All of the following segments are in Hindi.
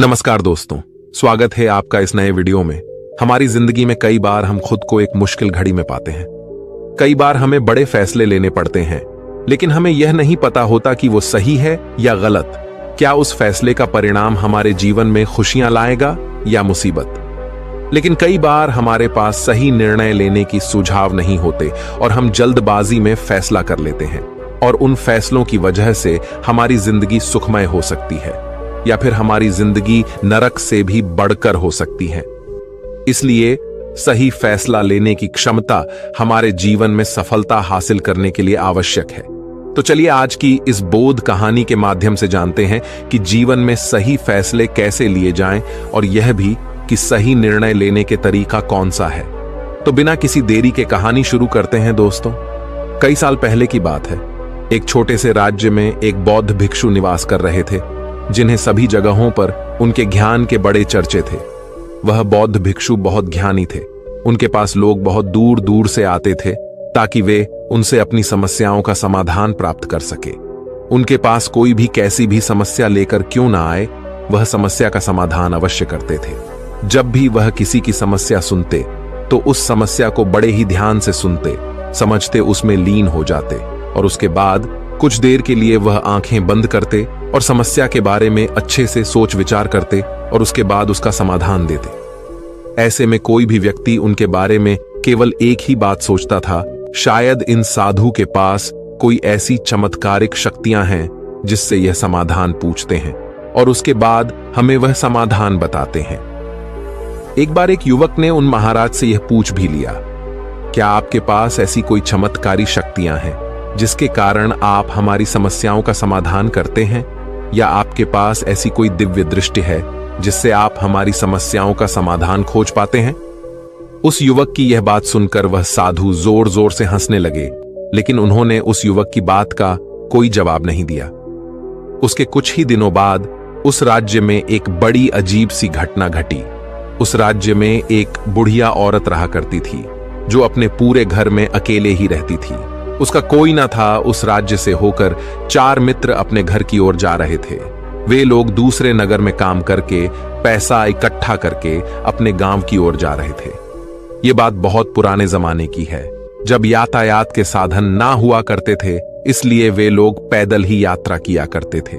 नमस्कार दोस्तों, स्वागत है आपका इस नए वीडियो में। हमारी जिंदगी में कई बार हम खुद को एक मुश्किल घड़ी में पाते हैं। कई बार हमें बड़े फैसले लेने पड़ते हैं, लेकिन हमें यह नहीं पता होता कि वो सही है या गलत। क्या उस फैसले का परिणाम हमारे जीवन में खुशियां लाएगा या मुसीबत। लेकिन कई बार हमारे पास सही निर्णय लेने की सुझाव नहीं होते और हम जल्दबाजी में फैसला कर लेते हैं, और उन फैसलों की वजह से हमारी जिंदगी सुखमय हो सकती है या फिर हमारी जिंदगी नरक से भी बढ़कर हो सकती है। इसलिए सही फैसला लेने की क्षमता हमारे जीवन में सफलता हासिल करने के लिए आवश्यक है। तो चलिए आज की इस बोध कहानी के माध्यम से जानते हैं कि जीवन में सही फैसले कैसे लिए जाएं, और यह भी कि सही निर्णय लेने के तरीका कौन सा है। तो बिना किसी देरी के कहानी शुरू करते हैं दोस्तों। कई साल पहले की बात है। एक छोटे से राज्य में एक बौद्ध भिक्षु निवास कर रहे थे, जिन्हें सभी जगहों पर उनके ज्ञान के बड़े चर्चे थे। वह बौद्ध भिक्षु बहुत ज्ञानी थे। उनके पास लोग बहुत दूर दूर से आते थे ताकि वे उनसे अपनी समस्याओं का समाधान प्राप्त कर सके। उनके पास कोई भी कैसी भी समस्या लेकर क्यों ना आए, वह समस्या का समाधान अवश्य करते थे। जब भी वह किसी की समस्या सुनते तो उस समस्या को बड़े ही ध्यान से सुनते, समझते, उसमें लीन हो जाते, और उसके बाद कुछ देर के लिए वह आंखें बंद करते और समस्या के बारे में अच्छे से सोच विचार करते और उसके बाद उसका समाधान देते। ऐसे में कोई भी व्यक्ति उनके बारे में केवल एक ही बात सोचता था, शायद इन साधु के पास कोई ऐसी चमत्कारिक शक्तियां हैं जिससे यह समाधान पूछते हैं और उसके बाद हमें वह समाधान बताते हैं। एक बार एक युवक ने उन महाराज से यह पूछ भी लिया, क्या आपके पास ऐसी कोई चमत्कारी शक्तियां हैं जिसके कारण आप हमारी समस्याओं का समाधान करते हैं, या आपके पास ऐसी कोई दिव्य दृष्टि है जिससे आप हमारी समस्याओं का समाधान खोज पाते हैं। उस युवक की यह बात सुनकर वह साधु जोर जोर से हंसने लगे, लेकिन उन्होंने उस युवक की बात का कोई जवाब नहीं दिया। उसके कुछ ही दिनों बाद उस राज्य में एक बड़ी अजीब सी घटना घटी। उस राज्य में एक बुढ़िया औरत रहा करती थी, जो अपने पूरे घर में अकेले ही रहती थी। उसका कोई ना था। उस राज्य से होकर 4 मित्र अपने घर की ओर जा रहे थे। वे लोग दूसरे नगर में काम करके पैसा इकट्ठा करके अपने गांव की ओर जा रहे थे। ये बात बहुत पुराने जमाने की है, जब यातायात के साधन ना हुआ करते थे, इसलिए वे लोग पैदल ही यात्रा किया करते थे।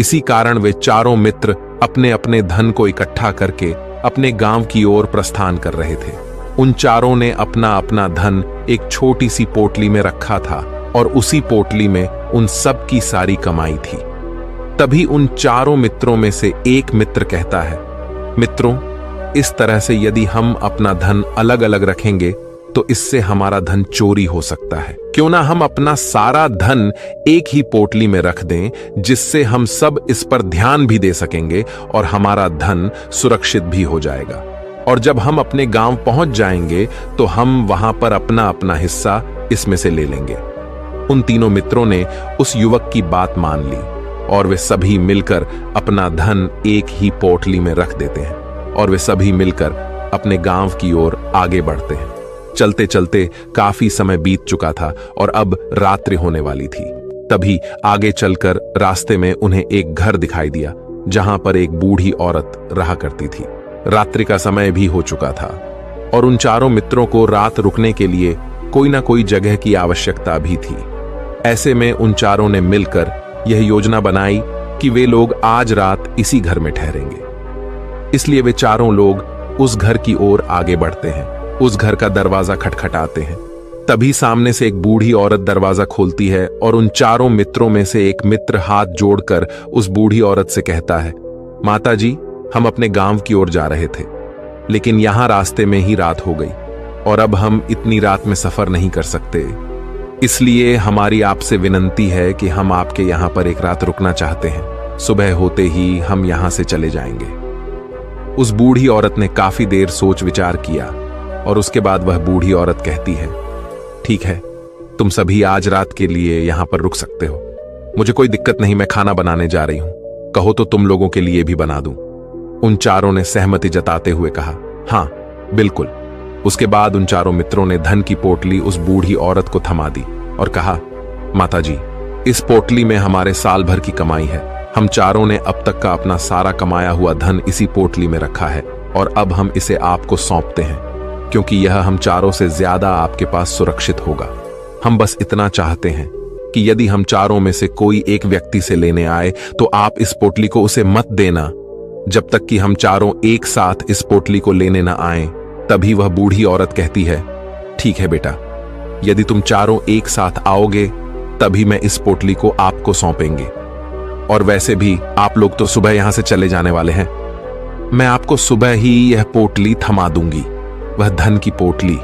इसी कारण वे चारों मित्र अपने अपने धन को इकट्ठा करके अपने गांव की ओर प्रस्थान कर रहे थे। उन चारों ने अपना अपना धन एक छोटी सी पोटली में रखा था, और उसी पोटली में उन सब की सारी कमाई थी। तभी उन चारों मित्रों में से एक मित्र कहता है, मित्रों, इस तरह से यदि हम अपना धन अलग अलग रखेंगे तो इससे हमारा धन चोरी हो सकता है। क्यों ना हम अपना सारा धन एक ही पोटली में रख दें, जिससे हम सब इस पर ध्यान भी दे सकेंगे और हमारा धन सुरक्षित भी हो जाएगा। और जब हम अपने गांव पहुंच जाएंगे तो हम वहां पर अपना अपना हिस्सा इसमें से ले लेंगे। उन तीनों मित्रों ने उस युवक की बात मान ली और वे सभी मिलकर अपना धन एक ही पोटली में रख देते हैं, और वे सभी मिलकर अपने गांव की ओर आगे बढ़ते हैं। चलते चलते काफी समय बीत चुका था और अब रात्रि होने वाली थी। तभी आगे चलकर रास्ते में उन्हें एक घर दिखाई दिया, जहां पर एक बूढ़ी औरत रहा करती थी। रात्रि का समय भी हो चुका था और उन चारों मित्रों को रात रुकने के लिए कोई ना कोई जगह की आवश्यकता भी थी। ऐसे में उन चारों ने मिलकर यह योजना बनाई कि वे लोग आज रात इसी घर में ठहरेंगे। इसलिए वे चारों लोग उस घर की ओर आगे बढ़ते हैं। उस घर का दरवाजा खटखटाते हैं। तभी सामने से एक बूढ़ी औरत दरवाजा खोलती है और उन चारों मित्रों में से एक मित्र हाथ जोड़कर उस बूढ़ी औरत से कहता है, माता जी, हम अपने गांव की ओर जा रहे थे, लेकिन यहां रास्ते में ही रात हो गई और अब हम इतनी रात में सफर नहीं कर सकते। इसलिए हमारी आपसे विनंती है कि हम आपके यहां पर एक रात रुकना चाहते हैं। सुबह होते ही हम यहां से चले जाएंगे। उस बूढ़ी औरत ने काफी देर सोच विचार किया और उसके बाद वह बूढ़ी औरत कहती है, ठीक है, तुम सभी आज रात के लिए यहां पर रुक सकते हो। मुझे कोई दिक्कत नहीं, मैं खाना बनाने जा रही हूं। कहो तो तुम लोगों के लिए भी बना दूं। उन चारों ने सहमति जताते हुए कहा, हां बिल्कुल। उसके बाद उन चारों मित्रों ने धन की पोटली उस बूढ़ी औरत को थमा दी और कहा, माता जी, इस पोटली में हमारे साल भर की कमाई है। हम चारों ने अब तक का अपना सारा कमाया हुआ धन इसी पोटली में रखा है और अब हम इसे आपको सौंपते हैं, क्योंकि यह हम चारों से ज्यादा आपके पास सुरक्षित होगा। हम बस इतना चाहते हैं कि यदि हम चारों में से कोई एक व्यक्ति से लेने आए तो आप इस पोटली को उसे मत देना जब तक कि हम चारों एक साथ इस पोटली को लेने न आए। तभी वह बूढ़ी औरत कहती है, ठीक है बेटा, यदि तुम चारों एक साथ आओगे तभी मैं इस पोटली को आपको सौंपेंगे। और वैसे भी आप लोग तो सुबह यहां से चले जाने वाले हैं। मैं आपको सुबह ही यह पोटली थमा दूंगी, वह धन की पोटली।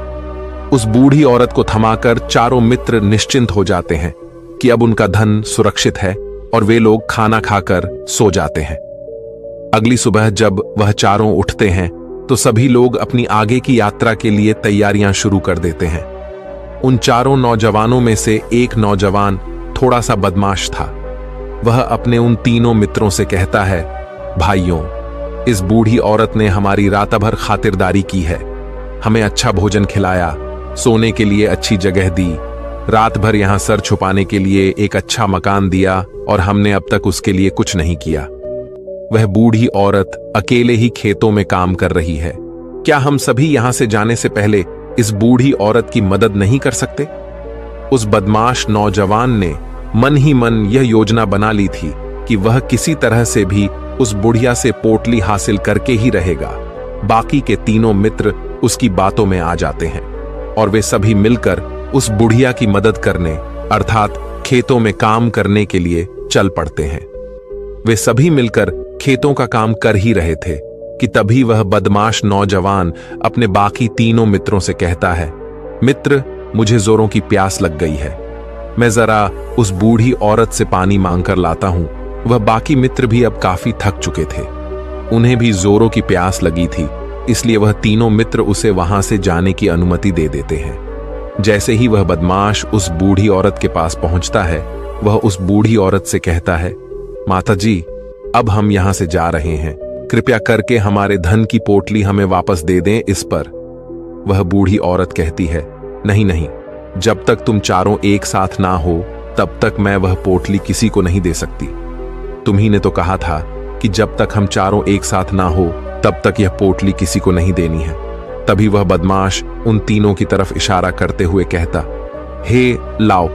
उस बूढ़ी औरत को थमाकर चारों मित्र निश्चिंत हो जाते हैं कि अब उनका धन सुरक्षित है और वे लोग खाना खाकर सो जाते हैं। अगली सुबह जब वह चारों उठते हैं तो सभी लोग अपनी आगे की यात्रा के लिए तैयारियां शुरू कर देते हैं। उन चारों नौजवानों में से एक नौजवान थोड़ा सा बदमाश था। वह अपने उन तीनों मित्रों से कहता है, भाइयों, इस बूढ़ी औरत ने हमारी रात भर खातिरदारी की है, हमें अच्छा भोजन खिलाया, सोने के लिए अच्छी जगह दी, रात भर यहां सर छुपाने के लिए एक अच्छा मकान दिया और हमने अब तक उसके लिए कुछ नहीं किया। वह बूढ़ी औरत अकेले ही खेतों में काम कर रही है। क्या हम सभी यहां से जाने से पहले इस बूढ़ी औरत की मदद नहीं कर सकते? उस बदमाश नौजवान ने मन ही मन यह योजना बना ली थी कि वह किसी तरह से भी उस बुढ़िया से पोटली हासिल करके ही रहेगा। बाकी के तीनों मित्र उसकी बातों में आ जाते हैं और वे सभी मिलकर उस बुढ़िया की मदद करने अर्थात खेतों में काम करने के लिए चल पड़ते हैं। वे सभी मिलकर खेतों का काम कर ही रहे थे कि तभी वह बदमाश नौजवान अपने बाकी तीनों मित्रों से कहता है, मित्र, मुझे जोरों की प्यास लग गई है, मैं जरा उस बूढ़ी औरत से पानी मांगकर लाता हूं। वह बाकी मित्र भी अब काफी थक चुके थे, उन्हें भी जोरों की प्यास लगी थी, इसलिए वह तीनों मित्र उसे वहां से जाने की अनुमति दे देते हैं। जैसे ही वह बदमाश उस बूढ़ी औरत के पास पहुंचता है, वह उस बूढ़ी औरत से कहता है, माता जी, अब हम यहां से जा रहे हैं, कृपया करके हमारे धन की पोटली हमें वापस दे दें। इस पर वह बूढ़ी औरत कहती है, नहीं नहीं, जब तक तुम चारों एक साथ ना हो तब तक मैं वह पोटली किसी को नहीं दे सकती। तुम्ही ने तो कहा था कि जब तक हम चारों एक साथ ना हो तब तक यह पोटली किसी को नहीं देनी है। तभी वह बदमाश उन तीनों की तरफ इशारा करते हुए कहता, हे लाओ।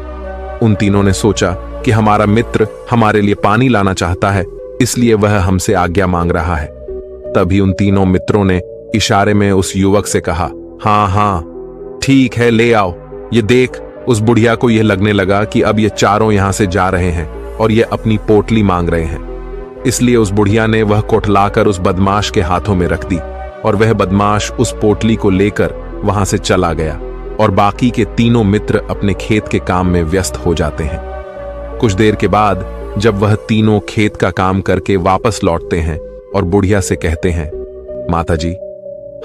उन तीनों ने सोचा कि हमारा मित्र हमारे लिए पानी लाना चाहता है, इसलिए वह हमसे आज्ञा मांग रहा है। तभी उन तीनों मित्रों ने इशारे में उस युवक से कहा, हाँ हाँ ठीक है, ले आओ। ये देख, उस बुढ़िया को यह लगने लगा कि अब ये चारों यहां से जा रहे हैं और ये अपनी पोटली मांग रहे हैं, इसलिए उस बुढ़िया ने वह कोटलाकर उस बदमाश के हाथों में रख दी और वह बदमाश उस पोटली को लेकर वहां से चला गया और बाकी के तीनों मित्र अपने खेत के काम में व्यस्त हो जाते हैं। कुछ देर के बाद जब वह तीनों खेत का काम करके वापस लौटते हैं और बुढ़िया से कहते हैं, माता जी,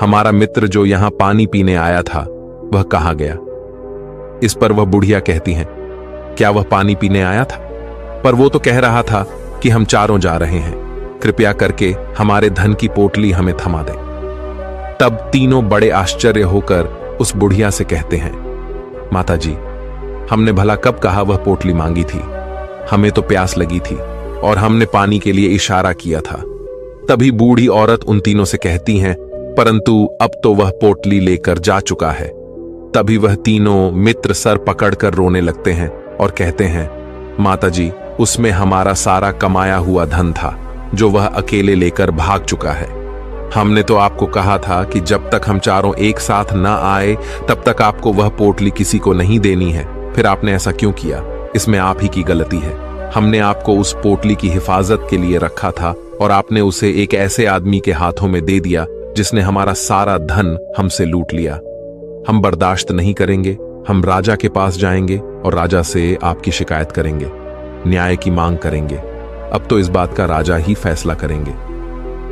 हमारा मित्र जो यहां पानी पीने आया था वह कहाँ गया? इस पर वह बुढ़िया कहती हैं, क्या वह पानी पीने आया था? पर वो तो कह रहा था कि हम चारों जा रहे हैं, कृपया करके हमारे धन की पोटली हमें थमा दें। तब तीनों बड़े आश्चर्य होकर उस बुढ़िया से कहते हैं, माता जी, हमने भला कब कहा वह पोटली मांगी थी? हमें तो प्यास लगी थी और हमने पानी के लिए इशारा किया था। तभी बूढ़ी औरत उन तीनों से कहती हैं, परंतु अब तो वह पोटली लेकर जा चुका है। तभी वह तीनों मित्र सर पकड़कर रोने लगते हैं और कहते हैं, माता जी, उसमें हमारा सारा कमाया हुआ धन था जो वह अकेले लेकर भाग चुका है। हमने तो आपको कहा था कि जब तक हम चारों एक साथ ना आए तब तक आपको वह पोटली किसी को नहीं देनी है, फिर आपने ऐसा क्यों किया? इसमें आप ही की गलती है। हमने आपको उस पोटली की हिफाजत के लिए रखा था और आपने उसे एक ऐसे आदमी के हाथों में दे दिया जिसने हमारा सारा धन हमसे लूट लिया। हम बर्दाश्त नहीं करेंगे, हम राजा के पास जाएंगे और राजा से आपकी शिकायत करेंगे, न्याय की मांग करेंगे। अब तो इस बात का राजा ही फैसला करेंगे।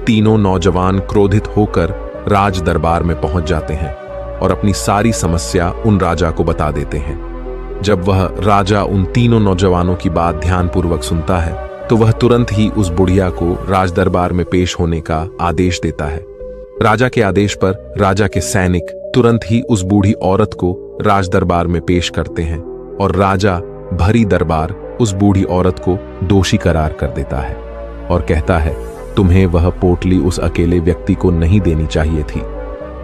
तीनों नौजवान क्रोधित होकर राज दरबार में पहुंच जाते हैं और अपनी सारी समस्या उन राजा को बता देते हैं। जब वह राजा उन तीनों नौजवानों की बात ध्यानपूर्वक सुनता है तो वह तुरंत ही उस बुढ़िया को राज दरबार में पेश होने का आदेश देता है। राजा के आदेश पर राजा के सैनिक तुरंत ही उस बूढ़ी औरत को राज दरबार में पेश करते हैं और राजा भरी दरबार उस बूढ़ी औरत को दोषी करार कर देता है। और कहता है, तुम्हें वह पोटली उस अकेले व्यक्ति को नहीं देनी चाहिए थी।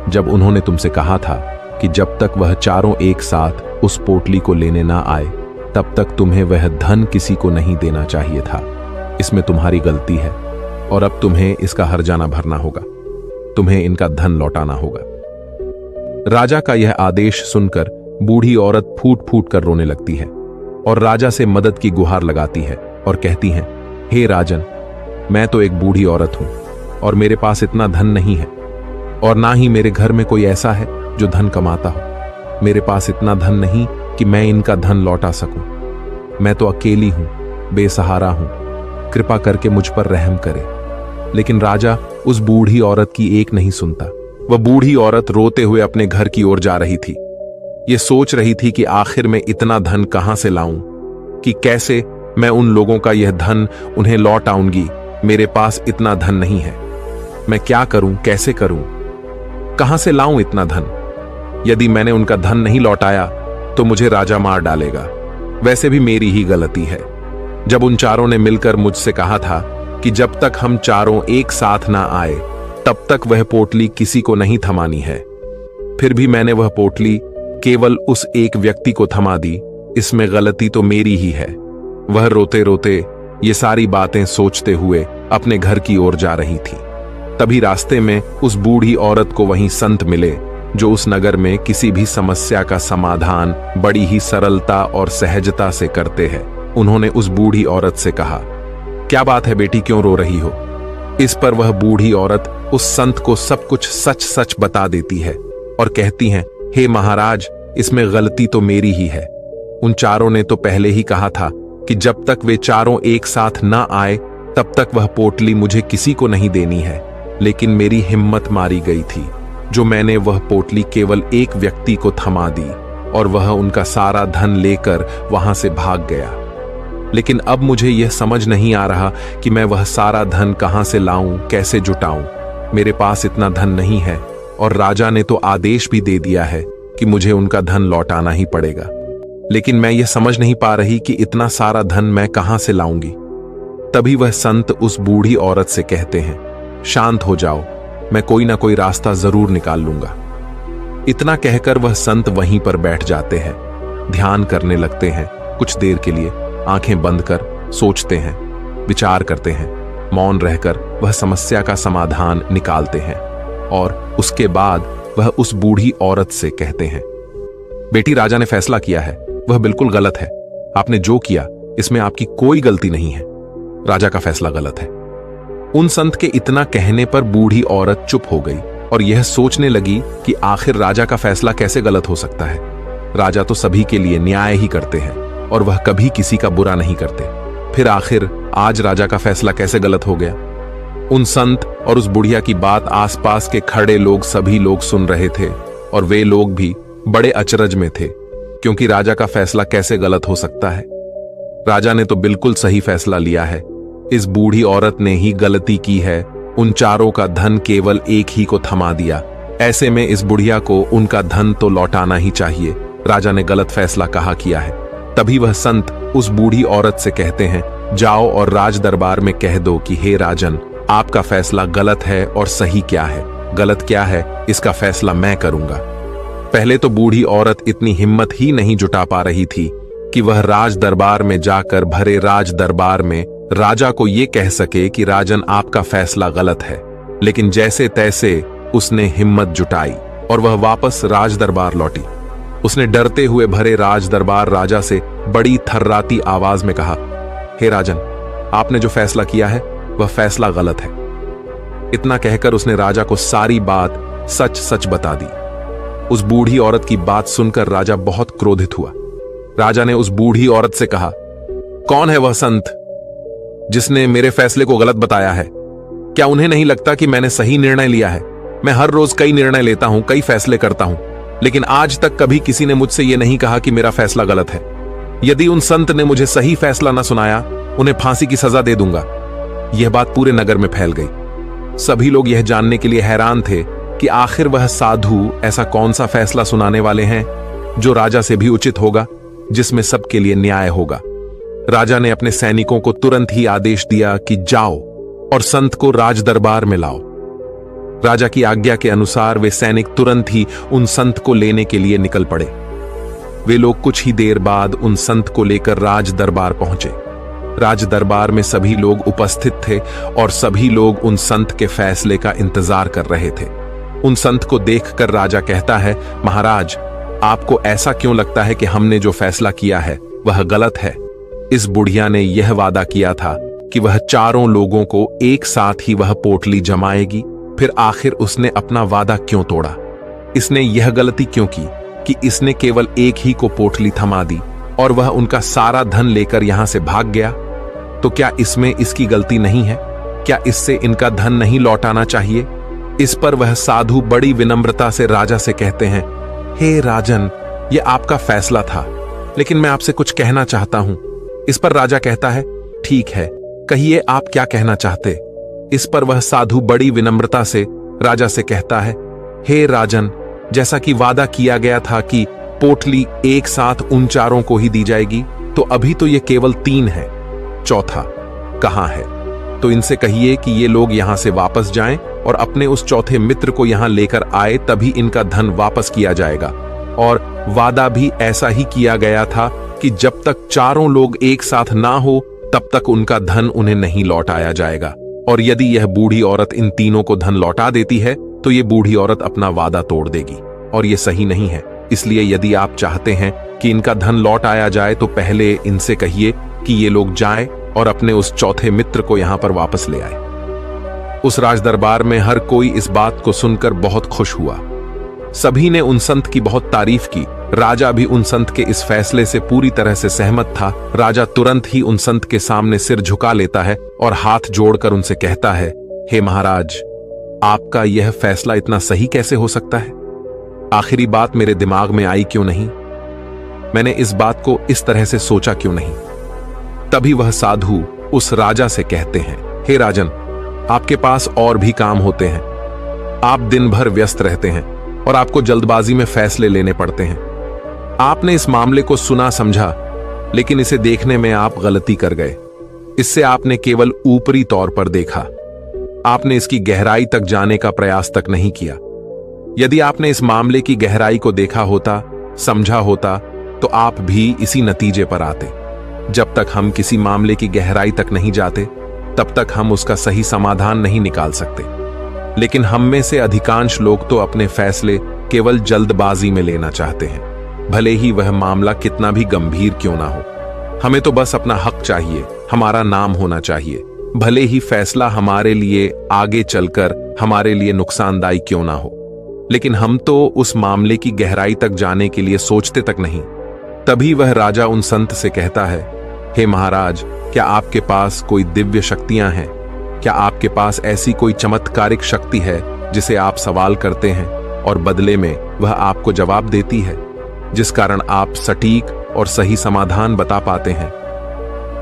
जब उन्होंने तुमसे कहा था कि जब तक वह चारों एक साथ उस पोटली को लेने ना आए तब तक तुम्हें वह धन किसी को नहीं देना चाहिए था। इसमें तुम्हारी गलती है और अब तुम्हें इसका हर्जाना भरना होगा। तुम्हें इनका धन लौटाना होगा। राजा का यह आदेश सुनकर बूढ़ी औरत फूट फूट कर रोने लगती है और राजा से मदद की गुहार लगाती है और कहती है, हे राजन, मैं तो एक बूढ़ी औरत हूं और मेरे पास इतना धन नहीं है और ना ही मेरे घर में कोई ऐसा है जो धन कमाता हो। मेरे पास इतना धन नहीं कि मैं इनका धन लौटा सकूं। मैं तो अकेली हूं, बेसहारा हूं। कृपा करके मुझ पर रहम करे। लेकिन राजा उस बूढ़ी औरत की एक नहीं सुनता। वह बूढ़ी औरत रोते हुए अपने घर की ओर जा रही थी। ये सोच रही थी कि आखिर मैं इतना धन कहां से लाऊं, कि कैसे मैं उन लोगों का यह धन उन्हें लौट आऊंगी। मेरे पास इतना धन नहीं है। मैं क्या करूं, कैसे करूं, कहां से लाऊं इतना धन? यदि मैंने उनका धन नहीं लौटाया तो मुझे राजा मार डालेगा। वैसे भी मेरी ही गलती है। जब उन चारों ने मिलकर मुझसे कहा था कि जब तक हम चारों एक साथ ना आए तब तक वह पोटली किसी को नहीं थमानी है, फिर भी मैंने वह पोटली केवल उस एक व्यक्ति को थमा दी। इसमें गलती तो मेरी ही है। वह रोते रोते ये सारी बातें सोचते हुए अपने घर की ओर जा रही थी। तभी रास्ते में उस बूढ़ी औरत को वहीं संत मिले जो उस नगर में किसी भी समस्या का समाधान बड़ी ही सरलता और सहजता से करते हैं। उन्होंने उस बूढ़ी औरत से कहा, क्या बात है बेटी, क्यों रो रही हो? इस पर वह बूढ़ी औरत उस संत को सब कुछ सच सच बता देती है और कहती है, हे महाराज, इसमें गलती तो मेरी ही है। उन चारों ने तो पहले ही कहा था कि जब तक वे चारों एक साथ ना आए तब तक वह पोटली मुझे किसी को नहीं देनी है। लेकिन मेरी हिम्मत मारी गई थी जो मैंने वह पोटली केवल एक व्यक्ति को थमा दी और वह उनका सारा धन लेकर वहां से भाग गया। लेकिन अब मुझे यह समझ नहीं आ रहा कि मैं वह सारा धन कहां से लाऊं, कैसे जुटाऊं। मेरे पास इतना धन नहीं है और राजा ने तो आदेश भी दे दिया है कि मुझे उनका धन लौटाना ही पड़ेगा। लेकिन मैं यह समझ नहीं पा रही कि इतना सारा धन मैं कहां से लाऊंगी। तभी वह संत उस बूढ़ी औरत से कहते हैं, शांत हो जाओ, मैं कोई ना कोई रास्ता जरूर निकाल लूंगा। इतना कहकर वह संत वहीं पर बैठ जाते हैं, ध्यान करने लगते हैं। कुछ देर के लिए आंखें बंद कर सोचते हैं, विचार करते हैं। मौन रहकर वह समस्या का समाधान निकालते हैं और उसके बाद वह उस बूढ़ी औरत से कहते हैं, बेटी, राजा ने फैसला किया है, वह बिल्कुल गलत है। आपने जो किया इसमें आपकी कोई गलती नहीं है। राजा का फैसला गलत है। उन संत के इतना कहने पर बूढ़ी औरत चुप हो गई और यह सोचने लगी कि आखिर राजा का फैसला कैसे गलत हो सकता है। राजा तो सभी के लिए न्याय ही करते हैं और वह कभी किसी का बुरा नहीं करते। फिर आखिर आज राजा का फैसला कैसे गलत हो गया? उन संत और उस बुढ़िया की बात आसपास के खड़े लोग सभी लोग सुन रहे थे और वे लोग भी बड़े अचरज में थे, क्योंकि राजा का फैसला कैसे गलत हो सकता है। राजा ने तो बिल्कुल सही फैसला लिया है। इस बूढ़ी औरत ने ही गलती की है। उन चारों का धन केवल एक ही को थमा दिया। ऐसे में इस बुढ़िया को उनका धन तो लौटाना ही चाहिए। राजा ने गलत फैसला कहा किया है। तभी वह संत उस बूढ़ी औरत से कहते हैं, जाओ और राज दरबार में कह दो कि हे राजन, आपका फैसला गलत है और सही क्या है, गलत क्या है, इसका फैसला मैं करूंगा। पहले तो बूढ़ी औरत इतनी हिम्मत ही नहीं जुटा पा रही थी कि वह राज दरबार में जाकर भरे राज दरबार में राजा को यह कह सके कि राजन, आपका फैसला गलत है। लेकिन जैसे तैसे उसने हिम्मत जुटाई और वह वापस राज दरबार लौटी। उसने डरते हुए भरे राज दरबार राजा से बड़ी थर्राती आवाज में कहा, हे राजन, आपने जो फैसला किया है वह फैसला गलत है। इतना कहकर उसने राजा को सारी बात सच सच बता दी। उस बूढ़ी औरत की बात सुनकर राजा बहुत क्रोधित हुआ। राजा ने उस बूढ़ी औरत से कहा, कौन है वह संत जिसने मेरे फैसले को गलत बताया है? क्या उन्हें नहीं लगता कि मैंने सही निर्णय लिया है? मैं हर रोज कई निर्णय लेता हूं, कई फैसले करता हूं, लेकिन आज तक कभी किसी ने मुझसे यह नहीं कहा कि मेरा फैसला गलत है। यदि उन संत ने मुझे सही फैसला न सुनाया, उन्हें फांसी की सजा दे दूंगा। यह बात पूरे नगर में फैल गई। सभी लोग यह जानने के लिए हैरान थे कि आखिर वह साधु ऐसा कौन सा फैसला सुनाने वाले हैं जो राजा से भी उचित होगा, जिसमें सबके लिए न्याय होगा। राजा ने अपने सैनिकों को तुरंत ही आदेश दिया कि जाओ और संत को राज दरबार में लाओ। राजा की आज्ञा के अनुसार वे सैनिक तुरंत ही उन संत को लेने के लिए निकल पड़े। वे लोग कुछ ही देर बाद उन संत को लेकर राज दरबार पहुंचे। राज दरबार में सभी लोग उपस्थित थे और सभी लोग उन संत के फैसले का इंतजार कर रहे थे। उन संत को देखकर राजा कहता है, महाराज, आपको ऐसा क्यों लगता है कि हमने जो फैसला किया है वह गलत है? इस बुढ़िया ने यह वादा किया था कि वह चारों लोगों को एक साथ ही वह पोटली जमाएगी, फिर आखिर उसने अपना वादा क्यों तोड़ा? इसने यह गलती क्यों की कि इसने केवल एक ही को पोटली थमा दी और वह उनका सारा धन लेकर यहां से भाग गया? तो क्या इसमें इसकी गलती नहीं है? क्या इससे इनका धन नहीं लौटाना चाहिए? इस पर वह साधु बड़ी विनम्रता से राजा से कहते हैं, हे राजन, यह आपका फैसला था, लेकिन मैं आपसे कुछ कहना चाहता हूं। इस पर राजा कहता है, ठीक है, कहिए आप क्या कहना चाहते। इस पर वह साधु बड़ी विनम्रता से राजा से कहता है, हे राजन, जैसा कि वादा किया गया था कि पोटली एक साथ उन चारों को ही दी जाएगी, तो अभी तो ये केवल 3 है, चौथा कहां है? तो इनसे कहिए कि ये लोग यहां से वापस जाएं और अपने उस चौथे मित्र को यहां लेकर आए, तभी इनका धन वापस किया जाएगा। और वादा भी ऐसा ही किया गया था कि जब तक चारों लोग एक साथ ना हो तब तक उनका धन उन्हें नहीं लौटाया जाएगा। और यदि यह बूढ़ी औरत इन तीनों को धन लौटा देती है तो ये बूढ़ी औरत अपना वादा तोड़ देगी, और ये सही नहीं है। इसलिए यदि आप चाहते हैं कि इनका धन लौट आया जाए तो पहले इनसे कहिए कि ये लोग जाएं और अपने उस चौथे मित्र को यहां पर वापस ले आए। उस राज दरबार में हर कोई इस बात को सुनकर बहुत खुश हुआ। सभी ने उन संत की बहुत तारीफ की। राजा भी उन संत के इस फैसले से पूरी तरह से सहमत था। राजा तुरंत ही उन संत के सामने सिर झुका लेता है और हाथ जोड़कर उनसे कहता है, हे महाराज, आपका यह फैसला इतना सही कैसे हो सकता है? आखिरी बात मेरे दिमाग में आई क्यों नहीं? मैंने इस बात को इस तरह से सोचा क्यों नहीं? तभी वह साधु उस राजा से कहते हैं, हे राजन, आपके पास और भी काम होते हैं। आप दिन भर व्यस्त रहते हैं और आपको जल्दबाजी में फैसले लेने पड़ते हैं। आपने इस मामले को सुना समझा, लेकिन इसे देखने में आप गलती कर गए। इससे आपने केवल ऊपरी तौर पर देखा। आपने इसकी गहराई तक जाने का प्रयास तक नहीं किया। यदि आपने इस मामले की गहराई को देखा होता, समझा होता, तो आप भी इसी नतीजे पर आते। जब तक हम किसी मामले की गहराई तक नहीं जाते, तब तक हम उसका सही समाधान नहीं निकाल सकते। लेकिन हम में से अधिकांश लोग तो अपने फैसले केवल जल्दबाजी में लेना चाहते हैं, भले ही वह मामला कितना भी गंभीर क्यों ना हो। हमें तो बस अपना हक चाहिए, हमारा नाम होना चाहिए, भले ही फैसला हमारे लिए आगे चलकर हमारे लिए नुकसानदायी क्यों ना हो। लेकिन हम तो उस मामले की गहराई तक जाने के लिए सोचते तक नहीं। तभी वह राजा उन संत से कहता है, हे महाराज, क्या आपके पास कोई दिव्य शक्तियां हैं? क्या आपके पास ऐसी कोई चमत्कारिक शक्ति है जिसे आप सवाल करते हैं और बदले में वह आपको जवाब देती है, जिस कारण आप सटीक और सही समाधान बता पाते हैं?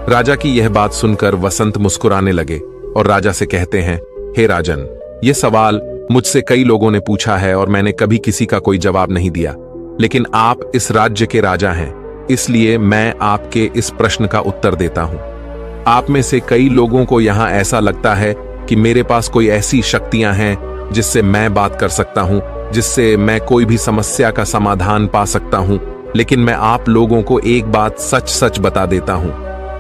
राजा की यह बात सुनकर वसंत मुस्कुराने लगे और राजा से कहते हैं, हे राजन, यह सवाल मुझसे कई लोगों ने पूछा है और मैंने कभी किसी का कोई जवाब नहीं दिया, लेकिन आप इस राज्य के राजा हैं, इसलिए मैं आपके इस प्रश्न का उत्तर देता हूं। आप में से कई लोगों को यहां ऐसा लगता है कि मेरे पास कोई ऐसी शक्तियां हैं जिससे मैं बात कर सकता हूं, जिससे मैं कोई भी समस्या का समाधान पा सकता हूं। लेकिन मैं आप लोगों को एक बात सच सच बता देता हूं,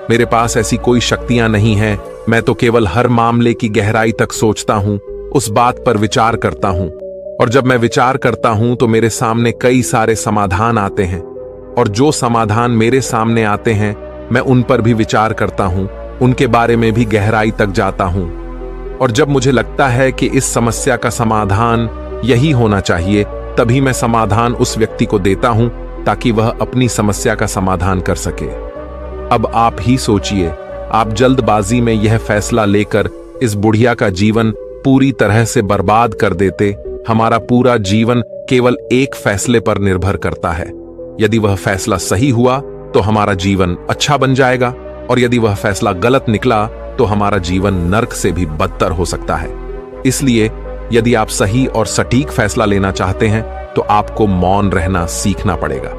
मेरे पास ऐसी कोई शक्तियां नहीं हैं। मैं तो केवल हर मामले की गहराई तक सोचता हूं, उस बात पर विचार करता हूं, और जब मैं विचार करता हूं तो मेरे सामने कई सारे समाधान आते हैं, और जो समाधान मेरे सामने आते हैं मैं उन पर भी विचार करता हूं, उनके बारे में भी गहराई तक जाता हूं। और जब मुझे लगता है कि इस समस्या का समाधान यही होना चाहिए, तभी मैं समाधान उस व्यक्ति को देता हूं ताकि वह अपनी समस्या का समाधान कर सके। अब आप ही सोचिए, आप जल्दबाजी में यह फैसला लेकर इस बुढ़िया का जीवन पूरी तरह से बर्बाद कर देते। हमारा पूरा जीवन केवल एक फैसले पर निर्भर करता है। यदि वह फैसला सही हुआ तो हमारा जीवन अच्छा बन जाएगा, और यदि वह फैसला गलत निकला तो हमारा जीवन नर्क से भी बदतर हो सकता है। इसलिए यदि आप सही और सटीक फैसला लेना चाहते हैं तो आपको मौन रहना सीखना पड़ेगा।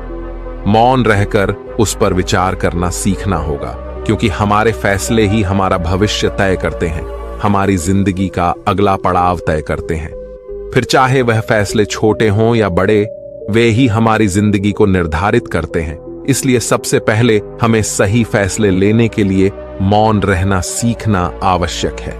मौन रहकर उस पर विचार करना सीखना होगा, क्योंकि हमारे फैसले ही हमारा भविष्य तय करते हैं। हमारी जिंदगी का अगला पड़ाव तय करते हैं। फिर चाहे वह फैसले छोटे हों या बड़े, वे ही हमारी जिंदगी को निर्धारित करते हैं। इसलिए सबसे पहले हमें सही फैसले लेने के लिए मौन रहना सीखना आवश्यक है,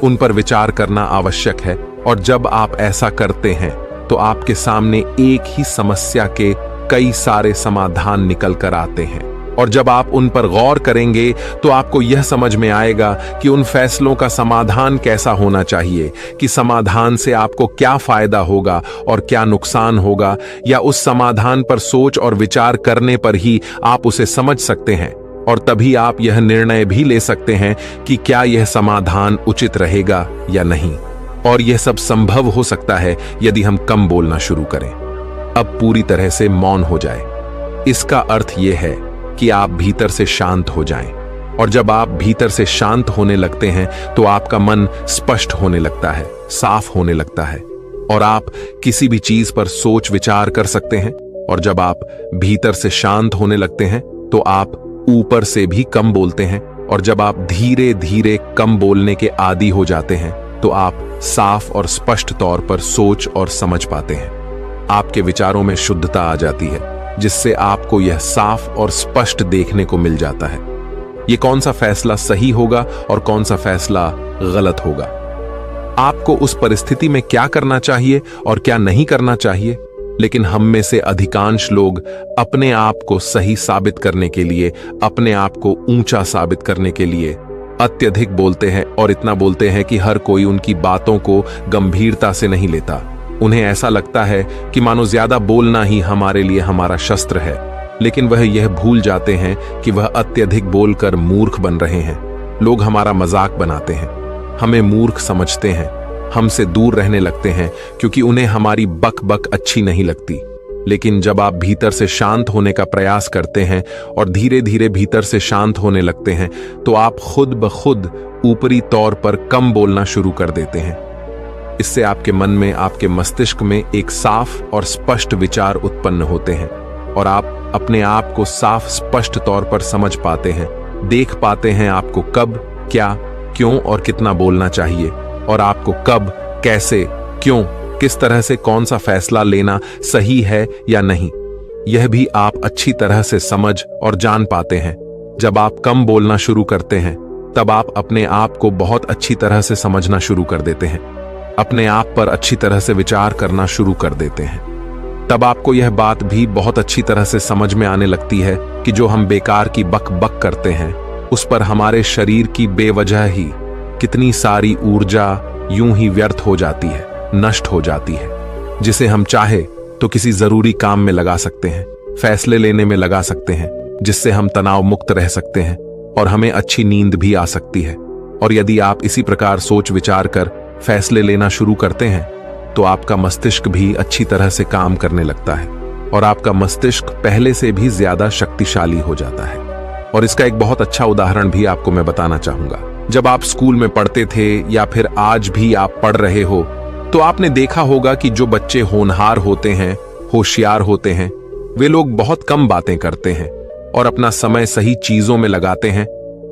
उन पर विचार करना आवश्यक है। और जब आप ऐसा करते हैं तो आपके सामने एक ही समस्या के कई सारे समाधान निकल कर आते हैं। और जब आप उन पर गौर करेंगे तो आपको यह समझ में आएगा कि उन फैसलों का समाधान कैसा होना चाहिए, कि समाधान से आपको क्या फायदा होगा और क्या नुकसान होगा, या उस समाधान पर सोच और विचार करने पर ही आप उसे समझ सकते हैं। और तभी आप यह निर्णय भी ले सकते हैं कि क्या यह समाधान उचित रहेगा या नहीं। और यह सब संभव हो सकता है यदि हम कम बोलना शुरू करें, अब पूरी तरह से मौन हो जाए। इसका अर्थ यह है कि आप भीतर से शांत हो जाएं। और जब आप भीतर से शांत होने लगते हैं तो आपका मन स्पष्ट होने लगता है, साफ होने लगता है, और आप किसी भी चीज पर सोच विचार कर सकते हैं। और जब आप भीतर से शांत होने लगते हैं तो आप ऊपर से भी कम बोलते हैं। और जब आप धीरे धीरे कम बोलने के आदी हो जाते हैं तो आप साफ और स्पष्ट तौर पर सोच और समझ पाते हैं। आपके विचारों में शुद्धता आ जाती है, जिससे आपको यह साफ और स्पष्ट देखने को मिल जाता है ये कौन सा फैसला सही होगा और कौन सा फैसला गलत होगा। आपको उस परिस्थिति में क्या करना चाहिए और क्या नहीं करना चाहिए। लेकिन हम में से अधिकांश लोग अपने आप को सही साबित करने के लिए, अपने आप को ऊंचा साबित करने के लिए अत्यधिक बोलते हैं, और इतना बोलते हैं कि हर कोई उनकी बातों को गंभीरता से नहीं लेता। उन्हें ऐसा लगता है कि मानो ज्यादा बोलना ही हमारे लिए हमारा शस्त्र है। लेकिन वह यह भूल जाते हैं कि वह अत्यधिक बोलकर मूर्ख बन रहे हैं। लोग हमारा मजाक बनाते हैं, हमें मूर्ख समझते हैं, हमसे दूर रहने लगते हैं क्योंकि उन्हें हमारी बक बक अच्छी नहीं लगती। लेकिन जब आप भीतर से शांत होने का प्रयास करते हैं और धीरे धीरे भीतर से शांत होने लगते हैं तो आप खुद ब खुद ऊपरी तौर पर कम बोलना शुरू कर देते हैं। इससे आपके मन में, आपके मस्तिष्क में एक साफ और स्पष्ट विचार उत्पन्न होते हैं और आप अपने आप को साफ स्पष्ट तौर पर समझ पाते हैं, देख पाते हैं आपको कब, क्या, क्यों और कितना बोलना चाहिए, और आपको कब, कैसे, क्यों, किस तरह से कौन सा फैसला लेना सही है या नहीं, यह भी आप अच्छी तरह से समझ और जान पाते हैं। जब आप कम बोलना शुरू करते हैं तब आप अपने आप को बहुत अच्छी तरह से समझना शुरू कर देते हैं, अपने आप पर अच्छी तरह से विचार करना शुरू कर देते हैं। तब आपको यह बात भी बहुत अच्छी तरह से समझ में आने लगती है कि जो हम बेकार की बक बक करते हैं उस पर हमारे शरीर की बेवजह ही कितनी सारी ऊर्जा यूं ही व्यर्थ हो जाती है, नष्ट हो जाती है, जिसे हम चाहे तो किसी जरूरी काम में लगा सकते हैं, फैसले लेने में लगा सकते हैं, जिससे हम तनाव मुक्त रह सकते हैं और हमें अच्छी नींद भी आ सकती है। और यदि आप इसी प्रकार सोच विचार कर फैसले लेना शुरू करते हैं तो आपका मस्तिष्क भी अच्छी तरह से काम करने लगता है और आपका मस्तिष्क पहले से भी ज्यादा शक्तिशाली हो जाता है। और इसका एक बहुत अच्छा उदाहरण भी आपको मैं बताना चाहूंगा। जब आप स्कूल में पढ़ते थे या फिर आज भी आप पढ़ रहे हो तो आपने देखा होगा कि जो बच्चे होनहार होते हैं, होशियार होते हैं, वे लोग बहुत कम बातें करते हैं और अपना समय सही चीजों में लगाते हैं।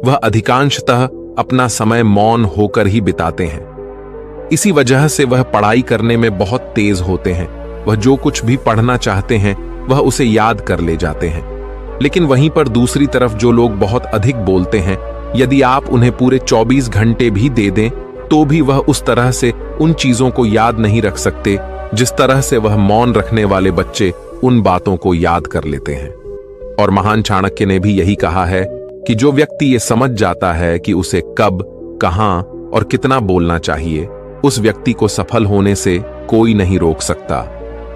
वह अधिकांशतः अपना समय मौन होकर ही बिताते हैं। इसी वजह से वह पढ़ाई करने में बहुत तेज होते हैं। वह जो कुछ भी पढ़ना चाहते हैं वह उसे याद कर ले जाते हैं। लेकिन वहीं पर दूसरी तरफ जो लोग बहुत अधिक बोलते हैं, यदि आप उन्हें पूरे 24 घंटे भी दे दें तो भी वह उस तरह से उन चीजों को याद नहीं रख सकते जिस तरह से वह मौन रखने वाले बच्चे उन बातों को याद कर लेते हैं। और महान चाणक्य ने भी यही कहा है कि जो व्यक्ति ये समझ जाता है कि उसे कब, कहां और कितना बोलना चाहिए, उस व्यक्ति को सफल होने से कोई नहीं रोक सकता।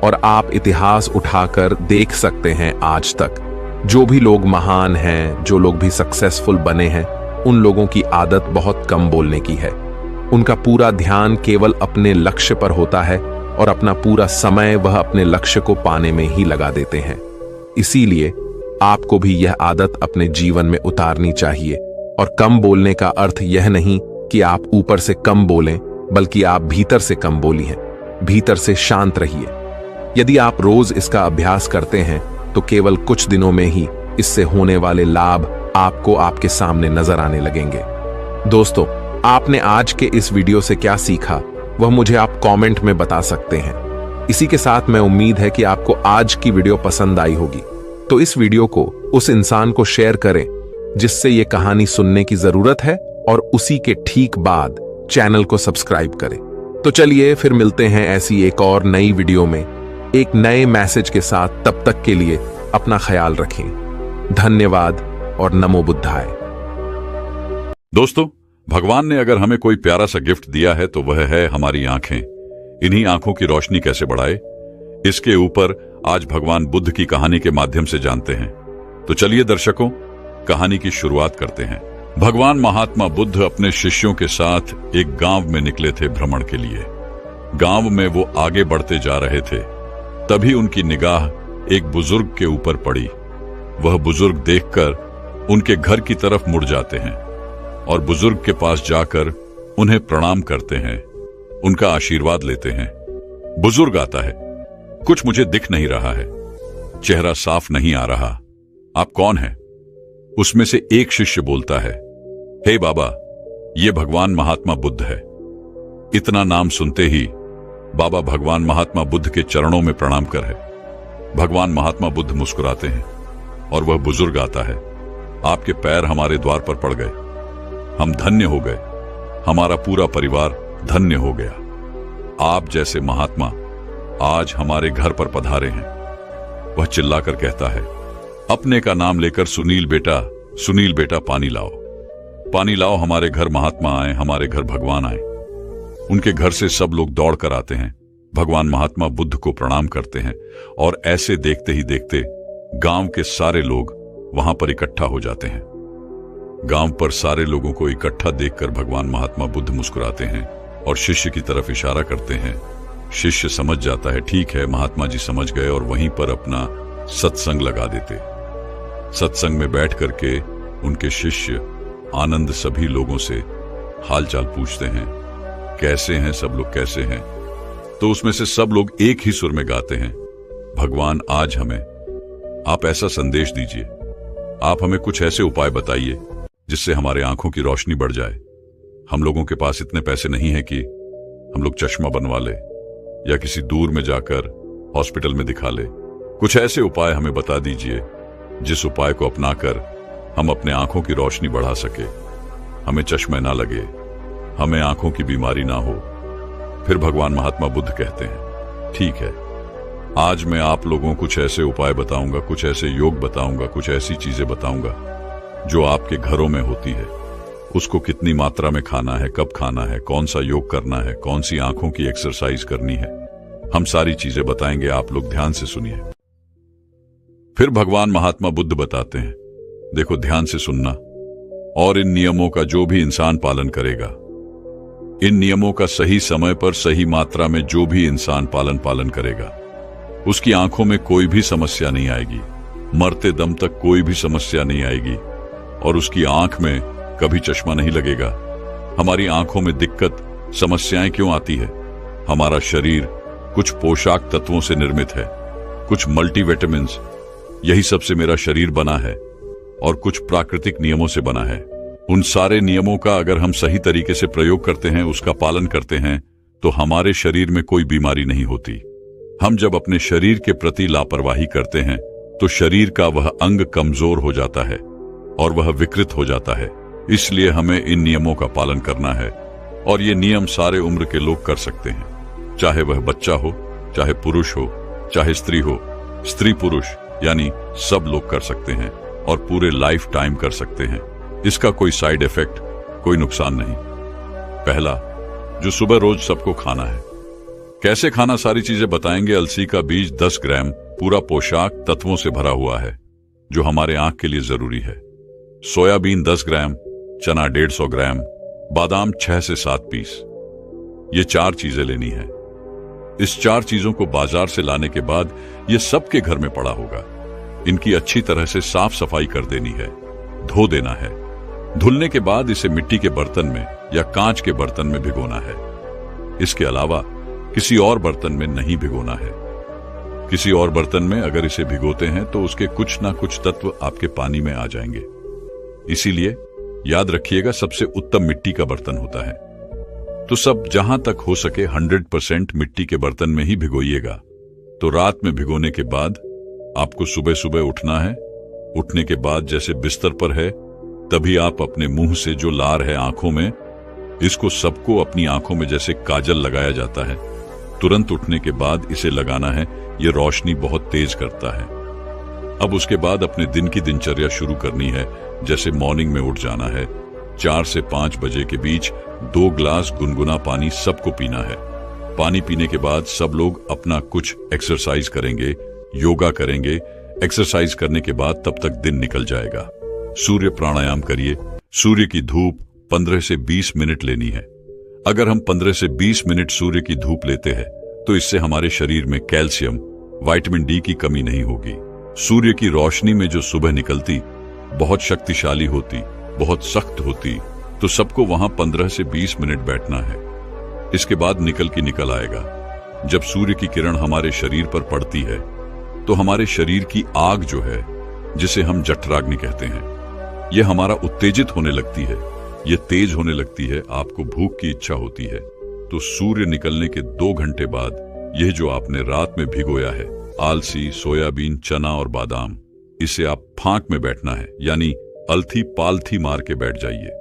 और आप इतिहास उठाकर देख सकते हैं आज तक जो भी लोग महान हैं, जो लोग भी सक्सेसफुल बने हैं, उन लोगों की आदत बहुत कम बोलने की है। उनका पूरा ध्यान केवल अपने लक्ष्य पर होता है और अपना पूरा समय वह अपने लक्ष्य को पाने में ही लगा देते हैं। इसीलिए आपको भी यह आदत अपने जीवन में उतारनी चाहिए। और कम बोलने का अर्थ यह नहीं कि आप ऊपर से कम बोलें, बल्कि आप भीतर से कम बोलिए, भीतर से शांत रहिए। यदि आप रोज इसका अभ्यास करते हैं तो केवल कुछ दिनों में ही इससे होने वाले लाभ आपको आपके सामने नजर आने लगेंगे। दोस्तों, आपने आज के इस वीडियो से क्या सीखा वह मुझे आप कमेंट में बता सकते हैं। इसी के साथ मैं उम्मीद है कि आपको आज की वीडियो पसंद आई होगी, तो इस वीडियो को उस इंसान को शेयर करें जिससे ये कहानी सुनने की जरूरत है, और उसी के ठीक बाद चैनल को सब्सक्राइब करें। तो चलिए फिर मिलते हैं ऐसी एक और नई वीडियो में एक नए मैसेज के साथ। तब तक के लिए अपना ख्याल रखें। धन्यवाद और नमो बुद्धाय। दोस्तों, भगवान ने अगर हमें कोई प्यारा सा गिफ्ट दिया है तो वह है हमारी आंखें। इन्हीं आंखों की रोशनी कैसे बढ़ाए, इसके ऊपर आज भगवान बुद्ध की कहानी के माध्यम से जानते हैं। तो चलिए दर्शकों, कहानी की शुरुआत करते हैं। भगवान महात्मा बुद्ध अपने शिष्यों के साथ एक गांव में निकले थे भ्रमण के लिए। गांव में वो आगे बढ़ते जा रहे थे, तभी उनकी निगाह एक बुजुर्ग के ऊपर पड़ी। वह बुजुर्ग देखकर उनके घर की तरफ मुड़ जाते हैं और बुजुर्ग के पास जाकर उन्हें प्रणाम करते हैं, उनका आशीर्वाद लेते हैं। बुजुर्ग आता है, कुछ मुझे दिख नहीं रहा है, चेहरा साफ नहीं आ रहा, आप कौन हैं? उसमें से एक शिष्य बोलता है, हे बाबा, ये भगवान महात्मा बुद्ध है। इतना नाम सुनते ही बाबा भगवान महात्मा बुद्ध के चरणों में प्रणाम कर है। भगवान महात्मा बुद्ध मुस्कुराते हैं और वह बुजुर्ग आता है, आपके पैर हमारे द्वार पर पड़ गए, हम धन्य हो गए, हमारा पूरा परिवार धन्य हो गया। आप जैसे महात्मा आज हमारे घर पर पधारे हैं। वह चिल्लाकर कहता है, अपने का नाम लेकर सुनील बेटा पानी लाओ, पानी लाओ, हमारे घर महात्मा आए, हमारे घर भगवान आए। उनके घर से सब लोग दौड़कर आते हैं, भगवान महात्मा बुद्ध को प्रणाम करते हैं, और ऐसे देखते ही देखते गांव के सारे लोग वहां पर इकट्ठा हो जाते हैं। गांव पर सारे लोगों को इकट्ठा देखकर भगवान महात्मा बुद्ध मुस्कुराते हैं और शिष्य की तरफ इशारा करते हैं। शिष्य समझ जाता है, ठीक है, महात्मा जी समझ गए, और वहीं पर अपना सत्संग लगा देते। सत्संग में बैठ करके उनके शिष्य आनंद सभी लोगों से हालचाल पूछते हैं, कैसे हैं सब लोग, कैसे हैं? तो उसमें से सब लोग एक ही सुर में गाते हैं, भगवान आज हमें आप ऐसा संदेश दीजिए, आप हमें कुछ ऐसे उपाय बताइए जिससे हमारे आंखों की रोशनी बढ़ जाए। हम लोगों के पास इतने पैसे नहीं है कि हम लोग चश्मा बनवा ले या किसी दूर में जाकर हॉस्पिटल में दिखा ले। कुछ ऐसे उपाय हमें बता दीजिए जिस उपाय को अपनाकर हम अपने आंखों की रोशनी बढ़ा सके, हमें चश्मा ना लगे, हमें आंखों की बीमारी ना हो। फिर भगवान महात्मा बुद्ध कहते हैं, ठीक है, आज मैं आप लोगों को कुछ ऐसे उपाय बताऊंगा, कुछ ऐसे योग बताऊंगा, कुछ ऐसी चीजें बताऊंगा जो आपके घरों में होती है। उसको कितनी मात्रा में खाना है, कब खाना है, कौन सा योग करना है, कौन सी आंखों की एक्सरसाइज करनी है, हम सारी चीजें बताएंगे, आप लोग ध्यान से सुनिए। फिर भगवान महात्मा बुद्ध बताते हैं, देखो ध्यान से सुनना, और इन नियमों का जो भी इंसान पालन करेगा, इन नियमों का सही समय पर सही मात्रा में जो भी इंसान पालन करेगा, उसकी आंखों में कोई भी समस्या नहीं आएगी, मरते दम तक कोई भी समस्या नहीं आएगी, और उसकी आंख में कभी चश्मा नहीं लगेगा। हमारी आंखों में दिक्कत, समस्याएं क्यों आती है? हमारा शरीर कुछ पोषक तत्वों से निर्मित है, कुछ मल्टीविटामिन्स, यही सब से मेरा शरीर बना है, और कुछ प्राकृतिक नियमों से बना है। उन सारे नियमों का अगर हम सही तरीके से प्रयोग करते हैं, उसका पालन करते हैं, तो हमारे शरीर में कोई बीमारी नहीं होती। हम जब अपने शरीर के प्रति लापरवाही करते हैं तो शरीर का वह अंग कमजोर हो जाता है और वह विकृत हो जाता है। इसलिए हमें इन नियमों का पालन करना है, और ये नियम सारे उम्र के लोग कर सकते हैं, चाहे वह बच्चा हो, चाहे पुरुष हो, चाहे स्त्री हो, स्त्री पुरुष यानी सब लोग कर सकते हैं और पूरे लाइफ टाइम कर सकते हैं। इसका कोई साइड इफेक्ट, कोई नुकसान नहीं। पहला, जो सुबह रोज सबको खाना है। कैसे खाना, सारी चीजें बताएंगे। अलसी का बीज 10 ग्राम पूरा पोषक तत्वों से भरा हुआ है जो हमारे आंख के लिए जरूरी है। सोयाबीन 10 ग्राम, चना 150 ग्राम, बादाम 6 से 7 पीस। ये 4 चीजें लेनी है। इस 4 चीजों को बाजार से लाने के बाद ये सबके घर में पड़ा होगा। इनकी अच्छी तरह से साफ सफाई कर देनी है, धो देना है। धुलने के बाद इसे मिट्टी के बर्तन में या कांच के बर्तन में भिगोना है। इसके अलावा किसी और बर्तन में नहीं भिगोना है। किसी और बर्तन में अगर इसे भिगोते हैं तो उसके कुछ ना कुछ तत्व आपके पानी में आ जाएंगे। इसीलिए याद रखिएगा, सबसे उत्तम मिट्टी का बर्तन होता है। तो सब जहां तक हो सके 100% मिट्टी के बर्तन में ही भिगोइएगा। तो रात में भिगोने के बाद आपको सुबह सुबह उठना है। उठने के बाद जैसे बिस्तर पर है, तभी आप अपने मुंह से जो लार है आंखों में, इसको सबको अपनी आंखों में जैसे काजल लगाया जाता है, तुरंत उठने के बाद इसे लगाना है। ये रोशनी बहुत तेज करता है। अब उसके बाद अपने दिन की दिनचर्या शुरू करनी है। जैसे मॉर्निंग में उठ जाना है, 4 से 5 बजे के बीच 2 ग्लास गुनगुना पानी सबको पीना है। पानी पीने के बाद सब लोग अपना कुछ एक्सरसाइज करेंगे, योगा करेंगे। एक्सरसाइज करने के बाद तब तक दिन निकल जाएगा। सूर्य प्राणायाम करिए। सूर्य की धूप 15 से 20 मिनट लेनी है। अगर हम 15 से 20 मिनट सूर्य की धूप लेते हैं तो इससे हमारे शरीर में कैल्शियम, विटामिन डी की कमी नहीं होगी। सूर्य की रोशनी में जो सुबह निकलती बहुत शक्तिशाली होती, बहुत सख्त होती, तो सबको वहां 15 से 20 मिनट बैठना है। इसके बाद निकल आएगा। जब सूर्य की किरण हमारे शरीर पर पड़ती है तो हमारे शरीर की आग जो है, जिसे हम जठराग्नि कहते हैं, यह हमारा उत्तेजित होने लगती है, यह तेज होने लगती है। आपको भूख की इच्छा होती है। तो सूर्य निकलने के 2 घंटे बाद यह जो आपने रात में भिगोया है, आलसी, सोयाबीन, चना और बादाम, इसे आप फांक में बैठना है, यानी अलथी पालथी मार के बैठ जाइए।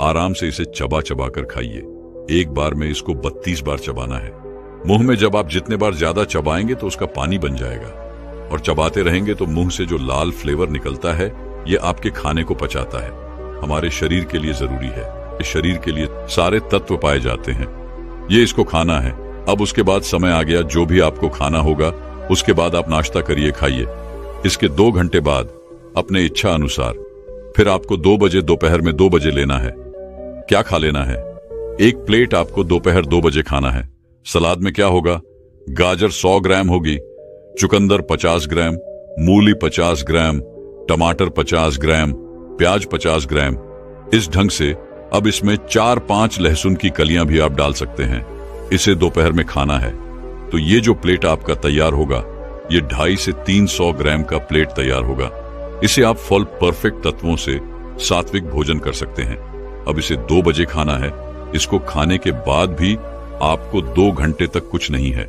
आराम से इसे चबा चबा कर खाइए। एक बार में इसको 32 बार चबाना है। मुंह में जब आप जितने बार ज्यादा चबाएंगे तो उसका पानी बन जाएगा, और चबाते रहेंगे तो मुंह से जो लाल फ्लेवर निकलता है, ये आपके खाने को पचाता है। हमारे शरीर के लिए जरूरी है। इस शरीर के लिए सारे तत्व पाए जाते हैं। ये इसको खाना है। अब उसके बाद समय आ गया, जो भी आपको खाना होगा उसके बाद आप नाश्ता करिए, खाइए। इसके 2 घंटे बाद अपने इच्छा अनुसार फिर आपको 2 बजे, दोपहर में 2 बजे लेना है। क्या खा लेना है? 1 प्लेट आपको दोपहर 2 बजे खाना है। सलाद में क्या होगा? गाजर 100 ग्राम होगी, चुकंदर 50 ग्राम, मूली 50 ग्राम, टमाटर 50 ग्राम, प्याज 50 ग्राम। इस ढंग से अब इसमें 4-5 लहसुन की कलियां भी आप डाल सकते हैं। इसे दोपहर में खाना है। तो ये जो प्लेट आपका तैयार होगा, ये 250 से 300 ग्राम का प्लेट तैयार होगा। इसे आप फल परफेक्ट तत्वों से सात्विक भोजन कर सकते हैं। अब इसे 2 बजे खाना है। इसको खाने के बाद भी आपको 2 घंटे तक कुछ नहीं है।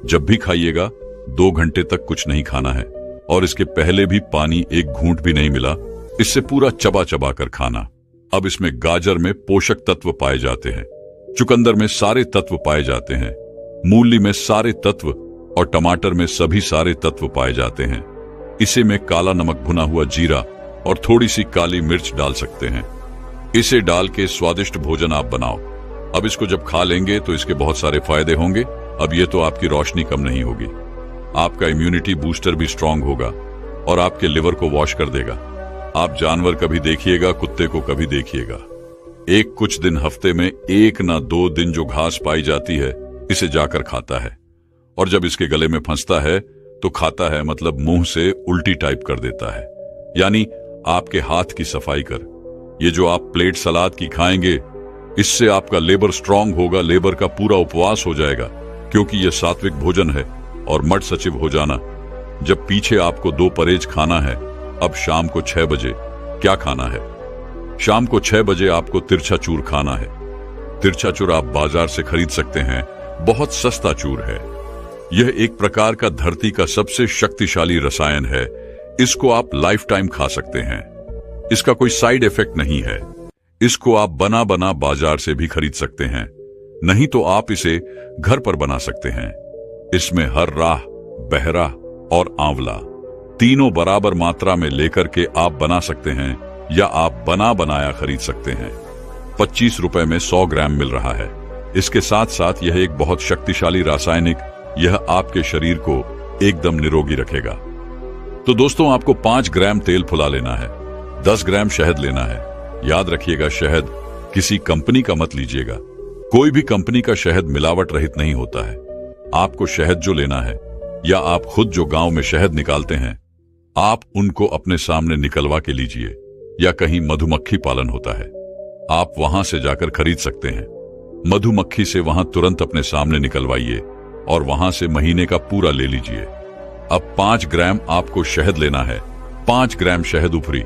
जब भी खाइएगा 2 घंटे तक कुछ नहीं खाना है, और इसके पहले भी पानी एक घूंट भी नहीं मिला। इससे पूरा चबा चबा कर खाना। अब इसमें गाजर में पोषक तत्व पाए जाते हैं, चुकंदर में सारे तत्व पाए जाते हैं, मूली में सारे तत्व और टमाटर में सभी सारे तत्व पाए जाते हैं। इसे में काला नमक, भुना हुआ जीरा और थोड़ी सी काली मिर्च डाल सकते हैं। इसे डाल के स्वादिष्ट भोजन आप बनाओ। अब इसको जब खा लेंगे तो इसके बहुत सारे फायदे होंगे। अब ये तो आपकी रोशनी कम नहीं होगी, आपका इम्यूनिटी बूस्टर भी स्ट्रांग होगा और आपके लिवर को वॉश कर देगा। आप जानवर कभी देखिएगा, कुत्ते को कभी देखिएगा, एक कुछ दिन हफ्ते में 1 ना 2 दिन जो घास पाई जाती है, इसे जाकर खाता है, और जब इसके गले में फंसता है तो खाता है, मतलब मुंह से उल्टी टाइप कर देता है। यानी आपके हाथ की सफाई कर। ये जो आप प्लेट सलाद की खाएंगे, इससे आपका लेबर स्ट्रांग होगा, लेबर का पूरा उपवास हो जाएगा, क्योंकि यह सात्विक भोजन है। और मठ सचिव हो जाना। जब पीछे आपको 2 परहेज खाना है, अब शाम को 6 बजे क्या खाना है? शाम को 6 बजे आपको तिरछा चूर खाना है। तिरछा चूर आप बाजार से खरीद सकते हैं, बहुत सस्ता चूर है। यह एक प्रकार का धरती का सबसे शक्तिशाली रसायन है। इसको आप लाइफ टाइम खा सकते हैं। इसका कोई साइड इफेक्ट नहीं है। इसको आप बना बना बाजार से भी खरीद सकते हैं, नहीं तो आप इसे घर पर बना सकते हैं। इसमें हर राह, बहरा और आंवला तीनों बराबर मात्रा में लेकर के आप बना सकते हैं, या आप बना बनाया खरीद सकते हैं। 25 रुपए में 100 ग्राम मिल रहा है। इसके साथ साथ यह एक बहुत शक्तिशाली रासायनिक, यह आपके शरीर को एकदम निरोगी रखेगा। तो दोस्तों, आपको 5 ग्राम तेल फुला लेना है, 10 ग्राम शहद लेना है। याद रखिएगा, शहद किसी कंपनी का मत लीजिएगा। कोई भी कंपनी का शहद मिलावट रहित नहीं होता है। आपको शहद जो लेना है, या आप खुद जो गांव में शहद निकालते हैं, आप उनको अपने सामने निकलवा के लीजिए, या कहीं मधुमक्खी पालन होता है, आप वहां से जाकर खरीद सकते हैं। मधुमक्खी से वहां तुरंत अपने सामने निकलवाइए और वहां से महीने का पूरा ले लीजिए। अब 5 ग्राम आपको शहद लेना है। 5 ग्राम शहद ऊपरी,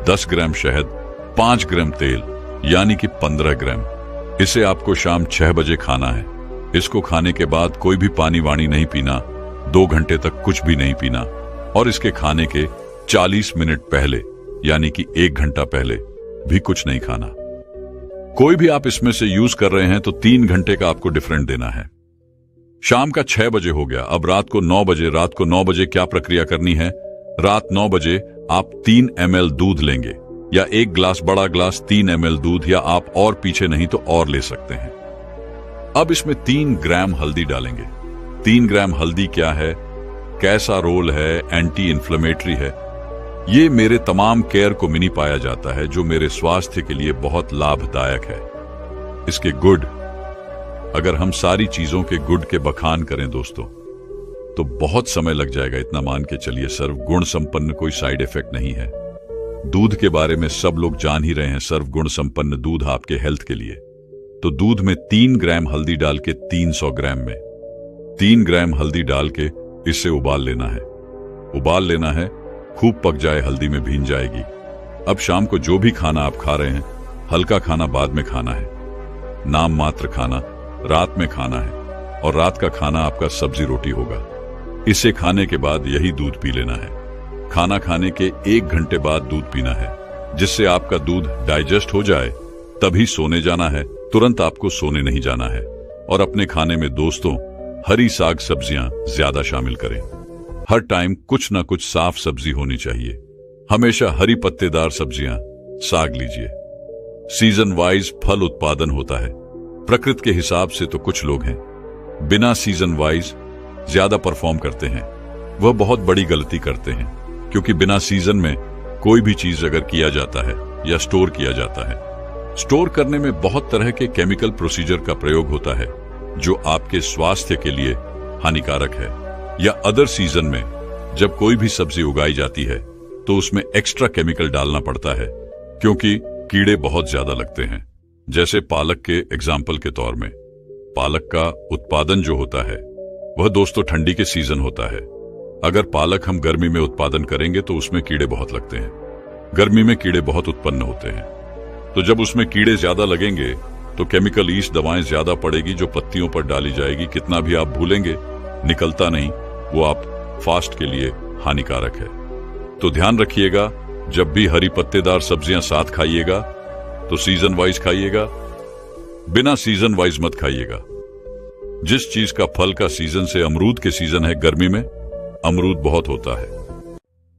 10 ग्राम शहद 5 ग्राम तेल यानी कि 15 ग्राम। इसे आपको शाम 6 बजे खाना है। इसको खाने के बाद कोई भी पानी वाणी नहीं पीना, 2 घंटे तक कुछ भी नहीं पीना, और इसके खाने के 40 मिनट पहले यानी कि 1 घंटा पहले भी कुछ नहीं खाना। कोई भी आप इसमें से यूज कर रहे हैं तो 3 घंटे का आपको डिफरेंट देना है। शाम का 6 बजे हो गया, अब रात को 9 बजे। रात को 9 बजे क्या प्रक्रिया करनी है? रात 9 बजे आप 3 ml दूध लेंगे, या 1 ग्लास, बड़ा ग्लास 3 ml दूध, या आप और पीछे नहीं तो और ले सकते हैं। अब इसमें 3 ग्राम हल्दी डालेंगे। 3 ग्राम हल्दी क्या है, कैसा रोल है, एंटी इन्फ्लेमेटरी है, ये मेरे तमाम केयर को मिनी पाया जाता है, जो मेरे स्वास्थ्य के लिए बहुत लाभदायक है। इसके गुड, अगर हम सारी चीजों के गुड के बखान करें दोस्तों तो बहुत समय लग जाएगा। इतना मान के चलिए सर्व गुण संपन्न कोई साइड इफेक्ट नहीं है। दूध के बारे में सब लोग जान ही रहे हैं, सर्व गुण संपन्न दूध आपके हेल्थ के लिए। तो दूध में 3 ग्राम हल्दी डाल के 300 ग्राम में 3 ग्राम हल्दी डाल के इसे उबाल लेना है। उबाल लेना है, खूब पक जाए, हल्दी में भीन जाएगी। अब शाम को जो भी खाना आप खा रहे हैं, हल्का खाना बाद में खाना है, नाम मात्र खाना रात में खाना है, और रात का खाना आपका सब्जी रोटी होगा। इसे खाने के बाद यही दूध पी लेना है। खाना खाने के 1 घंटे बाद दूध पीना है, जिससे आपका दूध डाइजेस्ट हो जाए, तभी सोने जाना है। तुरंत आपको सोने नहीं जाना है। और अपने खाने में दोस्तों हरी साग सब्जियां ज्यादा शामिल करें। हर टाइम कुछ ना कुछ साफ सब्जी होनी चाहिए। हमेशा हरी पत्तेदार सब्जियां, साग लीजिए। सीजन वाइज फल उत्पादन होता है। प्रकृति के हिसाब से तो कुछ लोग हैं बिना सीजन वाइज ज्यादा परफॉर्म करते हैं, वह बहुत बड़ी गलती करते हैं, क्योंकि बिना सीजन में कोई भी चीज अगर किया जाता है या स्टोर किया जाता है, स्टोर करने में बहुत तरह के केमिकल प्रोसीजर का प्रयोग होता है, जो आपके स्वास्थ्य के लिए हानिकारक है। या अदर सीजन में जब कोई भी सब्जी उगाई जाती है तो उसमें एक्स्ट्रा केमिकल डालना पड़ता है, क्योंकि कीड़े बहुत ज्यादा लगते हैं। जैसे पालक के एग्जाम्पल के तौर में, पालक का उत्पादन जो होता है वह दोस्तों ठंडी के सीजन होता है। अगर पालक हम गर्मी में उत्पादन करेंगे तो उसमें कीड़े बहुत लगते हैं। गर्मी में कीड़े बहुत उत्पन्न होते हैं, तो जब उसमें कीड़े ज्यादा लगेंगे तो केमिकल ईस्ट दवाएं ज्यादा पड़ेगी, जो पत्तियों पर डाली जाएगी। कितना भी आप भूलेंगे निकलता नहीं, वो आप फास्ट के लिए हानिकारक है। तो ध्यान रखिएगा, जब भी हरी पत्तेदार सब्जियां साथ खाइएगा तो सीजन वाइज खाइएगा, बिना सीजन वाइज मत खाइएगा। जिस चीज का फल का सीजन से, अमरूद के सीजन है, गर्मी में अमरूद बहुत होता है,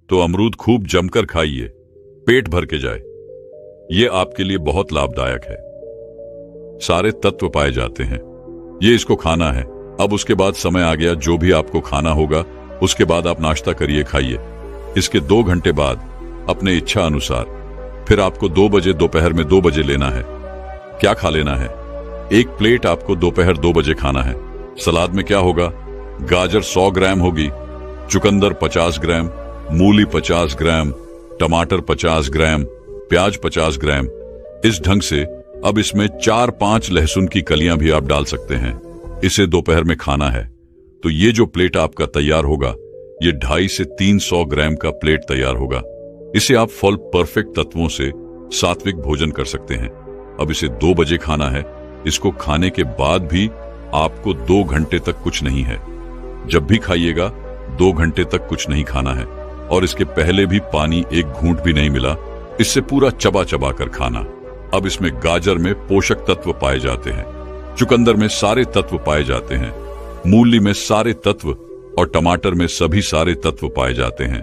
तो अमरूद खूब जमकर खाइए, पेट भर के जाए। ये आपके लिए बहुत लाभदायक है, सारे तत्व पाए जाते हैं। ये इसको खाना है। अब उसके बाद समय आ गया, जो भी आपको खाना होगा उसके बाद आप नाश्ता करिए, खाइए। इसके 2 घंटे बाद अपने इच्छा अनुसार फिर आपको 2 बजे, दोपहर में 2 बजे लेना है। क्या खा लेना है? 1 प्लेट आपको दोपहर 2 बजे खाना है। सलाद में क्या होगा? गाजर 100 ग्राम होगी, चुकंदर 50 ग्राम, मूली 50 ग्राम, टमाटर 50 ग्राम, प्याज 50 ग्राम। इस ढंग से अब इसमें 4-5 लहसुन की कलियां भी आप डाल सकते हैं। इसे दोपहर में खाना है। तो ये जो प्लेट आपका तैयार होगा, ये 250 से 300 ग्राम का प्लेट तैयार होगा। इसे आप फल परफेक्ट तत्वों से सात्विक भोजन कर सकते हैं। अब इसे 2 बजे खाना है। इसको खाने के बाद भी आपको 2 घंटे तक कुछ नहीं है। जब भी खाइएगा 2 घंटे तक कुछ नहीं खाना है, और इसके पहले भी पानी एक घूंट भी नहीं मिला। इससे पूरा चबा चबा कर खाना। अब इसमें गाजर में पोषक तत्व पाए जाते हैं, चुकंदर में सारे तत्व पाए जाते हैं, मूली में सारे तत्व और टमाटर में सभी सारे तत्व पाए जाते हैं।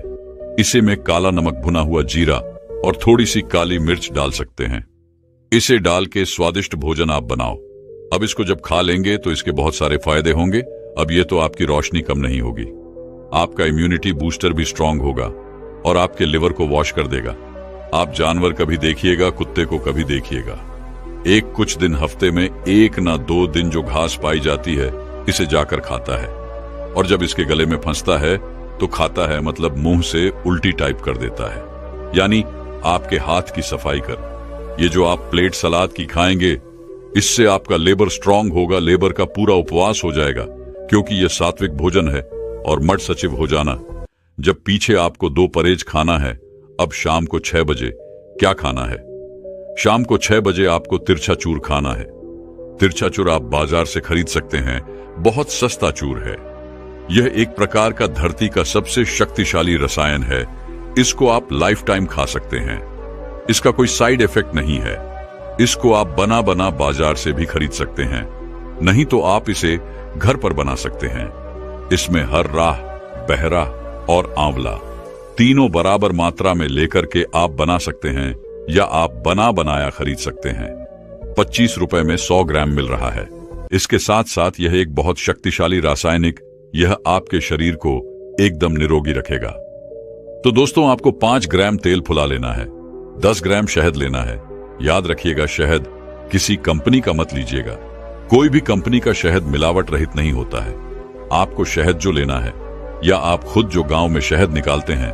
इसे में काला नमक, भुना हुआ जीरा और थोड़ी सी काली मिर्च डाल सकते हैं। इसे डाल के स्वादिष्ट भोजन आप बनाओ। अब इसको जब खा लेंगे तो इसके बहुत सारे फायदे होंगे। अब ये तो आपकी रोशनी कम नहीं होगी, आपका इम्यूनिटी बूस्टर भी स्ट्रांग होगा और आपके लिवर को वॉश कर देगा। आप जानवर कभी देखिएगा, कुत्ते को कभी देखिएगा, एक कुछ दिन हफ्ते में 1 ना 2 दिन जो घास पाई जाती है इसे जाकर खाता है, और जब इसके गले में फंसता है तो खाता है, मतलब मुंह से उल्टी टाइप कर देता है। यानी आपके हाथ की सफाई कर। ये जो आप प्लेट सलाद की खाएंगे, इससे आपका लेबर स्ट्रांग होगा, लेबर का पूरा उपवास हो जाएगा, क्योंकि यह सात्विक भोजन है। और मठ सचिव हो जाना। जब पीछे आपको 2 परहेज खाना है, अब शाम को 6 बजे क्या खाना है? शाम को 6 बजे आपको तिरछा चूर खाना है। तिरछा चूर आप बाजार से खरीद सकते हैं, बहुत सस्ता चूर है। यह एक प्रकार का धरती का सबसे शक्तिशाली रसायन है। इसको आप लाइफ टाइम खा सकते हैं। इसका कोई साइड इफेक्ट नहीं है। इसको आप बना बना बाजार से भी खरीद सकते हैं, नहीं तो आप इसे घर पर बना सकते हैं। इसमें हर राह, बहरा और आंवला तीनों बराबर मात्रा में लेकर के आप बना सकते हैं, या आप बना बनाया खरीद सकते हैं। 25 रुपए में 100 ग्राम मिल रहा है। इसके साथ साथ यह एक बहुत शक्तिशाली रासायनिक, यह आपके शरीर को एकदम निरोगी रखेगा। तो दोस्तों, आपको 5 ग्राम तेल फुला लेना है, 10 ग्राम शहद लेना है। याद रखिएगा, शहद किसी कंपनी का मत लीजिएगा। कोई भी कंपनी का शहद मिलावट रहित नहीं होता है। आपको शहद जो लेना है, या आप खुद जो गांव में शहद निकालते हैं,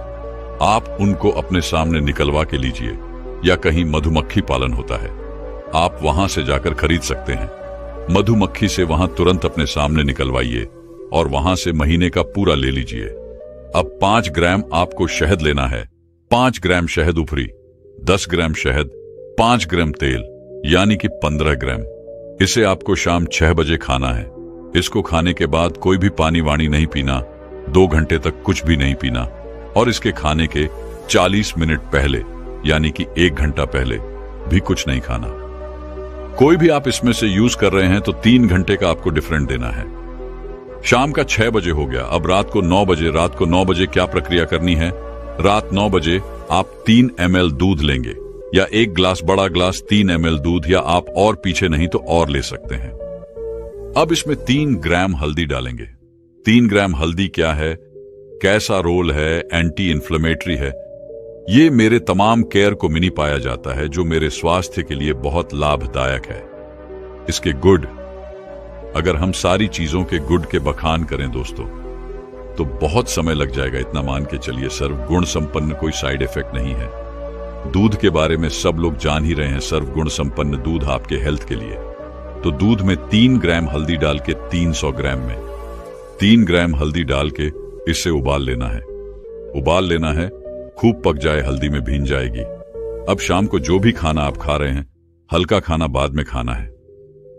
आप उनको अपने सामने निकलवा के लीजिए, या कहीं मधुमक्खी पालन होता है, आप वहां से जाकर खरीद सकते हैं। मधुमक्खी से वहां तुरंत अपने सामने निकलवाइए और वहां से महीने का पूरा ले लीजिए। अब 5 ग्राम आपको शहद लेना है। 5 ग्राम शहद ऊपरी, 10 ग्राम शहद, 5 ग्राम तेल, यानी कि 15 ग्राम। इसे आपको शाम 6 बजे खाना है। इसको खाने के बाद कोई भी पानी वाणी नहीं पीना, 2 घंटे तक कुछ भी नहीं पीना, और इसके खाने के 40 मिनट पहले, यानी कि 1 घंटा पहले भी कुछ नहीं खाना। कोई भी आप इसमें से यूज कर रहे हैं तो 3 घंटे का आपको डिफरेंट देना है। शाम का 6 बजे हो गया। अब रात को 9 बजे, रात को 9 बजे क्या प्रक्रिया करनी है? रात 9 बजे आप 3 ml दूध लेंगे, या 1 ग्लास, बड़ा ग्लास 3 ml दूध, या आप और पीछे नहीं तो और ले सकते हैं। अब इसमें 3 ग्राम हल्दी डालेंगे। 3 ग्राम हल्दी क्या है, कैसा रोल है, एंटी इन्फ्लेमेटरी है। ये मेरे तमाम केयर को मिनी पाया जाता है, जो मेरे स्वास्थ्य के लिए बहुत लाभदायक है। इसके गुड, अगर हम सारी चीजों के गुड के बखान करें दोस्तों, तो बहुत समय लग जाएगा। इतना मान के चलिए, सर्व गुण संपन्न, कोई साइड इफेक्ट नहीं है। दूध के बारे में सब लोग जान ही रहे हैं, सर्व गुण संपन्न दूध आपके हेल्थ के लिए। तो दूध में 3 ग्राम हल्दी डाल के 300 ग्राम में 3 ग्राम हल्दी डाल के इसे उबाल लेना है। उबाल लेना है, खूब पक जाए, हल्दी में भीन जाएगी। अब शाम को जो भी खाना आप खा रहे हैं, हल्का खाना बाद में खाना है,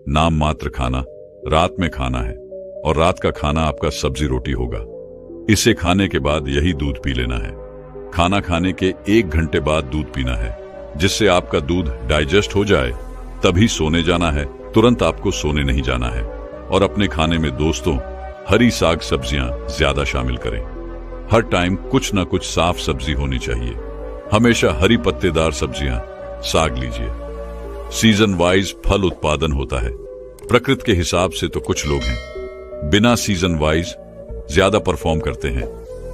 नाम मात्र खाना रात में खाना है, और रात का खाना आपका सब्जी रोटी होगा। इसे खाने के बाद यही दूध पी लेना है। खाना खाने के 1 घंटे बाद दूध पीना है, जिससे आपका दूध डाइजेस्ट हो जाए, तभी सोने जाना है। तुरंत आपको सोने नहीं जाना है। और अपने खाने में दोस्तों हरी साग सब्जियां ज्यादा शामिल करें। हर टाइम कुछ ना कुछ साफ सब्जी होनी चाहिए। हमेशा हरी पत्तेदार सब्जियां, साग लीजिए। सीजन वाइज फल उत्पादन होता है। प्रकृति के हिसाब से तो कुछ लोग हैं बिना सीजन वाइज ज्यादा परफॉर्म करते हैं।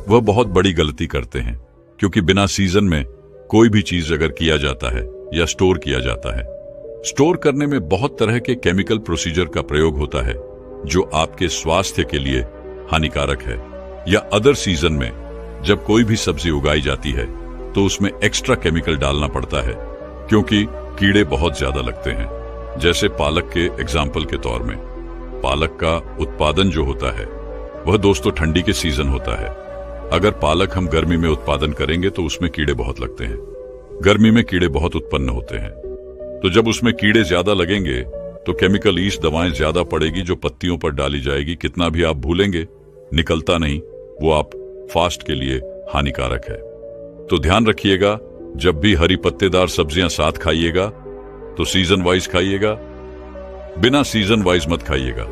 वह बहुत बड़ी गलती करते हैं, क्योंकि बिना सीजन में कोई भी चीज अगर किया जाता है या स्टोर किया जाता है, स्टोर करने में बहुत तरह के केमिकल प्रोसीजर का प्रयोग होता है, जो आपके स्वास्थ्य के लिए हानिकारक है। या अदर सीजन में जब कोई भी सब्जी उगाई जाती है, तो उसमें एक्स्ट्रा केमिकल डालना पड़ता है, क्योंकि कीड़े बहुत ज्यादा लगते हैं। जैसे पालक के एग्जाम्पल के तौर में, पालक का उत्पादन जो होता है वह दोस्तों ठंडी के सीजन होता है। अगर पालक हम गर्मी में उत्पादन करेंगे तो उसमें कीड़े बहुत लगते हैं। गर्मी में कीड़े बहुत उत्पन्न होते हैं। तो जब उसमें कीड़े ज्यादा लगेंगे तो केमिकल ईस्ट दवाएं ज्यादा पड़ेगी, जो पत्तियों पर डाली जाएगी। कितना भी आप भूलेंगे, निकलता नहीं, वो आप फास्ट के लिए हानिकारक है। तो ध्यान रखिएगा, जब भी हरी पत्तेदार सब्जियां साथ खाइएगा तो सीजन वाइज खाइएगा, बिना सीजन वाइज मत खाइएगा।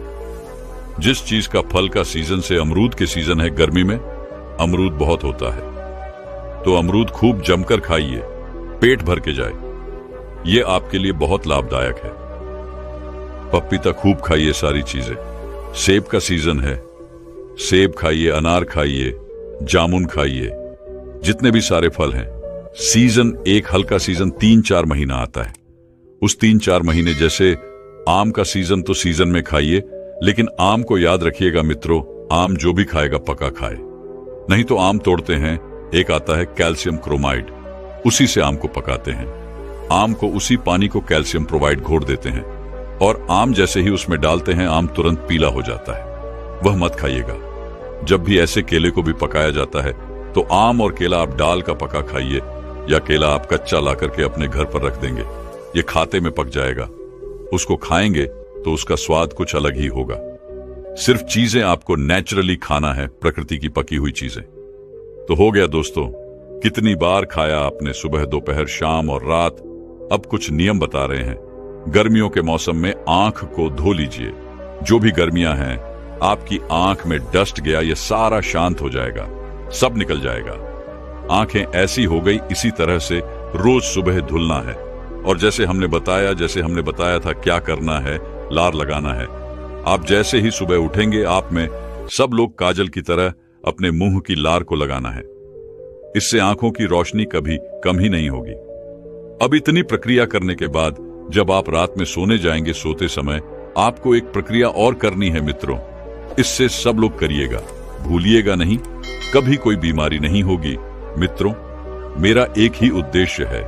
जिस चीज का फल का सीजन से, अमरूद के सीजन है गर्मी में, अमरूद बहुत होता है, तो अमरूद खूब जमकर खाइए, पेट भर के जाए। ये आपके लिए बहुत लाभदायक है। पपीता खूब खाइए, सारी चीजें। सेब का सीजन है, सेब खाइए, अनार खाइए, जामुन खाइए, जितने भी सारे फल हैं। सीजन, एक हल्का सीजन 3-4 महीना आता है। उस 3-4 महीने, जैसे आम का सीजन, तो सीजन में खाइए, लेकिन आम को याद रखिएगा मित्रों, आम जो भी खाएगा पका खाए, नहीं तो आम तोड़ते हैं, एक आता है कैल्शियम क्रोमाइड, उसी से आम को पकाते हैं। आम को उसी पानी को कैल्शियम प्रोवाइड घोर देते हैं, और आम जैसे ही उसमें डालते हैं, आम तुरंत पीला हो जाता है। वह मत खाइएगा। जब भी ऐसे केले को भी पकाया जाता है, तो आम और केला आप डाल का पका खाइए, या केला आप कच्चा ला करके अपने घर पर रख देंगे, ये खाते में पक जाएगा। उसको खाएंगे तो उसका स्वाद कुछ अलग ही होगा। सिर्फ चीजें आपको नेचुरली खाना है, प्रकृति की पकी हुई चीजें। तो हो गया दोस्तों, कितनी बार खाया आपने सुबह, दोपहर, शाम और रात। अब कुछ नियम बता रहे हैं। गर्मियों के मौसम में आंख को धो लीजिए। जो भी गर्मियां हैं, आपकी आंख में डस्ट गया, ये सारा शांत हो जाएगा, सब निकल जाएगा। आंखें ऐसी हो गई, इसी तरह से रोज सुबह धुलना है। और जैसे हमने बताया था क्या करना है, लार लगाना है। आप जैसे ही सुबह उठेंगे, आप में सब लोग काजल की तरह अपने मुंह की लार को लगाना है। इससे आंखों की रोशनी कभी कम ही नहीं होगी। अब इतनी प्रक्रिया करने के बाद जब आप रात में सोने जाएंगे, सोते समय आपको एक प्रक्रिया और करनी है मित्रों। इससे सब लोग करिएगा, भूलिएगा नहीं, कभी कोई बीमारी नहीं होगी। मित्रों, मेरा एक ही उद्देश्य है,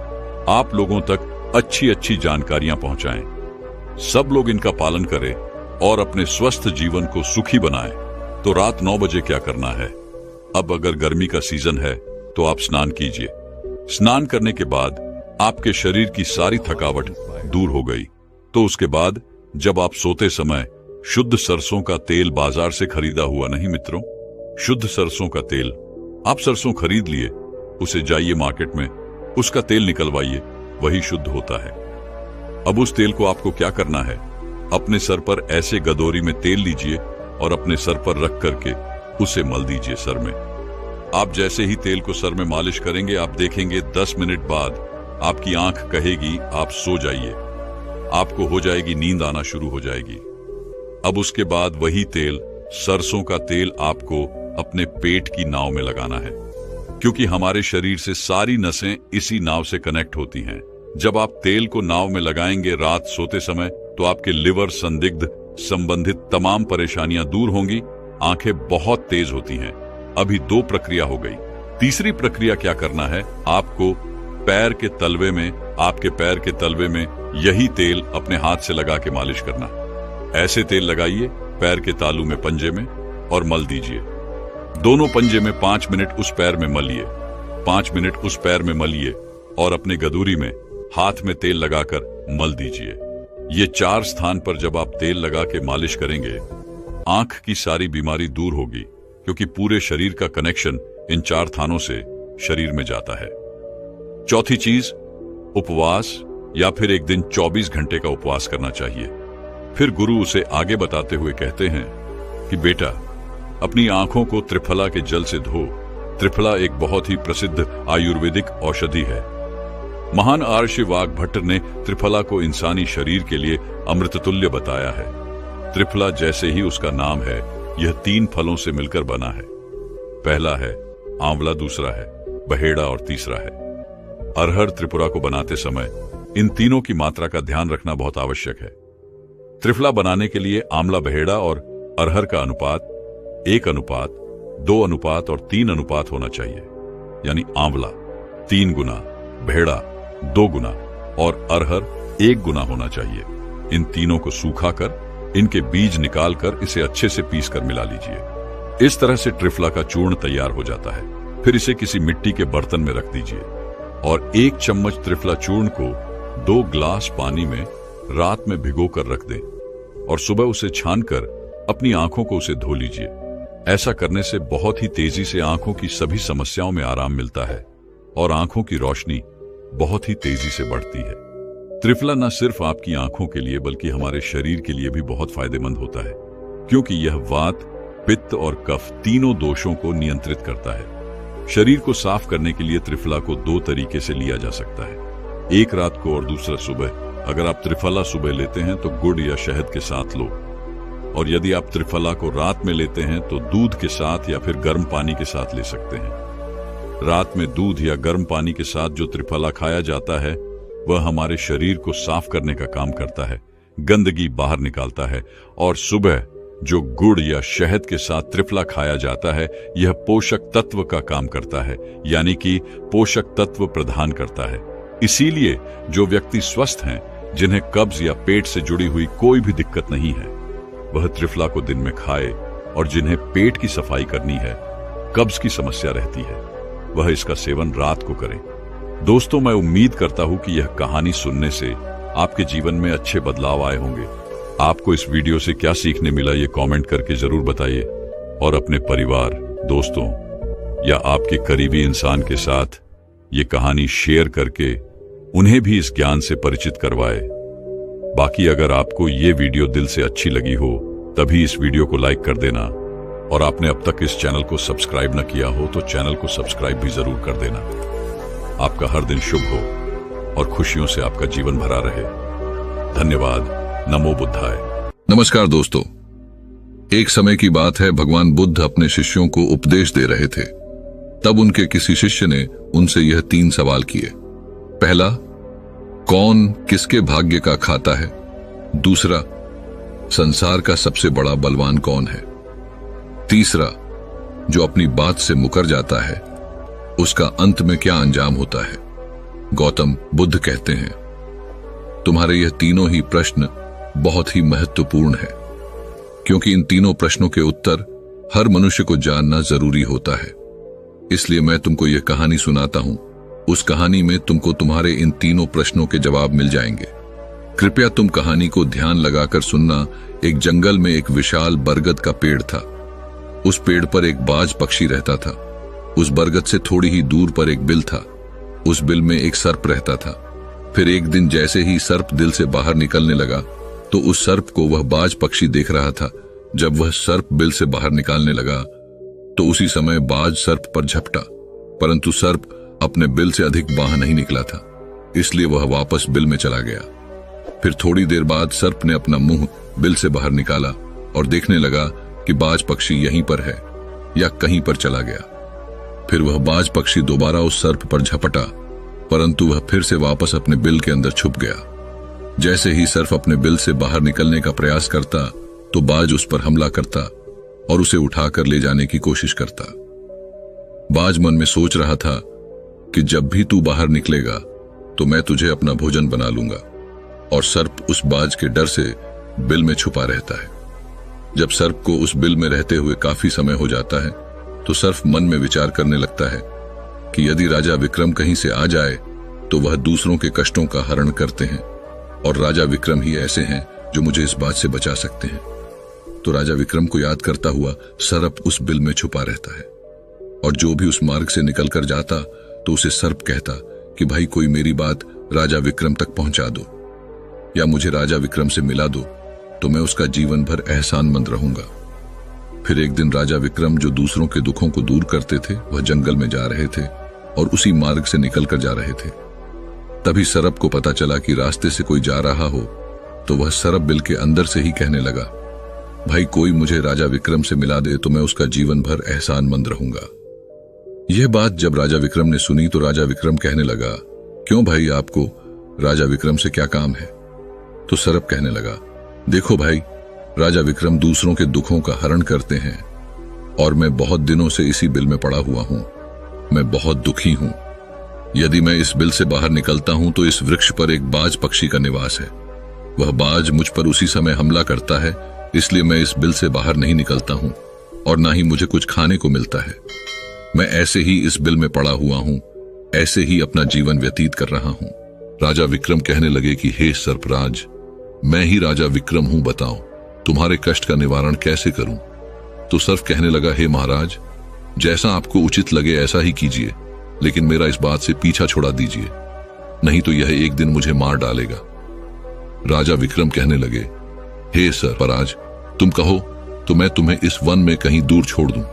आप लोगों तक अच्छी अच्छी जानकारियां पहुंचाएं। सब लोग इनका पालन करें और अपने स्वस्थ जीवन को सुखी बनाएं। तो रात 9 बजे क्या करना है? अब अगर गर्मी का सीजन है तो आप स्नान कीजिए। स्नान करने के बाद आपके शरीर की सारी थकावट दूर हो गई। तो उसके बाद जब आप सोते समय शुद्ध सरसों का तेल बाजार से खरीदा हुआ नहीं मित्रों, शुद्ध सरसों का तेल, आप सरसों खरीद लिए, उसे जाइए मार्केट में, उसका तेल निकलवाइए, वही शुद्ध होता है। अब उस तेल को आपको क्या करना है? अपने सर पर ऐसे गदोरी में तेल लीजिए और अपने सर पर रख करके उसे मल दीजिए सर में। आप जैसे ही तेल को सर में मालिश करेंगे, आप देखेंगे 10 मिनट बाद आपकी आंख कहेगी आप सो जाइए, आपको हो जाएगी नींद आना शुरू हो जाएगी। अब उसके बाद वही तेल, सरसों का तेल, आपको अपने पेट की नाव में लगाना है, क्योंकि हमारे शरीर से सारी नसें इसी नाव से कनेक्ट होती हैं। जब आप तेल को नाव में लगाएंगे रात सोते समय, तो आपके लिवर संदिग्ध संबंधित तमाम परेशानियां दूर होंगी। आंखें बहुत तेज होती हैं। अभी 2 प्रक्रिया हो गई। तीसरी प्रक्रिया क्या करना है? आपको पैर के तलवे में, आपके पैर के तलवे में यही तेल अपने हाथ से लगा के मालिश करना। ऐसे तेल लगाइए पैर के तालू में, पंजे में, और मल दीजिए। दोनों पंजे में 5 मिनट उस पैर में मलिए, 5 मिनट उस पैर में मलिए और अपने गदूरी में हाथ में तेल लगाकर मल दीजिए। ये 4 स्थान पर जब आप तेल लगा के मालिश करेंगे, आंख की सारी बीमारी दूर होगी, क्योंकि पूरे शरीर का कनेक्शन इन 4 थानों से शरीर में जाता है। चौथी चीज, उपवास या फिर एक दिन 24 घंटे का उपवास करना चाहिए। फिर गुरु उसे आगे बताते हुए कहते हैं कि बेटा, अपनी आंखों को त्रिफला के जल से धो। त्रिफला एक बहुत ही प्रसिद्ध आयुर्वेदिक औषधि है। महान आर्षि वाग्भट्ट ने त्रिफला को इंसानी शरीर के लिए अमृततुल्य बताया है। त्रिफला जैसे ही उसका नाम है, यह 3 फलों से मिलकर बना है। पहला है आंवला, दूसरा है बहेड़ा और तीसरा है अरहर। त्रिपुरा को बनाते समय इन तीनों की मात्रा का ध्यान रखना बहुत आवश्यक है। त्रिफला बनाने के लिए आंवला, बहेड़ा और अरहर का अनुपात 1 अनुपात 2 अनुपात और 3 अनुपात होना चाहिए। यानी आंवला 3 गुना, बहेड़ा 2 गुना और अरहर 1 गुना होना चाहिए। इन तीनों को सूखाकर, इनके बीज निकालकर इसे अच्छे से पीसकर मिला लीजिए। इस तरह से त्रिफला का चूर्ण तैयार हो जाता है। फिर इसे किसी मिट्टी के बर्तन में रख दीजिए और 1 चम्मच त्रिफला चूर्ण को 2 ग्लास पानी में रात में भिगोकर रख दें और सुबह उसे छानकर अपनी आंखों को उसे धो लीजिए। ऐसा करने से बहुत ही तेजी से आंखों की सभी समस्याओं में आराम मिलता है और आंखों की रोशनी बहुत ही तेजी से बढ़ती है। त्रिफला न सिर्फ आपकी आंखों के लिए बल्कि हमारे शरीर के लिए भी बहुत फायदेमंद होता है, क्योंकि यह वात, पित्त और कफ तीनों दोषों को नियंत्रित करता है। शरीर को साफ करने के लिए त्रिफला को 2 तरीके से लिया जा सकता है, एक रात को और दूसरा सुबह। अगर आप त्रिफला सुबह लेते हैं तो गुड़ या शहद के साथ लो, और यदि आप त्रिफला को रात में लेते हैं तो दूध के साथ या फिर गर्म पानी के साथ ले सकते हैं। रात में दूध या गर्म पानी के साथ जो त्रिफला खाया जाता है, वह हमारे शरीर को साफ करने का काम करता है, गंदगी बाहर निकालता है। और सुबह जो गुड़ या शहद के साथ त्रिफला खाया जाता है, यह पोषक तत्व का काम करता है, यानी कि पोषक तत्व प्रदान करता है। इसीलिए जो व्यक्ति स्वस्थ हैं, जिन्हें कब्ज या पेट से जुड़ी हुई कोई भी दिक्कत नहीं है, वह त्रिफला को दिन में खाए, और जिन्हें पेट की सफाई करनी है, कब्ज की समस्या रहती है, वह इसका सेवन रात को करें। दोस्तों, मैं उम्मीद करता हूं कि यह कहानी सुनने से आपके जीवन में अच्छे बदलाव आए होंगे। आपको इस वीडियो से क्या सीखने मिला ये कमेंट करके जरूर बताइए और अपने परिवार, दोस्तों या आपके करीबी इंसान के साथ ये कहानी शेयर करके उन्हें भी इस ज्ञान से परिचित करवाए। बाकी अगर आपको ये वीडियो दिल से अच्छी लगी हो तभी इस वीडियो को लाइक कर देना, और आपने अब तक इस चैनल को सब्सक्राइब न किया हो तो चैनल को सब्सक्राइब भी जरूर कर देना। आपका हर दिन शुभ हो और खुशियों से आपका जीवन भरा रहे। धन्यवाद। नमो बुद्धाय। नमस्कार दोस्तों, एक समय की बात है, भगवान बुद्ध अपने शिष्यों को उपदेश दे रहे थे। तब उनके किसी शिष्य ने उनसे यह 3 सवाल किए। पहला, कौन किसके भाग्य का खाता है? दूसरा, संसार का सबसे बड़ा बलवान कौन है? तीसरा, जो अपनी बात से मुकर जाता है उसका अंत में क्या अंजाम होता है? गौतम बुद्ध कहते हैं, तुम्हारे यह तीनों ही प्रश्न बहुत ही महत्वपूर्ण है, क्योंकि इन तीनों प्रश्नों के उत्तर हर मनुष्य को जानना जरूरी होता है। इसलिए मैं तुमको यह कहानी सुनाता हूं। उस कहानी में तुमको तुम्हारे इन तीनों प्रश्नों के जवाब मिल जाएंगे। कृपया तुम कहानी को ध्यान लगाकर सुनना। एक जंगल में एक विशाल बरगद का पेड़ था। उस पेड़ पर एक बाज पक्षी रहता था। उस बरगद से थोड़ी ही दूर पर एक बिल था। उस बिल में एक सर्प रहता था। फिर एक दिन जैसे ही सर्प दिल से बाहर निकलने लगा तो उस सर्प को वह बाज पक्षी देख रहा था। जब वह सर्प बिल से बाहर निकालने लगा तो उसी समय बाज सर्प पर झपटा, परंतु सर्प अपने बिल से अधिक बाहर नहीं निकला था, इसलिए वह वापस बिल में चला गया। फिर थोड़ी देर बाद सर्प ने अपना मुंह बिल से बाहर निकाला और देखने लगा कि बाज पक्षी यहीं पर है या कहीं पर चला गया। फिर वह बाज पक्षी दोबारा उस सर्प पर झपटा, परंतु वह फिर से वापस अपने बिल के अंदर छुप गया। जैसे ही सर्प अपने बिल से बाहर निकलने का प्रयास करता तो बाज उस पर हमला करता और उसे उठाकर ले जाने की कोशिश करता। बाज मन में सोच रहा था कि जब भी तू बाहर निकलेगा तो मैं तुझे अपना भोजन बना लूंगा, और सर्प उस बाज के डर से बिल में छुपा रहता है। जब सर्प को उस बिल में रहते हुए काफी समय हो जाता है तो सर्प मन में विचार करने लगता है कि यदि राजा विक्रम कहीं से आ जाए तो वह दूसरों के कष्टों का हरण करते हैं, और राजा विक्रम ही ऐसे हैं जो मुझे इस बात से बचा सकते हैं। तो राजा विक्रम को याद करता हुआ सर्प उस बिल में छुपा रहता है, और जो भी उस मार्ग से निकल कर जाता तो उसे सर्प कहता कि भाई कोई मेरी बात राजा विक्रम तक पहुंचा दो, या मुझे राजा विक्रम से मिला दो तो मैं उसका जीवन भर एहसानमंद रहूंगा। फिर एक दिन राजा विक्रम, जो दूसरों के दुखों को दूर करते थे, वह जंगल में जा रहे थे और उसी मार्ग से निकल कर जा रहे थे। तभी सर्प को पता चला कि रास्ते से कोई जा रहा हो, तो वह सर्प बिल के अंदर से ही कहने लगा, भाई कोई मुझे राजा विक्रम से मिला दे तो मैं उसका जीवन भर एहसानमंद रहूंगा। यह बात जब राजा विक्रम ने सुनी तो राजा विक्रम कहने लगा, क्यों भाई, आपको राजा विक्रम से क्या काम है? तो सर्प कहने लगा, देखो भाई, राजा विक्रम दूसरों के दुखों का हरण करते हैं और मैं बहुत दिनों से इसी बिल में पड़ा हुआ हूं। मैं बहुत दुखी हूं। यदि मैं इस बिल से बाहर निकलता हूं तो इस वृक्ष पर एक बाज पक्षी का निवास है। वह बाज मुझ पर उसी समय हमला करता है, इसलिए मैं इस बिल से बाहर नहीं निकलता हूं और ना ही मुझे कुछ खाने को मिलता है। मैं ऐसे ही इस बिल में पड़ा हुआ हूं, ऐसे ही अपना जीवन व्यतीत कर रहा हूं। राजा विक्रम कहने लगे कि हे सर्पराज, मैं ही राजा विक्रम हूं, बताओ तुम्हारे कष्ट का निवारण कैसे करूं? तो सर्प कहने लगा, हे महाराज, जैसा आपको उचित लगे ऐसा ही कीजिए, लेकिन मेरा इस बात से पीछा छुड़ा दीजिए, नहीं तो यह एक दिन मुझे मार डालेगा। राजा विक्रम कहने लगे, हे सर्पराज, तुम कहो तो मैं तुम्हें इस वन में कहीं दूर छोड़ दूं।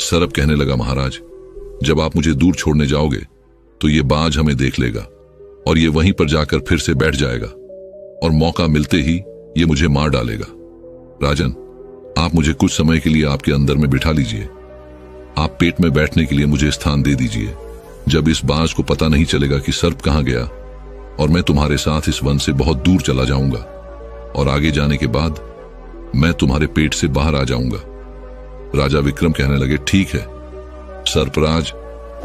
सर्प कहने लगा, महाराज, जब आप मुझे दूर छोड़ने जाओगे तो ये बाज हमें देख लेगा और ये वहीं पर जाकर फिर से बैठ जाएगा और मौका मिलते ही ये मुझे मार डालेगा। राजन, आप मुझे कुछ समय के लिए आपके अंदर में बिठा लीजिए। आप पेट में बैठने के लिए मुझे स्थान दे दीजिए। जब इस बाज को पता नहीं चलेगा कि सर्प कहां गया, और मैं तुम्हारे साथ इस वन से बहुत दूर चला जाऊंगा, और आगे जाने के बाद मैं तुम्हारे पेट से बाहर आ जाऊंगा। राजा विक्रम कहने लगे, ठीक है सर्पराज,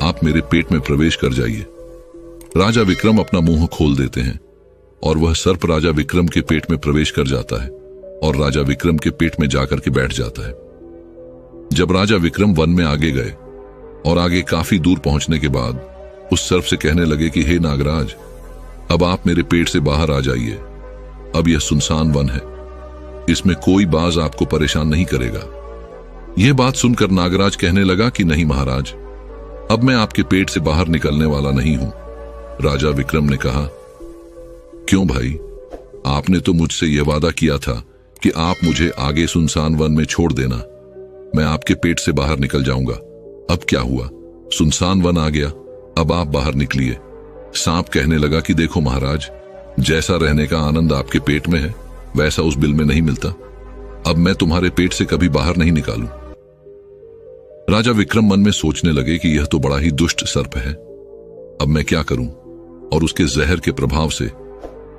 आप मेरे पेट में प्रवेश कर जाइए। राजा विक्रम अपना मुंह खोल देते हैं और वह सर्प राजा विक्रम के पेट में प्रवेश कर जाता है और राजा विक्रम के पेट में जाकर के बैठ जाता है। जब राजा विक्रम वन में आगे गए और आगे काफी दूर पहुंचने के बाद उस सर्प से कहने लगे कि हे नागराज, अब आप मेरे पेट से बाहर आ जाइए। अब यह सुनसान वन है, इसमें कोई बाज आपको परेशान नहीं करेगा। यह बात सुनकर नागराज कहने लगा कि नहीं महाराज, अब मैं आपके पेट से बाहर निकलने वाला नहीं हूं। राजा विक्रम ने कहा, क्यों भाई? आपने तो मुझसे यह वादा किया था कि आप मुझे आगे सुनसान वन में छोड़ देना, मैं आपके पेट से बाहर निकल जाऊंगा। अब क्या हुआ? सुनसान वन आ गया, अब आप बाहर निकलिए। सांप कहने लगा कि देखो महाराज, जैसा रहने का आनंद आपके पेट में है वैसा उस बिल में नहीं मिलता। अब मैं तुम्हारे पेट से कभी बाहर नहीं निकालूं। राजा विक्रम मन में सोचने लगे कि यह तो बड़ा ही दुष्ट सर्प है, अब मैं क्या करूं? और उसके जहर के प्रभाव से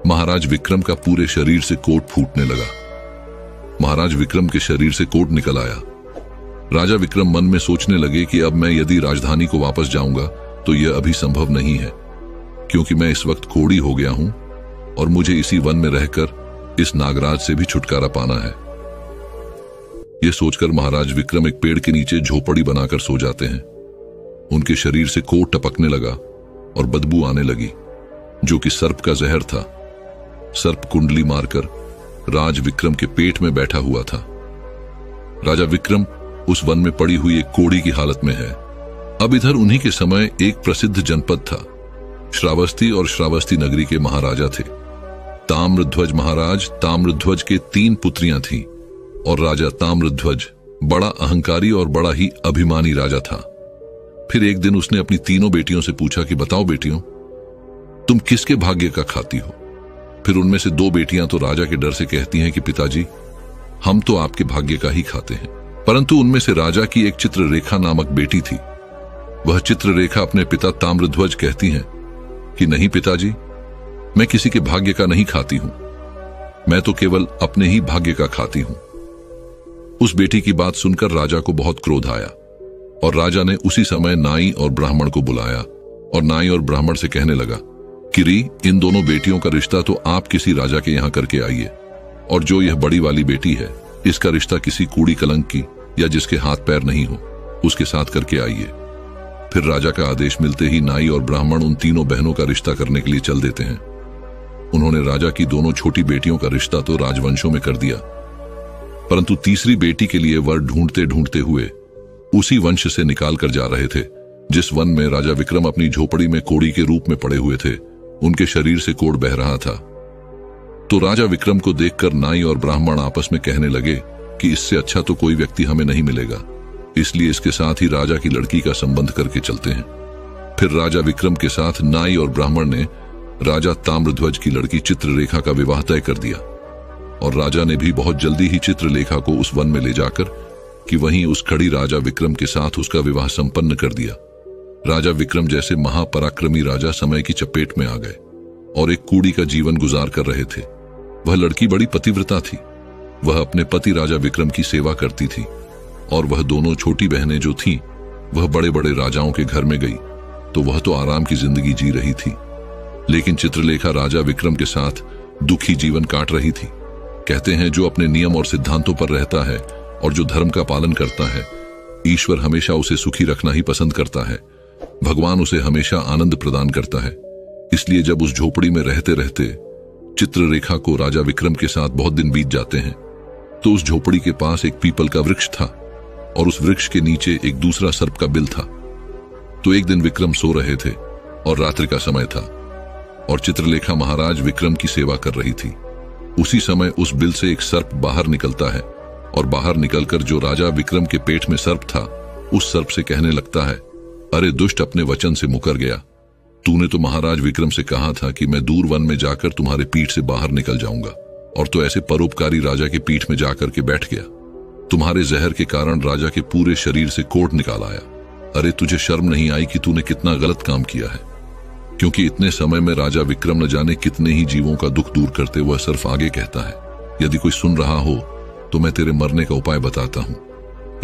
महाराज विक्रम का पूरे शरीर से कोट फूटने लगा। महाराज विक्रम के शरीर से कोट निकल आया। राजा विक्रम मन में सोचने लगे कि अब मैं यदि राजधानी को वापस जाऊंगा तो यह अभी संभव नहीं है, क्योंकि मैं इस वक्त कोढ़ी हो गया हूं और मुझे इसी वन में रहकर इस नागराज से भी छुटकारा पाना है। यह सोचकर महाराज विक्रम एक पेड़ के नीचे झोपड़ी बनाकर सो जाते हैं। उनके शरीर से कोट टपकने लगा और बदबू आने लगी, जो कि सर्प का जहर था। सर्प कुंडली मारकर राज विक्रम के पेट में बैठा हुआ था। राजा विक्रम उस वन में पड़ी हुई एक कोढ़ी की हालत में है। अब इधर उन्हीं के समय एक प्रसिद्ध जनपद था। श्रावस्ती और श्रावस्ती नगरी के महाराजा थे ताम्रध्वज महाराज। ताम्रध्वज के 3 पुत्रियां थीं और राजा ताम्रध्वज बड़ा अहंकारी और बड़ा ही अभिमानी राजा था। फिर एक दिन उसने अपनी तीनों बेटियों से पूछा कि बताओ बेटियों, तुम किसके भाग्य का खाती हो? फिर उनमें से 2 बेटियां तो राजा के डर से कहती हैं कि पिताजी, हम तो आपके भाग्य का ही खाते हैं। परंतु उनमें से राजा की एक चित्ररेखा नामक बेटी थी। वह चित्ररेखा अपने पिता ताम्रध्वज कहती हैं कि नहीं पिताजी, मैं किसी के भाग्य का नहीं खाती हूं, मैं तो केवल अपने ही भाग्य का खाती हूं। उस बेटी की बात सुनकर राजा को बहुत क्रोध आया और राजा ने उसी समय नाई और ब्राह्मण को बुलाया और नाई और ब्राह्मण से कहने लगा कि इन दोनों बेटियों का रिश्ता तो आप किसी राजा के यहां करके आइए, और जो यह बड़ी वाली बेटी है इसका रिश्ता किसी कूड़ी कलंक की या जिसके हाथ पैर नहीं हो उसके साथ करके आइए। फिर राजा का आदेश मिलते ही नाई और ब्राह्मण उन तीनों बहनों का रिश्ता करने के लिए चल देते हैं। उन्होंने राजा की दोनों छोटी बेटियों का रिश्ता तो राजवंशों में कर दिया, परंतु तीसरी बेटी के लिए वर ढूंढते ढूंढते हुए उसी वंश से निकाल कर जा रहे थे जिस वन में राजा विक्रम अपनी झोपड़ी में कोढ़ी के रूप में पड़े हुए थे। उनके शरीर से कोढ़ बह रहा था। तो राजा विक्रम को देखकर नाई और ब्राह्मण आपस में कहने लगे कि इससे अच्छा तो कोई व्यक्ति हमें नहीं मिलेगा, इसलिए इसके साथ ही राजा की लड़की का संबंध करके चलते हैं। फिर राजा विक्रम के साथ नाई और ब्राह्मण ने राजा ताम्रध्वज की लड़की चित्ररेखा का विवाह तय कर दिया, और राजा ने भी बहुत जल्दी ही चित्रलेखा को उस वन में ले जाकर कि वहीं उस खड़ी राजा विक्रम के साथ उसका विवाह संपन्न कर दिया। राजा विक्रम जैसे महापराक्रमी राजा समय की चपेट में आ गए और एक कूड़ी का जीवन गुजार कर रहे थे। वह लड़की बड़ी पतिव्रता थी। वह अपने पति राजा विक्रम की सेवा करती थी, और वह दोनों छोटी बहनें जो थीं, वह बड़े बड़े राजाओं के घर में गई तो वह तो आराम की जिंदगी जी रही थी, लेकिन चित्रलेखा राजा विक्रम के साथ दुखी जीवन काट रही थी। कहते हैं जो अपने नियम और सिद्धांतों पर रहता है और जो धर्म का पालन करता है, ईश्वर हमेशा उसे सुखी रखना ही पसंद करता है। भगवान उसे हमेशा आनंद प्रदान करता है। इसलिए जब उस झोपड़ी में रहते रहते चित्ररेखा को राजा विक्रम के साथ बहुत दिन बीत जाते हैं, तो उस झोपड़ी के पास एक पीपल का वृक्ष था और उस वृक्ष के नीचे एक दूसरा सर्प का बिल था। तो एक दिन विक्रम सो रहे थे और रात्रि का समय था और चित्रलेखा महाराज विक्रम की सेवा कर रही थी। उसी समय उस बिल से एक सर्प बाहर निकलता है और बाहर निकलकर जो राजा विक्रम के पेट में सर्प था उस सर्प से कहने लगता है, अरे दुष्ट, अपने वचन से मुकर गया। तूने तो महाराज विक्रम से कहा था कि मैं दूर वन में जाकर तुम्हारे पीठ से बाहर निकल जाऊंगा, और तो ऐसे परोपकारी राजा के पीठ में जाकर के बैठ गया। तुम्हारे जहर के कारण राजा के पूरे शरीर से कोढ़ निकाल आया। अरे तुझे शर्म नहीं आई कि तूने कितना गलत काम किया है? क्योंकि इतने समय में राजा विक्रम न जाने कितने ही जीवों का दुख दूर करते हुए सर्प आगे कहता है, यदि कोई सुन रहा हो तो मैं तेरे मरने का उपाय बताता हूं।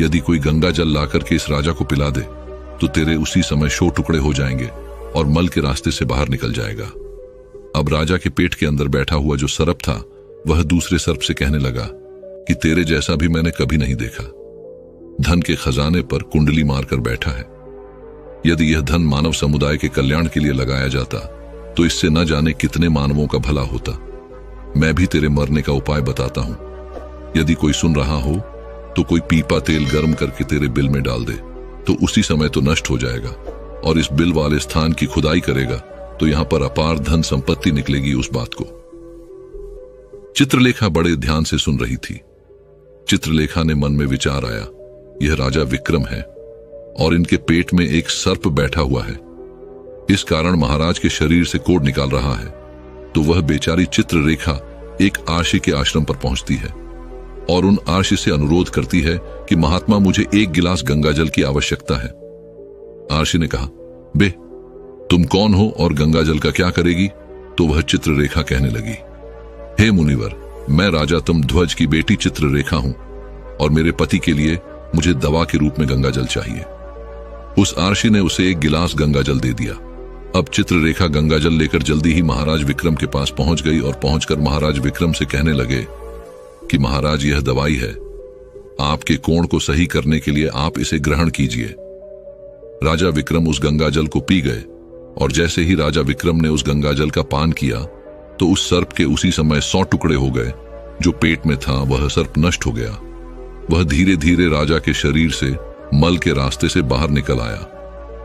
यदि कोई गंगा जल लाकर के इस राजा को पिला दे तो तेरे उसी समय 100 टुकड़े हो जाएंगे और मल के रास्ते से बाहर निकल जाएगा। अब राजा के पेट के अंदर बैठा हुआ जो सर्प था वह दूसरे सर्प से कहने लगा कि तेरे जैसा भी मैंने कभी नहीं देखा। धन के खजाने पर कुंडली मारकर बैठा है। यदि यह धन मानव समुदाय के कल्याण के लिए लगाया जाता तो इससे न जाने कितने मानवों का भला होता। मैं भी तेरे मरने का उपाय बताता हूं। यदि कोई सुन रहा हो तो कोई पीपा तेल गर्म करके तेरे बिल में डाल दे तो उसी समय तो नष्ट हो जाएगा, और इस बिल वाले स्थान की खुदाई करेगा तो यहां पर अपार धन संपत्ति निकलेगी। उस बात को चित्रलेखा बड़े ध्यान से सुन रही थी। चित्रलेखा ने मन में विचार आया, यह राजा विक्रम है और इनके पेट में एक सर्प बैठा हुआ है। इस कारण महाराज के शरीर से कोढ़ निकाल रहा है। तो वह बेचारी चित्ररेखा एक आर्षि के आश्रम पर पहुंचती है और उन आर्षि से अनुरोध करती है कि महात्मा, मुझे एक गिलास गंगाजल की आवश्यकता है। आर्षि ने कहा, बे तुम कौन हो और गंगाजल का क्या करेगी? तो वह चित्ररेखा कहने लगी, हे मुनिवर, मैं राजा तमध्वज की बेटी चित्ररेखा हूं और मेरे पति के लिए मुझे दवा के रूप में गंगाजल चाहिए। उस आर्षि ने उसे एक गिलास गंगाजल दे दिया। अब चित्ररेखा गंगाजल लेकर जल्दी ही महाराज विक्रम के पास पहुंच गई और पहुंचकर महाराज विक्रम से कहने लगे कि महाराज, यह दवाई है, आपके कोढ़ को सही करने के लिए आप इसे ग्रहण कीजिए। राजा विक्रम उस गंगाजल को पी गए और जैसे ही राजा विक्रम ने उस गंगाजल का पान किया तो उस सर्प के उसी समय 100 टुकड़े हो गए। जो पेट में था वह सर्प नष्ट हो गया। वह धीरे धीरे राजा के शरीर से मल के रास्ते से बाहर निकल आया।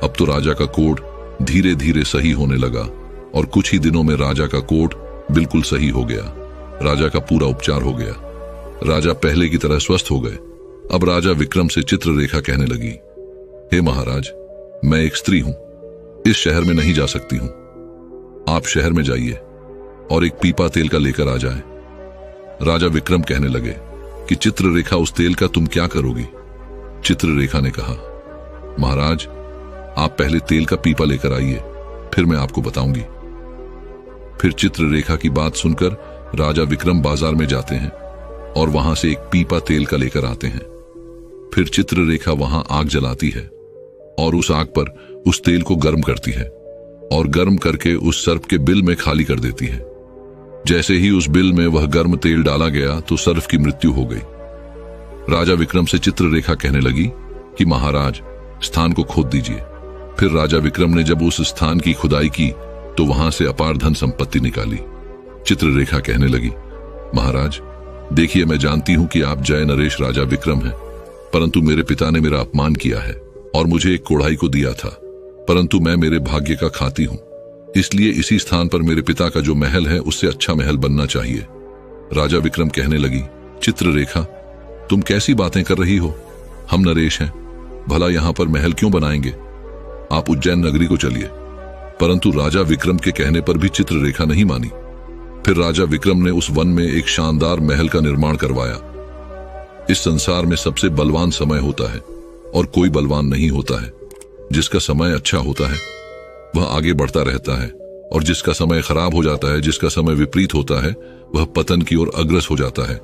अब तो राजा का कोढ़ धीरे धीरे सही होने लगा और कुछ ही दिनों में राजा का कोढ़ बिल्कुल सही हो गया। राजा का पूरा उपचार हो गया। राजा पहले की तरह स्वस्थ हो गए। अब राजा विक्रम से चित्ररेखा कहने लगी, हे महाराज, मैं एक स्त्री हूं, इस शहर में नहीं जा सकती हूं। आप शहर में जाइए और एक पीपा तेल का लेकर आ जाएं। राजा विक्रम कहने लगे कि चित्ररेखा, उस तेल का तुम क्या करोगी? चित्ररेखा ने कहा, महाराज, आप पहले तेल का पीपा लेकर आइए, फिर मैं आपको बताऊंगी। फिर चित्ररेखा की बात सुनकर राजा विक्रम बाजार में जाते हैं और वहां से एक पीपा तेल का लेकर आते हैं। फिर चित्ररेखा वहां आग जलाती है और उस आग पर उस तेल को गर्म करती है और गर्म करके उस सर्प के बिल में खाली कर देती है। जैसे ही उस बिल में वह गर्म तेल डाला गया तो सर्प की मृत्यु हो गई। राजा विक्रम से चित्ररेखा कहने लगी कि महाराज, स्थान को खोद दीजिए। फिर राजा विक्रम ने जब उस स्थान की खुदाई की तो वहां से अपार धन संपत्ति निकाली। चित्ररेखा कहने लगी, महाराज देखिए, मैं जानती हूं कि आप जय नरेश राजा विक्रम हैं, परंतु मेरे पिता ने मेरा अपमान किया है और मुझे एक कोढ़ाई को दिया था, परंतु मैं मेरे भाग्य का खाती हूं, इसलिए इसी स्थान पर मेरे पिता का जो महल है उससे अच्छा महल बनना चाहिए। राजा विक्रम कहने लगी, चित्ररेखा, तुम कैसी बातें कर रही हो? हम नरेश हैं, भला यहां पर महल क्यों बनाएंगे? आप उज्जैन नगरी को चलिए। परंतु राजा विक्रम के कहने पर भी चित्ररेखा नहीं मानी। फिर राजा विक्रम ने उस वन में एक शानदार महल का निर्माण करवाया। इस संसार में सबसे बलवान समय होता है और कोई बलवान नहीं होता है। जिसका समय अच्छा होता है वह आगे बढ़ता रहता है और जिसका समय खराब हो जाता है, जिसका समय विपरीत होता है, वह पतन की ओर अग्रसर हो जाता है।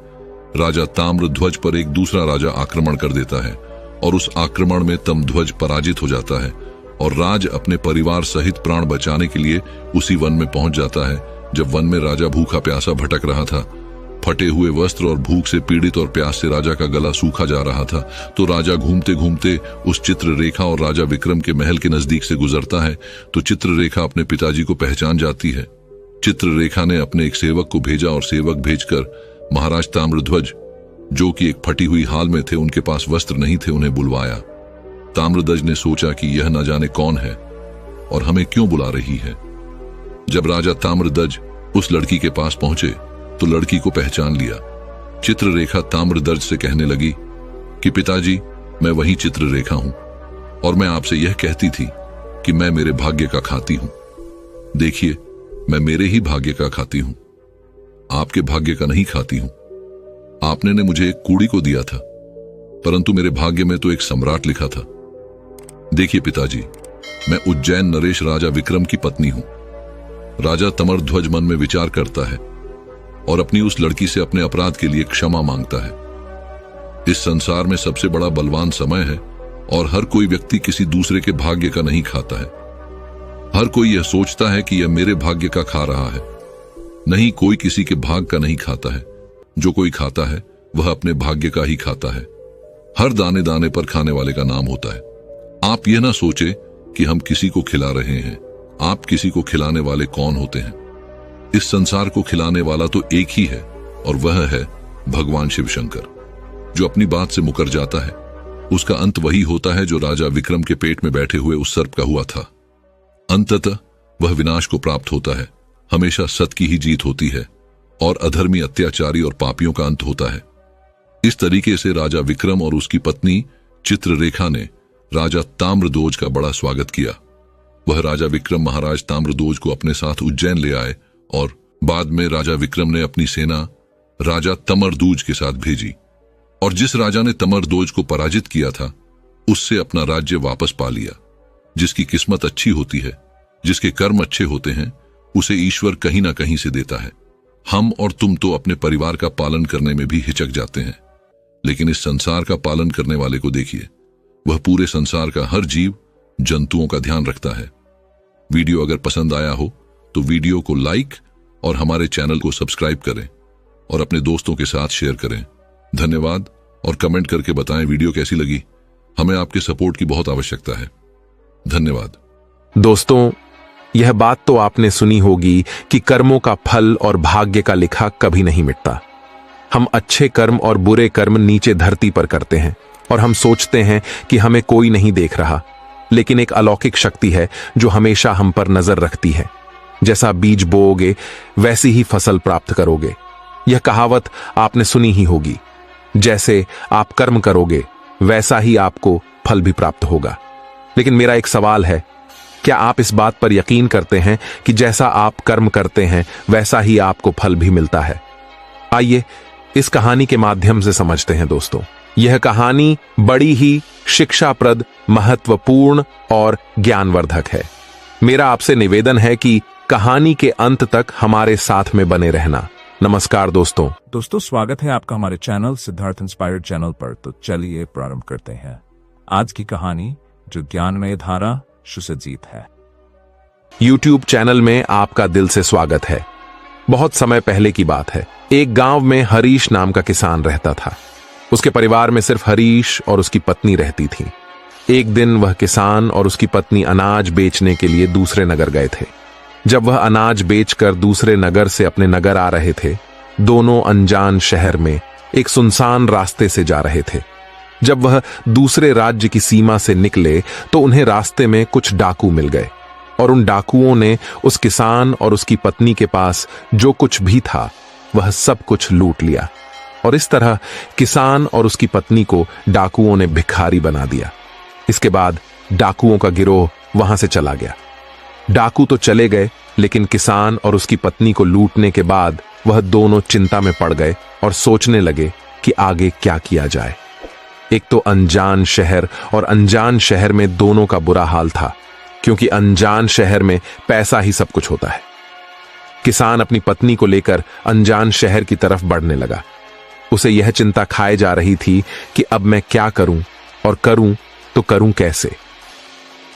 राजा ताम्रध्वज पर एक दूसरा राजा आक्रमण कर देता है और उस आक्रमण में तमध्वज पराजित हो जाता है और राज अपने परिवार सहित प्राण बचाने के लिए उसी वन में पहुंच जाता है। जब वन में राजा भूखा प्यासा भटक रहा था, फटे हुए वस्त्र और भूख से पीड़ित और प्यास से राजा का गला सूखा जा रहा था, तो राजा घूमते घूमते उस चित्ररेखा और राजा विक्रम के महल के नजदीक से गुजरता है। तो चित्ररेखा अपने पिताजी को पहचान जाती है। चित्ररेखा ने अपने एक सेवक को भेजा और सेवक भेजकर महाराज ताम्रध्वज, जो कि एक फटी हुई हाल में थे, उनके पास वस्त्र नहीं थे, उन्हें बुलवाया। ताम्रध्वज ने सोचा कि यह न जाने कौन है और हमें क्यों बुला रही है। जब राजा ताम्रध्वज उस लड़की के पास पहुंचे तो लड़की को पहचान लिया। चित्ररेखा ताम्रध्वज से कहने लगी कि पिताजी, मैं वही चित्ररेखा हूं और मैं आपसे यह कहती थी कि मैं मेरे भाग्य का खाती हूं। देखिए, मैं मेरे ही भाग्य का खाती हूं, आपके भाग्य का नहीं खाती हूं। आपने ने मुझे एक कूड़ी को दिया था, परंतु मेरे भाग्य में तो एक सम्राट लिखा था। देखिए पिताजी, मैं उज्जैन नरेश राजा विक्रम की पत्नी हूं। राजा ताम्रध्वज मन में विचार करता है और अपनी उस लड़की से अपने अपराध के लिए क्षमा मांगता है। इस संसार में सबसे बड़ा बलवान समय है और हर कोई व्यक्ति किसी दूसरे के भाग्य का नहीं खाता है। हर कोई यह सोचता है कि यह मेरे भाग्य का खा रहा है। नहीं, कोई किसी के भाग का नहीं खाता है। जो कोई खाता है वह अपने भाग्य का ही खाता है। हर दाने दाने पर खाने वाले का नाम होता है। आप यह ना सोचे कि हम किसी को खिला रहे हैं, आप किसी को खिलाने वाले कौन होते हैं? इस संसार को खिलाने वाला तो एक ही है, और वह है भगवान शिव शंकर। जो अपनी बात से मुकर जाता है, उसका अंत वही होता है जो राजा विक्रम के पेट में बैठे हुए उस सर्प का हुआ था। अंततः वह विनाश को प्राप्त होता है। हमेशा सत्य की ही जीत होती है और अधर्मी, अत्याचारी और पापियों का अंत होता है। इस तरीके से राजा विक्रम और उसकी पत्नी चित्ररेखा ने राजा ताम्रध्वज का बड़ा स्वागत किया। वह राजा विक्रम महाराज ताम्रध्वज को अपने साथ उज्जैन ले आए और बाद में राजा विक्रम ने अपनी सेना राजा तमरध्वज के साथ भेजी, और जिस राजा ने तमरध्वज को पराजित किया था उससे अपना राज्य वापस पा लिया। जिसकी किस्मत अच्छी होती है, जिसके कर्म अच्छे होते हैं, उसे ईश्वर कहीं ना कहीं से देता है। हम और तुम तो अपने परिवार का पालन करने में भी हिचक जाते हैं, लेकिन इस संसार का पालन करने वाले को देखिए, वह पूरे संसार का हर जीव जंतुओं का ध्यान रखता है। वीडियो अगर पसंद आया हो तो वीडियो को लाइक और हमारे चैनल को सब्सक्राइब करें और अपने दोस्तों के साथ शेयर करें। धन्यवाद, और कमेंट करके बताएं वीडियो कैसी लगी। हमें आपके सपोर्ट की बहुत आवश्यकता है। धन्यवाद। दोस्तों, यह बात तो आपने सुनी होगी कि कर्मों का फल और भाग्य का लिखा कभी नहीं मिटता। हम अच्छे कर्म और बुरे कर्म नीचे धरती पर करते हैं और हम सोचते हैं कि हमें कोई नहीं देख रहा, लेकिन एक अलौकिक शक्ति है जो हमेशा हम पर नजर रखती है। जैसा बीज बोओगे वैसी ही फसल प्राप्त करोगे। यह कहावत आपने सुनी ही होगी। जैसे आप कर्म करोगे वैसा ही आपको फल भी प्राप्त होगा। लेकिन मेरा एक सवाल है, क्या आप इस बात पर यकीन करते हैं कि जैसा आप कर्म करते हैं वैसा ही आपको फल भी मिलता है? आइए इस कहानी के माध्यम से समझते हैं दोस्तों। यह कहानी बड़ी ही शिक्षाप्रद, महत्वपूर्ण और ज्ञानवर्धक है। मेरा आपसे निवेदन है कि कहानी के अंत तक हमारे साथ में बने रहना। नमस्कार दोस्तों, स्वागत है आपका हमारे चैनल सिद्धार्थ इंस्पायर्ड चैनल पर। तो चलिए प्रारंभ करते हैं आज की कहानी, जो ज्ञानमय धारा सुसज्जित है। YouTube चैनल में आपका दिल से स्वागत है। बहुत समय पहले की बात है। एक गांव में हरीश नाम का किसान रहता था। उसके परिवार में सिर्फ हरीश और उसकी पत्नी रहती थी। एक दिन वह किसान और उसकी पत्नी अनाज बेचने के लिए दूसरे नगर गए थे। जब वह अनाज बेचकर दूसरे नगर से अपने नगर आ रहे थे, दोनों अनजान शहर में एक सुनसान रास्ते से जा रहे थे। जब वह दूसरे राज्य की सीमा से निकले तो उन्हें रास्ते में कुछ डाकू मिल गए, और उन डाकुओं ने उस किसान और उसकी पत्नी के पास जो कुछ भी था वह सब कुछ लूट लिया। और इस तरह किसान और उसकी पत्नी को डाकुओं ने भिखारी बना दिया। इसके बाद डाकुओं का गिरोह वहां से चला गया। डाकू तो चले गए, लेकिन किसान और उसकी पत्नी को लूटने के बाद वह दोनों चिंता में पड़ गए और सोचने लगे कि आगे क्या किया जाए। एक तो अनजान शहर, और अनजान शहर में दोनों का बुरा हाल था, क्योंकि अनजान शहर में पैसा ही सब कुछ होता है। किसान अपनी पत्नी को लेकर अनजान शहर की तरफ बढ़ने लगा। उसे यह चिंता खाए जा रही थी कि अब मैं क्या करूं, और करूं तो करूं कैसे।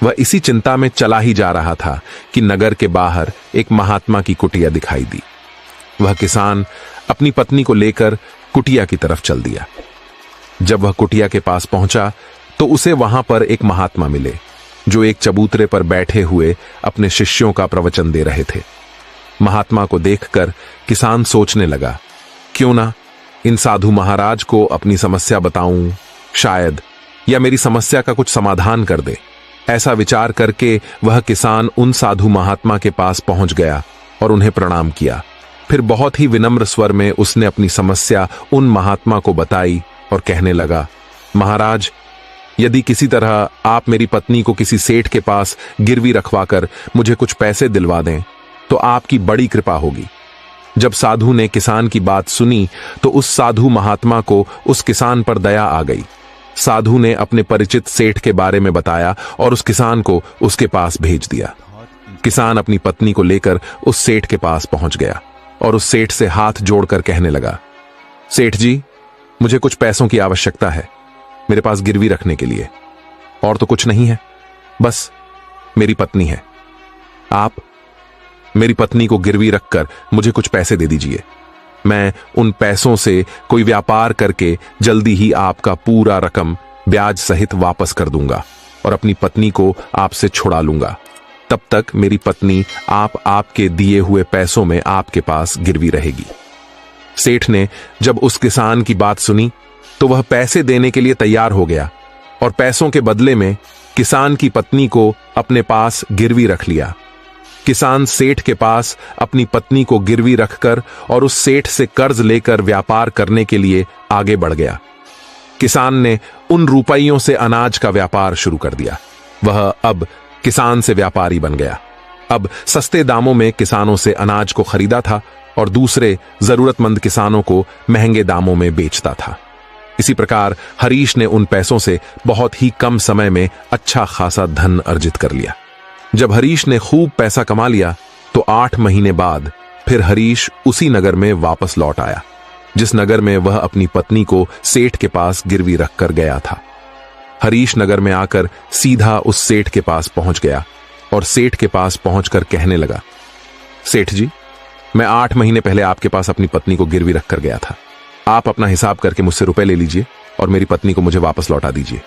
वह इसी चिंता में चला ही जा रहा था कि नगर के बाहर एक महात्मा की कुटिया दिखाई दी। वह किसान अपनी पत्नी को लेकर कुटिया की तरफ चल दिया। जब वह कुटिया के पास पहुंचा तो उसे वहां पर एक महात्मा मिले, जो एक चबूतरे पर बैठे हुए अपने शिष्यों का प्रवचन दे रहे थे। महात्मा को देखकर किसान सोचने लगा, क्यों ना इन साधु महाराज को अपनी समस्या बताऊं, शायद या मेरी समस्या का कुछ समाधान कर दे। ऐसा विचार करके वह किसान उन साधु महात्मा के पास पहुंच गया और उन्हें प्रणाम किया। फिर बहुत ही विनम्र स्वर में उसने अपनी समस्या उन महात्मा को बताई और कहने लगा, महाराज, यदि किसी तरह आप मेरी पत्नी को किसी सेठ के पास गिरवी रखवाकर मुझे कुछ पैसे दिलवा दें तो आपकी बड़ी कृपा होगी। जब साधु ने किसान की बात सुनी तो उस साधु महात्मा को उस किसान पर दया आ गई। साधु ने अपने परिचित सेठ के बारे में बताया और उस किसान को उसके पास भेज दिया। किसान अपनी पत्नी को लेकर उस सेठ के पास पहुंच गया और उस सेठ से हाथ जोड़कर कहने लगा, सेठ जी, मुझे कुछ पैसों की आवश्यकता है मेरे पास गिरवी रखने के लिए। और तो कुछ नहीं है, बस मेरी पत्नी है। आप मेरी पत्नी को गिरवी रखकर मुझे कुछ पैसे दे दीजिए। मैं उन पैसों से कोई व्यापार करके जल्दी ही आपका पूरा रकम ब्याज सहित वापस कर दूंगा और अपनी पत्नी को आपसे छुड़ा लूंगा। तब तक मेरी पत्नी आपके दिए हुए पैसों में आपके पास गिरवी रहेगी। सेठ ने जब उस किसान की बात सुनी तो वह पैसे देने के लिए तैयार हो गया और पैसों के बदले में किसान की पत्नी को अपने पास गिरवी रख लिया। किसान सेठ के पास अपनी पत्नी को गिरवी रखकर और उस सेठ से कर्ज लेकर व्यापार करने के लिए आगे बढ़ गया। किसान ने उन रुपयों से अनाज का व्यापार शुरू कर दिया। वह अब किसान से व्यापारी बन गया। अब सस्ते दामों में किसानों से अनाज को खरीदा था और दूसरे जरूरतमंद किसानों को महंगे दामों में बेचता था। इसी प्रकार हरीश ने उन पैसों से बहुत ही कम समय में अच्छा खासा धन अर्जित कर लिया। जब हरीश ने खूब पैसा कमा लिया तो 8 महीने बाद फिर हरीश उसी नगर में वापस लौट आया जिस नगर में वह अपनी पत्नी को सेठ के पास गिरवी रखकर गया था। हरीश नगर में आकर सीधा उस सेठ के पास पहुंच गया और सेठ के पास पहुंचकर कहने लगा, सेठ जी, मैं 8 महीने पहले आपके पास अपनी पत्नी को गिरवी रखकर गया था। आप अपना हिसाब करके मुझसे रुपए ले लीजिए और मेरी पत्नी को मुझे वापस लौटा दीजिए।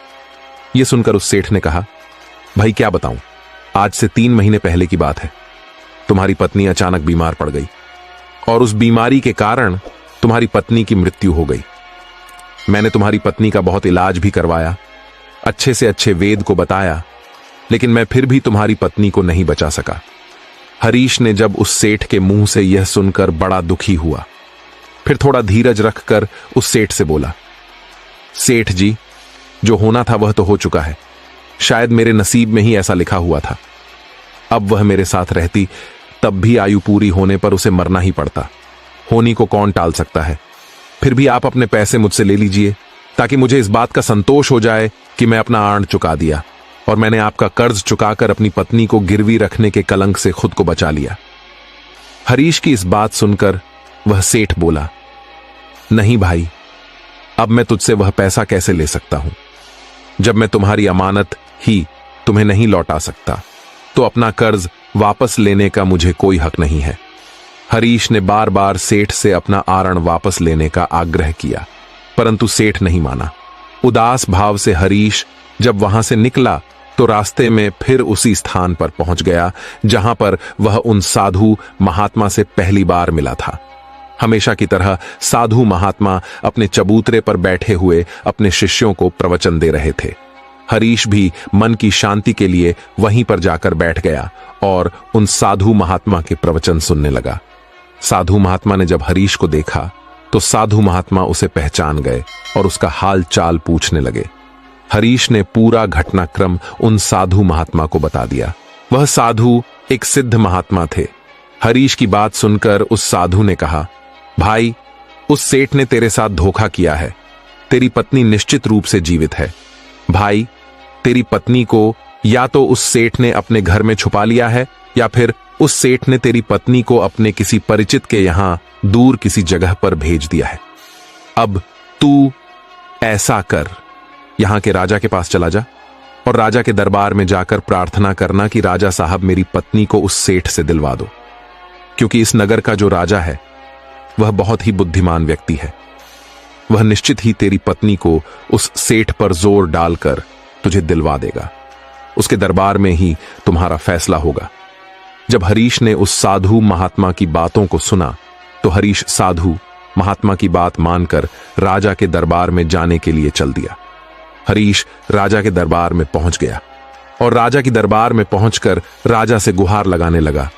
यह सुनकर उस सेठ ने कहा, भाई क्या बताऊं, आज से 3 महीने पहले की बात है। तुम्हारी पत्नी अचानक बीमार पड़ गई और उस बीमारी के कारण तुम्हारी पत्नी की मृत्यु हो गई। मैंने तुम्हारी पत्नी का बहुत इलाज भी करवाया, अच्छे से अच्छे वेद को बताया, लेकिन मैं फिर भी तुम्हारी पत्नी को नहीं बचा सका। हरीश ने जब उस सेठ के मुंह से यह सुनकर बड़ा दुखी हुआ, फिर थोड़ा धीरज रखकर उस सेठ से बोला, सेठ जी, जो होना था वह तो हो चुका है। शायद मेरे नसीब में ही ऐसा लिखा हुआ था। अब वह मेरे साथ रहती तब भी आयु पूरी होने पर उसे मरना ही पड़ता। होनी को कौन टाल सकता है। फिर भी आप अपने पैसे मुझसे ले लीजिए ताकि मुझे इस बात का संतोष हो जाए कि मैं अपना आर्ण चुका दिया और मैंने आपका कर्ज चुकाकर अपनी पत्नी को गिरवी रखने के कलंक से खुद को बचा लिया। हरीश की इस बात सुनकर वह सेठ बोला, नहीं भाई, अब मैं तुझसे वह पैसा कैसे ले सकता हूं। जब मैं तुम्हारी अमानत ही तुम्हें नहीं लौटा सकता तो अपना कर्ज वापस लेने का मुझे कोई हक नहीं है। हरीश ने बार बार सेठ से अपना आरण वापस लेने का आग्रह किया, परंतु सेठ नहीं माना। उदास भाव से हरीश जब वहां से निकला तो रास्ते में फिर उसी स्थान पर पहुंच गया जहां पर वह उन साधु महात्मा से पहली बार मिला था। हमेशा की तरह साधु महात्मा अपने चबूतरे पर बैठे हुए अपने शिष्यों को प्रवचन दे रहे थे। हरीश भी मन की शांति के लिए वहीं पर जाकर बैठ गया और उन साधु महात्मा के प्रवचन सुनने लगा। साधु महात्मा ने जब हरीश को देखा तो साधु महात्मा उसे पहचान गए और उसका हाल चाल पूछने लगे। हरीश ने पूरा घटनाक्रम उन साधु महात्मा को बता दिया। वह साधु एक सिद्ध महात्मा थे। हरीश की बात सुनकर उस साधु ने कहा, भाई, उस सेठ ने तेरे साथ धोखा किया है। तेरी पत्नी निश्चित रूप से जीवित है। भाई, तेरी पत्नी को या तो उस सेठ ने अपने घर में छुपा लिया है या फिर उस सेठ ने तेरी पत्नी को अपने किसी परिचित के यहां दूर किसी जगह पर भेज दिया है। अब तू ऐसा कर, यहां के राजा के पास चला जा और राजा के दरबार में जाकर प्रार्थना करना कि राजा साहब मेरी पत्नी को उस सेठ से दिलवा दो, क्योंकि इस नगर का जो राजा है वह बहुत ही बुद्धिमान व्यक्ति है। वह निश्चित ही तेरी पत्नी को उस सेठ पर जोर डालकर तुझे दिलवा देगा। उसके दरबार में ही तुम्हारा फैसला होगा। जब हरीश ने उस साधु महात्मा की बातों को सुना तो हरीश साधु महात्मा की बात मानकर राजा के दरबार में जाने के लिए चल दिया। हरीश राजा के दरबार में पहुंच गया और राजा की दरबार में पहुंचकर राजा से गुहार लगाने लगा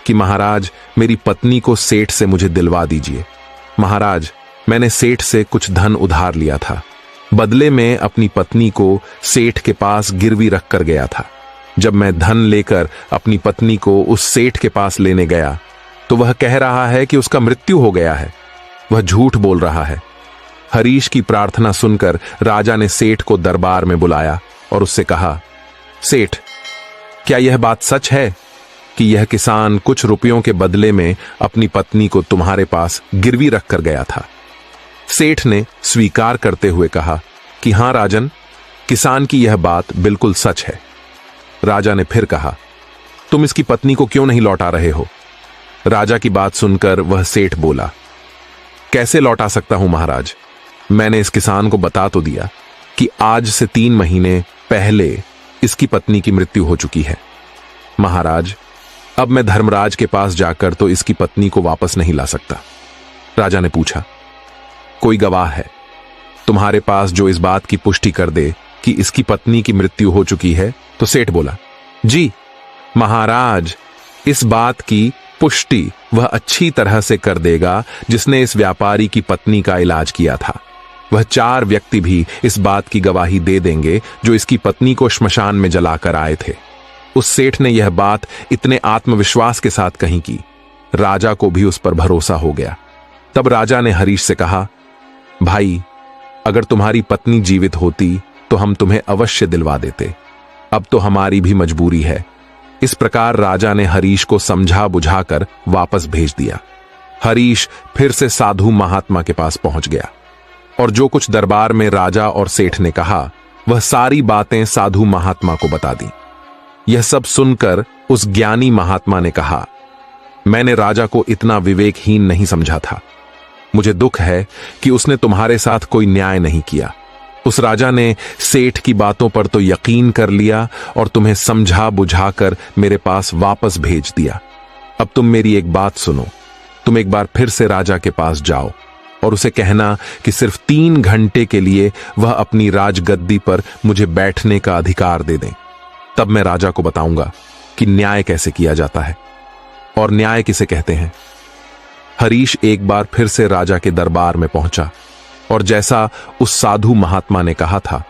कि महाराज, मेरी पत्नी को सेठ से मुझे दिलवा दीजिए। महाराज, मैंने सेठ से कुछ धन उधार लिया था। बदले में अपनी पत्नी को सेठ के पास गिरवी रख कर गया था। जब मैं धन लेकर अपनी पत्नी को उस सेठ के पास लेने गया तो वह कह रहा है कि उसका मृत्यु हो गया है। वह झूठ बोल रहा है। हरीश की प्रार्थना सुनकर राजा ने सेठ को दरबार में बुलाया और उससे कहा, सेठ, क्या यह बात सच है कि यह किसान कुछ रुपयों के बदले में अपनी पत्नी को तुम्हारे पास गिरवी रख कर गया था? सेठ ने स्वीकार करते हुए कहा कि हां राजन, किसान की यह बात बिल्कुल सच है। राजा ने फिर कहा, तुम इसकी पत्नी को क्यों नहीं लौटा रहे हो? राजा की बात सुनकर वह सेठ बोला, कैसे लौटा सकता हूं महाराज? मैंने इस किसान को बता तो दिया कि आज से 3 महीने पहले इसकी पत्नी की मृत्यु हो चुकी है। महाराज, अब मैं धर्मराज के पास जाकर तो इसकी पत्नी को वापस नहीं ला सकता। राजा ने पूछा, कोई गवाह है तुम्हारे पास जो इस बात की पुष्टि कर दे कि इसकी पत्नी की मृत्यु हो चुकी है? तो सेठ बोला, जी महाराज, इस बात की पुष्टि वह अच्छी तरह से कर देगा जिसने इस व्यापारी की पत्नी का इलाज किया था। वह 4 व्यक्ति भी इस बात की गवाही दे देंगे जो इसकी पत्नी को श्मशान में जलाकर आए थे। उस सेठ ने यह बात इतने आत्मविश्वास के साथ कही कि राजा को भी उस पर भरोसा हो गया। तब राजा ने हरीश से कहा, भाई, अगर तुम्हारी पत्नी जीवित होती तो हम तुम्हें अवश्य दिलवा देते। अब तो हमारी भी मजबूरी है। इस प्रकार राजा ने हरीश को समझा बुझाकर वापस भेज दिया। हरीश फिर से साधु महात्मा के पास पहुंच गया और जो कुछ दरबार में राजा और सेठ ने कहा वह सारी बातें साधु महात्मा को बता दी। यह सब सुनकर उस ज्ञानी महात्मा ने कहा, मैंने राजा को इतना विवेकहीन नहीं समझा था। मुझे दुख है कि उसने तुम्हारे साथ कोई न्याय नहीं किया। उस राजा ने सेठ की बातों पर तो यकीन कर लिया और तुम्हें समझा बुझाकर मेरे पास वापस भेज दिया। अब तुम मेरी एक बात सुनो। तुम एक बार फिर से राजा के पास जाओ और उसे कहना कि सिर्फ 3 घंटे के लिए वह अपनी राजगद्दी पर मुझे बैठने का अधिकार दे दें। तब मैं राजा को बताऊंगा कि न्याय कैसे किया जाता है और न्याय किसे कहते हैं। हरीश एक बार फिर से राजा के दरबार में पहुंचा और जैसा उस साधु महात्मा ने कहा था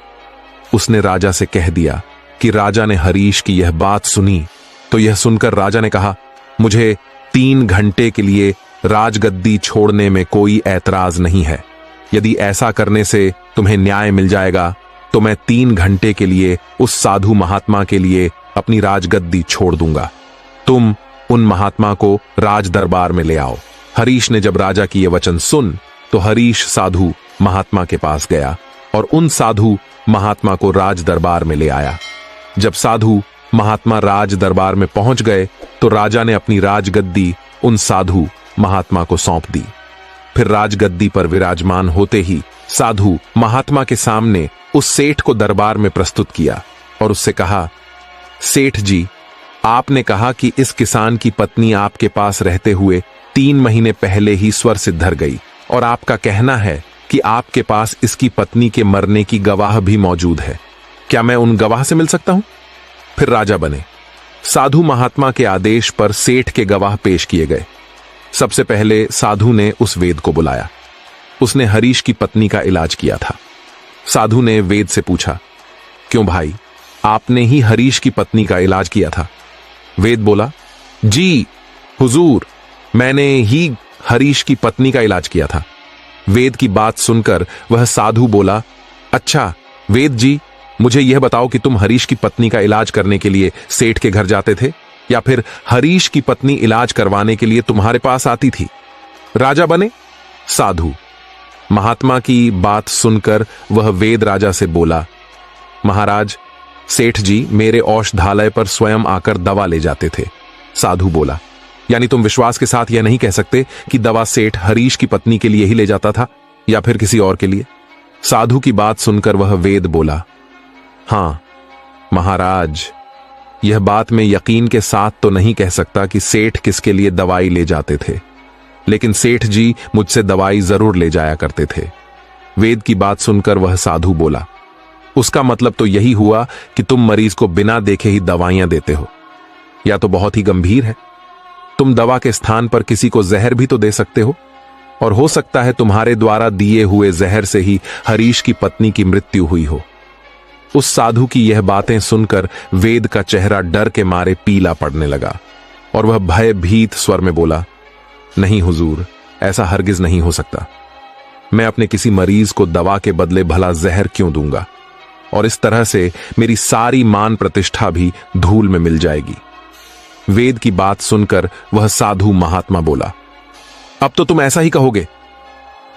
उसने राजा से कह दिया कि राजा ने हरीश की यह बात सुनी। तो यह सुनकर राजा ने कहा, मुझे 3 घंटे के लिए राजगद्दी छोड़ने में कोई ऐतराज नहीं है। यदि ऐसा करने से तुम्हें न्याय मिल जाएगा तो मैं 3 घंटे के लिए उस साधु महात्मा के लिए अपनी राजगद्दी छोड़ दूंगा। तुम उन महात्मा को राज दरबार में ले आओ। हरीश ने जब राजा की यह वचन सुन तो हरीश साधु महात्मा के पास गया और उन साधु महात्मा को राज दरबार में ले आया। जब साधु महात्मा राज दरबार में पहुंच गए तो राजा ने अपनी राजगद्दी उन साधु महात्मा को सौंप दी। फिर राजगद्दी पर विराजमान होते ही साधु महात्मा के सामने उस सेठ को दरबार में प्रस्तुत किया और उससे कहा, सेठ जी, आपने कहा कि इस किसान की पत्नी आपके पास रहते हुए 3 महीने पहले ही स्वर सिद्धर गई और आपका कहना है कि आपके पास इसकी पत्नी के मरने की गवाह भी मौजूद है। क्या मैं उन गवाह से मिल सकता हूं? फिर राजा बने। साधु महात्मा के आदेश पर सेठ के गवाह पेश किए गए। सबसे पहले साधु ने उस वेद को बुलाया। उसने हरीश की पत्नी का इलाज किया था। साधु ने वेद से पूछा, क्यों भाई, आपने ही हरीश की पत्नी का इलाज किया था? वेद बोला, जी हुजूर, मैंने ही हरीश की पत्नी का इलाज किया था। वेद की बात सुनकर वह साधु बोला, अच्छा वेद जी, मुझे यह बताओ कि तुम हरीश की पत्नी का इलाज करने के लिए सेठ के घर जाते थे या फिर हरीश की पत्नी इलाज करवाने के लिए तुम्हारे पास आती थी? राजा बने। साधु महात्मा की बात सुनकर वह वेद राजा से बोला, महाराज, सेठ जी मेरे औषधालय पर स्वयं आकर दवा ले जाते थे। साधु बोला, यानी तुम विश्वास के साथ यह नहीं कह सकते कि दवा सेठ हरीश की पत्नी के लिए ही ले जाता था या फिर किसी और के लिए? साधु की बात सुनकर वह वेद बोला, हां महाराज, यह बात मैं यकीन के साथ तो नहीं कह सकता कि सेठ किसके लिए दवाई ले जाते थे, लेकिन सेठ जी मुझसे दवाई जरूर ले जाया करते थे। वेद की बात सुनकर वह साधु बोला, उसका मतलब तो यही हुआ कि तुम मरीज को बिना देखे ही दवाइयां देते हो, या तो बहुत ही गंभीर है। तुम दवा के स्थान पर किसी को जहर भी तो दे सकते हो, और हो सकता है तुम्हारे द्वारा दिए हुए जहर से ही हरीश की पत्नी की मृत्यु हुई हो। उस साधु की यह बातें सुनकर वेद का चेहरा डर के मारे पीला पड़ने लगा और वह भयभीत स्वर में बोला, नहीं हुजूर, ऐसा हरगिज नहीं हो सकता। मैं अपने किसी मरीज को दवा के बदले भला जहर क्यों दूंगा, और इस तरह से मेरी सारी मान प्रतिष्ठा भी धूल में मिल जाएगी। वेद की बात सुनकर वह साधु महात्मा बोला, अब तो तुम ऐसा ही कहोगे।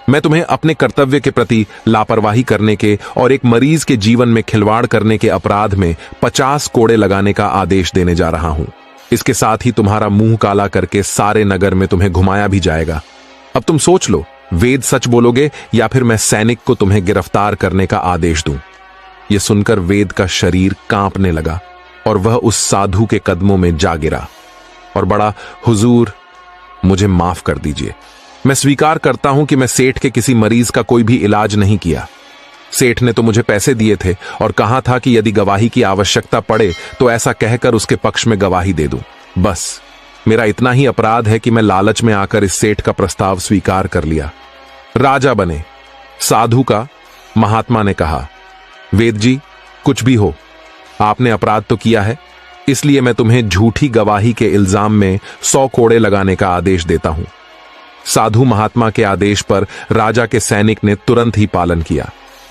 मैं तुम्हें अपने कर्तव्य के प्रति लापरवाही करने के और एक मरीज के जीवन में खिलवाड़ करने के अपराध में 50 कोड़े लगाने का आदेश देने जा रहा हूं। इसके साथ ही तुम्हारा मुंह काला करके सारे नगर में तुम्हें घुमाया भी जाएगा। अब तुम सोच लो, वेद सच बोलोगे या फिर मैं सैनिक को तुम्हें गिरफ्तार करने का आदेश दूं। यह सुनकर वेद का शरीर कांपने लगा और वह उस साधु के कदमों में जा गिरा और बड़ा, हुजूर मुझे माफ कर दीजिए। मैं स्वीकार करता हूं कि मैं सेठ के किसी मरीज का कोई भी इलाज नहीं किया। सेठ ने तो मुझे पैसे दिए थे और कहा था कि यदि गवाही की आवश्यकता पड़े तो ऐसा कहकर उसके पक्ष में गवाही दे दूं। बस मेरा इतना ही अपराध है कि मैं लालच में आकर इस सेठ का प्रस्ताव स्वीकार कर लिया। राजा बने। साधु का महात्मा ने कहा, वेद जी, कुछ भी हो, आपने अपराध तो किया है, इसलिए मैं तुम्हें झूठी गवाही के इल्जाम में 100 कोड़े लगाने का आदेश देता हूं। साधु महात्मा के आदेश पर राजा के सैनिक ने तुरंत ही पालन किया।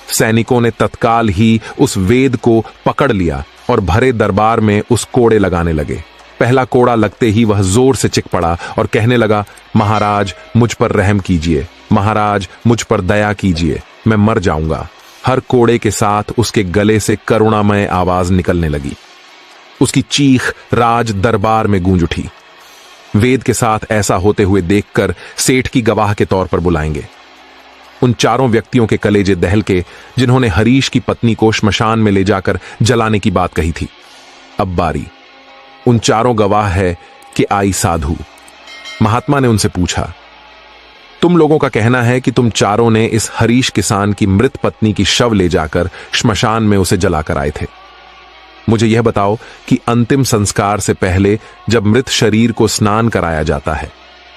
सैनिकों ने तत्काल ही उस वेद को पकड़ लिया और भरे दरबार में उस कोड़े लगाने लगे। पहला कोड़ा लगते ही वह जोर से चिक पड़ा और कहने लगा, महाराज मुझ पर रहम कीजिए, महाराज मुझ पर दया कीजिए, मैं मर जाऊंगा। हर कोड़े के साथ उसके गले से करुणामय आवाज निकलने लगी। उसकी चीख राज दरबार में गूंज उठी। वेद के साथ ऐसा होते हुए देखकर सेठ की गवाह के तौर पर बुलाएंगे। उन चारों व्यक्तियों के कलेजे दहल के जिन्होंने हरीश की पत्नी को श्मशान में ले जाकर जलाने की बात कही थी। अब बारी उन चारों गवाह है कि आई साधु। महात्मा ने उनसे पूछा, तुम लोगों का कहना है कि तुम चारों ने इस हरीश किसान की मृत पत्नी की शव ले जाकर श्मशान में उसे जलाकर आए थे। मुझे यह बताओ कि अंतिम संस्कार से पहले जब मृत शरीर को स्नान कराया जाता है,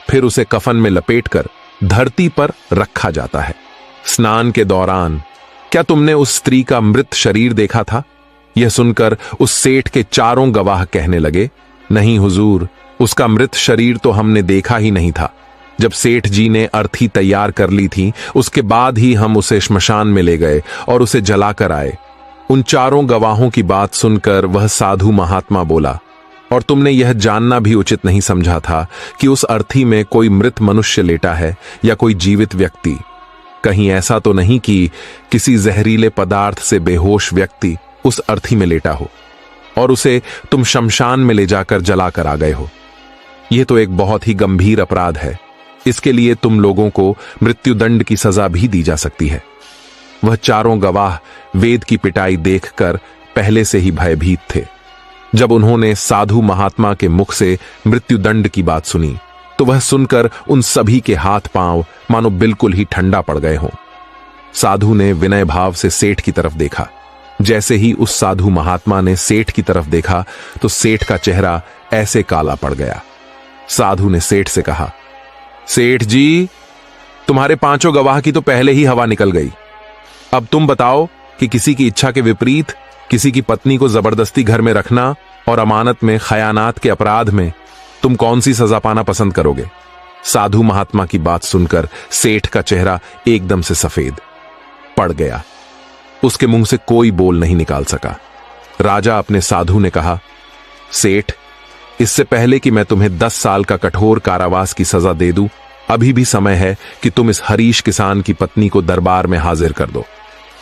फिर उसे कफन में लपेटकर धरती पर रखा जाता है। स्नान के दौरान क्या तुमने उस स्त्री का मृत शरीर देखा था? यह सुनकर उस सेठ के चारों गवाह कहने लगे, नहीं हुजूर, उसका मृत शरीर तो हमने देखा ही नहीं था। जब सेठ जी ने अर्थी तैयार कर ली थी, उसके बाद ही हम उसे श्मशान में ले गए और उसे जलाकर आए। उन चारों गवाहों की बात सुनकर वह साधु महात्मा बोला, और तुमने यह जानना भी उचित नहीं समझा था कि उस अर्थी में कोई मृत मनुष्य लेटा है या कोई जीवित व्यक्ति। कहीं ऐसा तो नहीं कि किसी जहरीले पदार्थ से बेहोश व्यक्ति उस अर्थी में लेटा हो और उसे तुम शमशान में ले जाकर जलाकर आ गए हो। यह तो एक बहुत ही गंभीर अपराध है। इसके लिए तुम लोगों को मृत्युदंड की सजा भी दी जा सकती है। वह चारों गवाह वेद की पिटाई देखकर पहले से ही भयभीत थे। जब उन्होंने साधु महात्मा के मुख से मृत्युदंड की बात सुनी तो वह सुनकर उन सभी के हाथ पांव मानो बिल्कुल ही ठंडा पड़ गए हों। साधु ने विनय भाव से सेठ की तरफ देखा। जैसे ही उस साधु महात्मा ने सेठ की तरफ देखा तो सेठ का चेहरा ऐसे काला पड़ गया। साधु ने सेठ से कहा, सेठ जी, तुम्हारे पांचों गवाह की तो पहले ही हवा निकल गई। अब तुम बताओ कि किसी की इच्छा के विपरीत किसी की पत्नी को जबरदस्ती घर में रखना और अमानत में खयानात के अपराध में तुम कौन सी सजा पाना पसंद करोगे? साधु महात्मा की बात सुनकर सेठ का चेहरा एकदम से सफेद पड़ गया। उसके मुंह से कोई बोल नहीं निकाल सका। राजा अपने साधु ने कहा, सेठ, इससे पहले कि मैं तुम्हें 10 साल का कठोर कारावास की सजा दे दूं, अभी भी समय है कि तुम इस हरीश किसान की पत्नी को दरबार में हाजिर कर दो।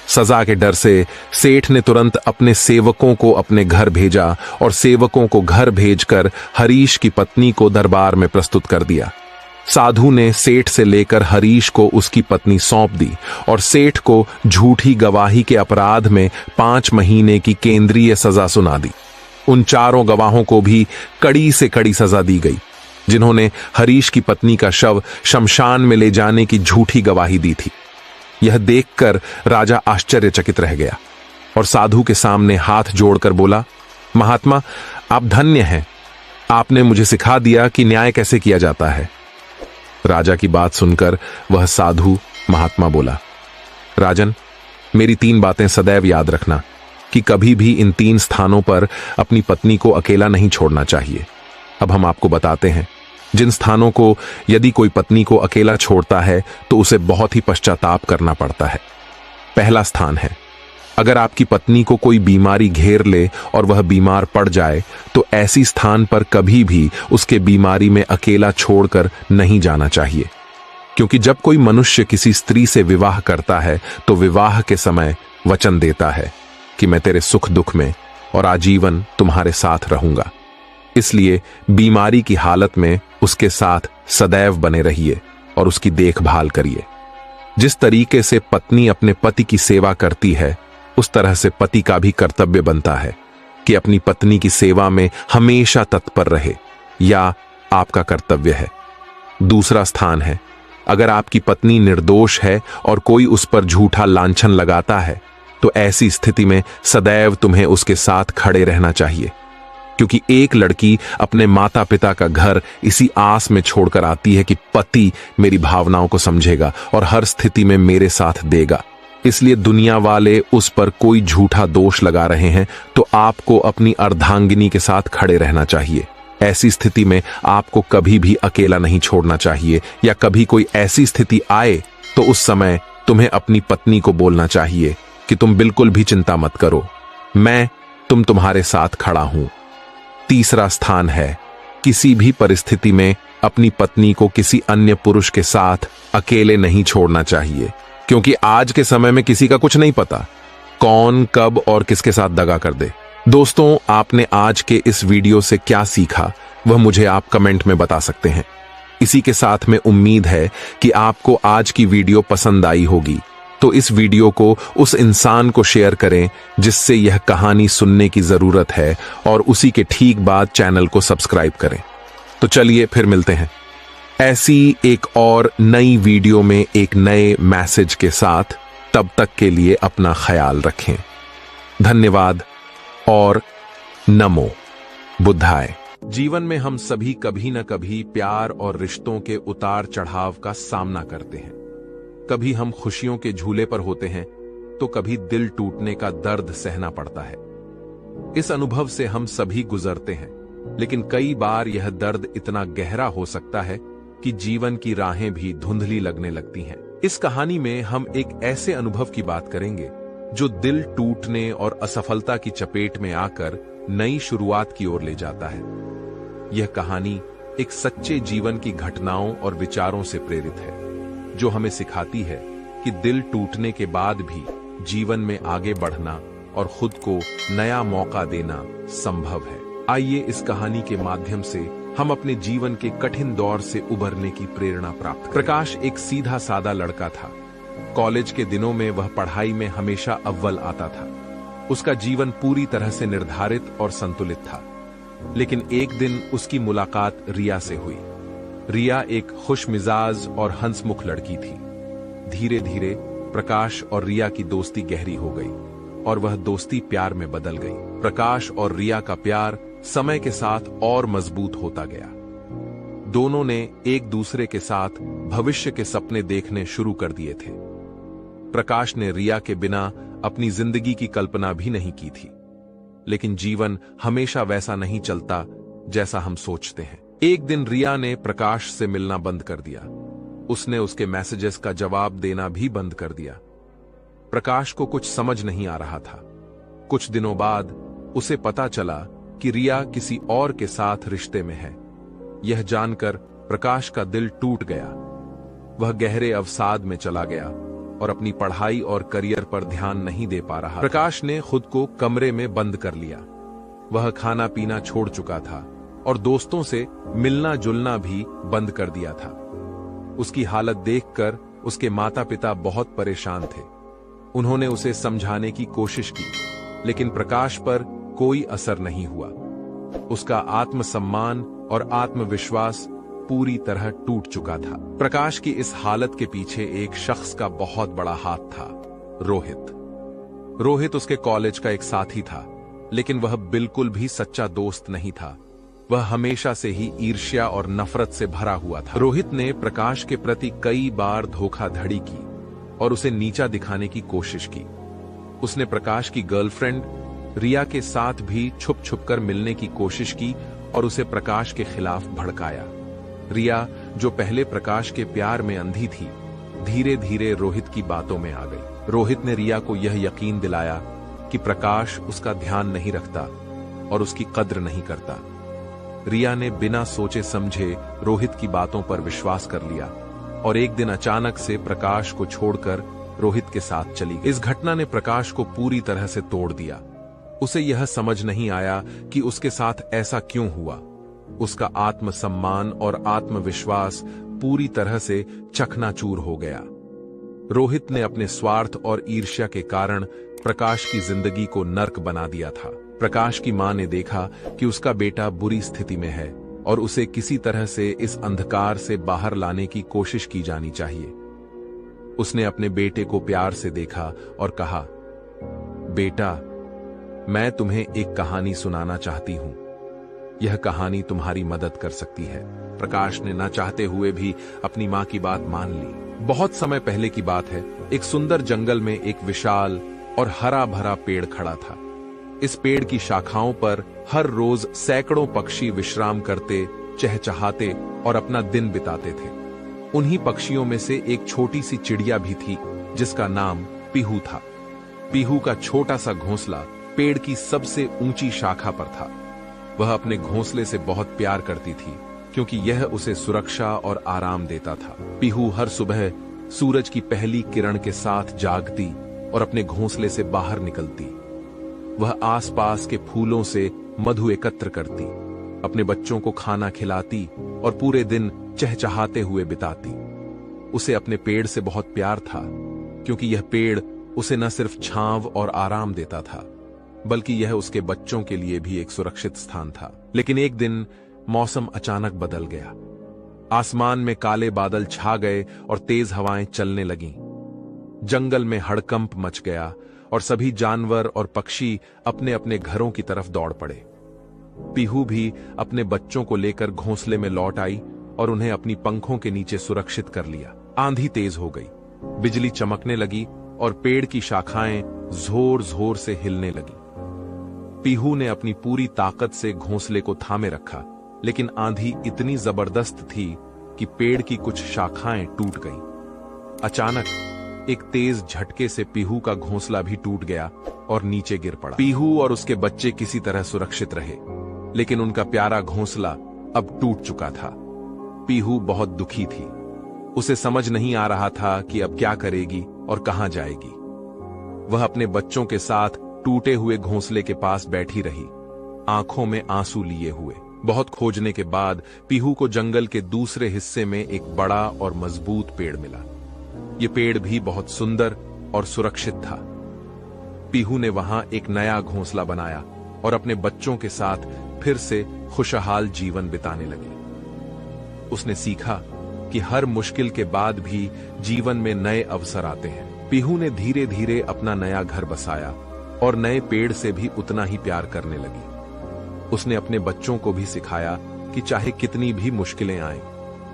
सजा के डर से सेठ ने तुरंत अपने सेवकों को अपने घर भेजा और सेवकों को घर भेजकर हरीश की पत्नी को दरबार में प्रस्तुत कर दिया। साधु ने सेठ से लेकर हरीश को उसकी पत्नी सौंप दी और सेठ को झूठी गवाही के अपराध में 5 महीने की केंद्रीय सजा सुना दी। उन चारों गवाहों को भी कड़ी से कड़ी सजा दी गई जिन्होंने हरीश की पत्नी का शव शमशान में ले जाने की झूठी गवाही दी थी। यह देखकर राजा आश्चर्यचकित रह गया और साधु के सामने हाथ जोड़कर बोला, महात्मा, आप धन्य हैं। आपने मुझे सिखा दिया कि न्याय कैसे किया जाता है। राजा की बात सुनकर वह साधु महात्मा बोला, राजन, मेरी 3 बातें सदैव याद रखना कि कभी भी इन 3 स्थानों पर अपनी पत्नी को अकेला नहीं छोड़ना चाहिए। अब हम आपको बताते हैं जिन स्थानों को यदि कोई पत्नी को अकेला छोड़ता है तो उसे बहुत ही पश्चाताप करना पड़ता है। पहला स्थान है, अगर आपकी पत्नी को कोई बीमारी घेर ले और वह बीमार पड़ जाए तो ऐसी स्थान पर कभी भी उसके बीमारी में अकेला छोड़कर नहीं जाना चाहिए, क्योंकि जब कोई मनुष्य किसी स्त्री से विवाह करता है तो विवाह के समय वचन देता है कि मैं तेरे सुख दुख में और आजीवन तुम्हारे साथ रहूंगा। इसलिए बीमारी की हालत में उसके साथ सदैव बने रहिए और उसकी देखभाल करिए। जिस तरीके से पत्नी अपने पति की सेवा करती है उस तरह से पति का भी कर्तव्य बनता है कि अपनी पत्नी की सेवा में हमेशा तत्पर रहे, या आपका कर्तव्य है। दूसरा स्थान है, अगर आपकी पत्नी निर्दोष है और कोई उस पर झूठा लांछन लगाता है, तो ऐसी स्थिति में सदैव तुम्हें उसके साथ खड़े रहना चाहिए, क्योंकि एक लड़की अपने माता पिता का घर इसी आस में छोड़कर आती है कि पति मेरी भावनाओं को समझेगा और हर स्थिति में मेरे साथ देगा। इसलिए दुनिया वाले उस पर कोई झूठा दोष लगा रहे हैं तो आपको अपनी अर्धांगिनी के साथ खड़े रहना चाहिए। ऐसी स्थिति में आपको कभी भी अकेला नहीं छोड़ना चाहिए, या कभी कोई ऐसी स्थिति आए तो उस समय तुम्हें अपनी पत्नी को बोलना चाहिए कि तुम बिल्कुल भी चिंता मत करो, तुम तुम्हारे साथ खड़ा हूं। तीसरा स्थान है, किसी भी परिस्थिति में अपनी पत्नी को किसी अन्य पुरुष के साथ अकेले नहीं छोड़ना चाहिए, क्योंकि आज के समय में किसी का कुछ नहीं पता, कौन कब और किसके साथ दगा कर दे। दोस्तों, आपने आज के इस वीडियो से क्या सीखा वह मुझे आप कमेंट में बता सकते हैं। इसी के साथ में उम्मीद है कि आपको आज की वीडियो पसंद आई होगी, तो इस वीडियो को उस इंसान को शेयर करें जिससे यह कहानी सुनने की जरूरत है, और उसी के ठीक बाद चैनल को सब्सक्राइब करें। तो चलिए फिर मिलते हैं ऐसी एक और नई वीडियो में एक नए मैसेज के साथ। तब तक के लिए अपना ख्याल रखें। धन्यवाद और नमो बुद्धाय। जीवन में हम सभी कभी न कभी प्यार और रिश्तों के उतार चढ़ाव का सामना करते हैं। कभी हम खुशियों के झूले पर होते हैं तो कभी दिल टूटने का दर्द सहना पड़ता है। इस अनुभव से हम सभी गुजरते हैं, लेकिन कई बार यह दर्द इतना गहरा हो सकता है कि जीवन की राहें भी धुंधली लगने लगती हैं। इस कहानी में हम एक ऐसे अनुभव की बात करेंगे जो दिल टूटने और असफलता की चपेट में आकर नई शुरुआत की ओर ले जाता है। यह कहानी एक सच्चे जीवन की घटनाओं और विचारों से प्रेरित है, जो हमें सिखाती है कि दिल टूटने के बाद भी जीवन में आगे बढ़ना और खुद को नया मौका देना संभव है। आइए इस कहानी के माध्यम से हम अपने जीवन के कठिन दौर से उबरने की प्रेरणा प्राप्त करें। प्रकाश एक सीधा सादा लड़का था। कॉलेज के दिनों में वह पढ़ाई में हमेशा अव्वल आता था। उसका जीवन पूरी तरह से निर्धारित और संतुलित था। लेकिन एक दिन उसकी मुलाकात रिया से हुई। रिया एक खुशमिजाज और हंसमुख लड़की थी। धीरे धीरे प्रकाश और रिया की दोस्ती गहरी हो गई और वह दोस्ती प्यार में बदल गई। प्रकाश और रिया का प्यार समय के साथ और मजबूत होता गया। दोनों ने एक दूसरे के साथ भविष्य के सपने देखने शुरू कर दिए थे। प्रकाश ने रिया के बिना अपनी जिंदगी की कल्पना भी नहीं की थी, लेकिन जीवन हमेशा वैसा नहीं चलता जैसा हम सोचते हैं। एक दिन रिया ने प्रकाश से मिलना बंद कर दिया। उसने उसके मैसेजेस का जवाब देना भी बंद कर दिया। प्रकाश को कुछ समझ नहीं आ रहा था। कुछ दिनों बाद उसे पता चला कि रिया किसी और के साथ रिश्ते में है। यह जानकर प्रकाश का दिल टूट गया। वह गहरे अवसाद में चला गया और अपनी पढ़ाई और करियर पर ध्यान नहीं दे पा रहा। प्रकाश ने खुद को कमरे में बंद कर लिया। वह खाना पीना छोड़ चुका था और दोस्तों से मिलना जुलना भी बंद कर दिया था। उसकी हालत देखकर उसके माता पिता बहुत परेशान थे। उन्होंने उसे समझाने की कोशिश की, लेकिन प्रकाश पर कोई असर नहीं हुआ। उसका आत्मसम्मान और आत्मविश्वास पूरी तरह टूट चुका था। प्रकाश की इस हालत के पीछे एक शख्स का बहुत बड़ा हाथ था, रोहित। रोहित उसके कॉलेज का एक साथी था, लेकिन वह बिल्कुल भी सच्चा दोस्त नहीं था। वह हमेशा से ही ईर्ष्या और नफरत से भरा हुआ था। रोहित ने प्रकाश के प्रति कई बार धोखाधड़ी की और उसे नीचा दिखाने की कोशिश की। उसने प्रकाश की गर्लफ्रेंड रिया के साथ भी छुप छुप कर मिलने की कोशिश की और उसे प्रकाश के खिलाफ भड़काया। रिया, जो पहले प्रकाश के प्यार में अंधी थी, धीरे धीरे रोहित की बातों में आ गई। रोहित ने रिया को यह यकीन दिलाया कि प्रकाश उसका ध्यान नहीं रखता और उसकी कद्र नहीं करता। रिया ने बिना सोचे समझे रोहित की बातों पर विश्वास कर लिया और एक दिन अचानक से प्रकाश को छोड़कर रोहित के साथ चली गई। इस घटना ने प्रकाश को पूरी तरह से तोड़ दिया। उसे यह समझ नहीं आया कि उसके साथ ऐसा क्यों हुआ। उसका आत्मसम्मान और आत्मविश्वास पूरी तरह से चकनाचूर हो गया। रोहित ने अपने स्वार्थ और ईर्ष्या के कारण प्रकाश की जिंदगी को नर्क बना दिया था। प्रकाश की मां ने देखा कि उसका बेटा बुरी स्थिति में है और उसे किसी तरह से इस अंधकार से बाहर लाने की कोशिश की जानी चाहिए। उसने अपने बेटे को प्यार से देखा और कहा, बेटा, मैं तुम्हें एक कहानी सुनाना चाहती हूं। यह कहानी तुम्हारी मदद कर सकती है। प्रकाश ने न चाहते हुए भी अपनी मां की बात मान ली। बहुत समय पहले की बात है। एक सुंदर जंगल में एक विशाल और हरा भरा पेड़ खड़ा था। इस पेड़ की शाखाओं पर हर रोज सैकड़ों पक्षी विश्राम करते, चहचहाते और अपना दिन बिताते थे। उन्हीं पक्षियों में से एक छोटी सी चिड़िया भी थी जिसका नाम पीहू था। पीहू का छोटा सा घोंसला पेड़ की सबसे ऊंची शाखा पर था। वह अपने घोंसले से बहुत प्यार करती थी क्योंकि यह उसे सुरक्षा और आराम देता था। पीहू हर सुबह सूरज की पहली किरण के साथ जागती और अपने घोंसले से बाहर निकलती। वह आसपास के फूलों से मधु एकत्र करती, अपने बच्चों को खाना खिलाती और पूरे दिन चहचहाते हुए बिताती। उसे अपने पेड़ से बहुत प्यार था क्योंकि यह पेड़ उसे न सिर्फ छांव और आराम देता था बल्कि यह उसके बच्चों के लिए भी एक सुरक्षित स्थान था। लेकिन एक दिन मौसम अचानक बदल गया। आसमान में काले बादल छा गए और तेज हवाएं चलने लगीं। जंगल में हड़कंप मच गया और सभी जानवर और पक्षी अपने अपने घरों की तरफ दौड़ पड़े। पीहू भी अपने बच्चों को लेकर घोंसले में लौट आई और उन्हें अपनी पंखों के नीचे सुरक्षित कर लिया। आंधी तेज हो गई, बिजली चमकने लगी और पेड़ की शाखाएं जोर जोर से हिलने लगी। पीहू ने अपनी पूरी ताकत से घोंसले को थामे रखा, लेकिन आंधी इतनी जबरदस्त थी कि पेड़ की कुछ शाखाएं टूट गईं। अचानक एक तेज झटके से पीहू का घोंसला भी टूट गया और नीचे गिर पड़ा। पीहू और उसके बच्चे किसी तरह सुरक्षित रहे, लेकिन उनका प्यारा घोंसला अब टूट चुका था। पीहू बहुत दुखी थी। उसे समझ नहीं आ रहा था कि अब क्या करेगी और कहां जाएगी। वह अपने बच्चों के साथ टूटे हुए घोंसले के पास बैठी रही, आंखों में आंसू लिए हुए। बहुत खोजने के बाद पीहू को जंगल के दूसरे हिस्से में एक बड़ा और मजबूत पेड़ मिला। यह पेड़ भी बहुत सुंदर और सुरक्षित था। पीहू ने वहां एक नया घोंसला बनाया और अपने बच्चों के साथ फिर से खुशहाल जीवन बिताने लगी। उसने सीखा कि हर मुश्किल के बाद भी जीवन में नए अवसर आते हैं। पीहू ने धीरे धीरे अपना नया घर बसाया और नए पेड़ से भी उतना ही प्यार करने लगी। उसने अपने बच्चों को भी सिखाया कि चाहे कितनी भी मुश्किलें आएं,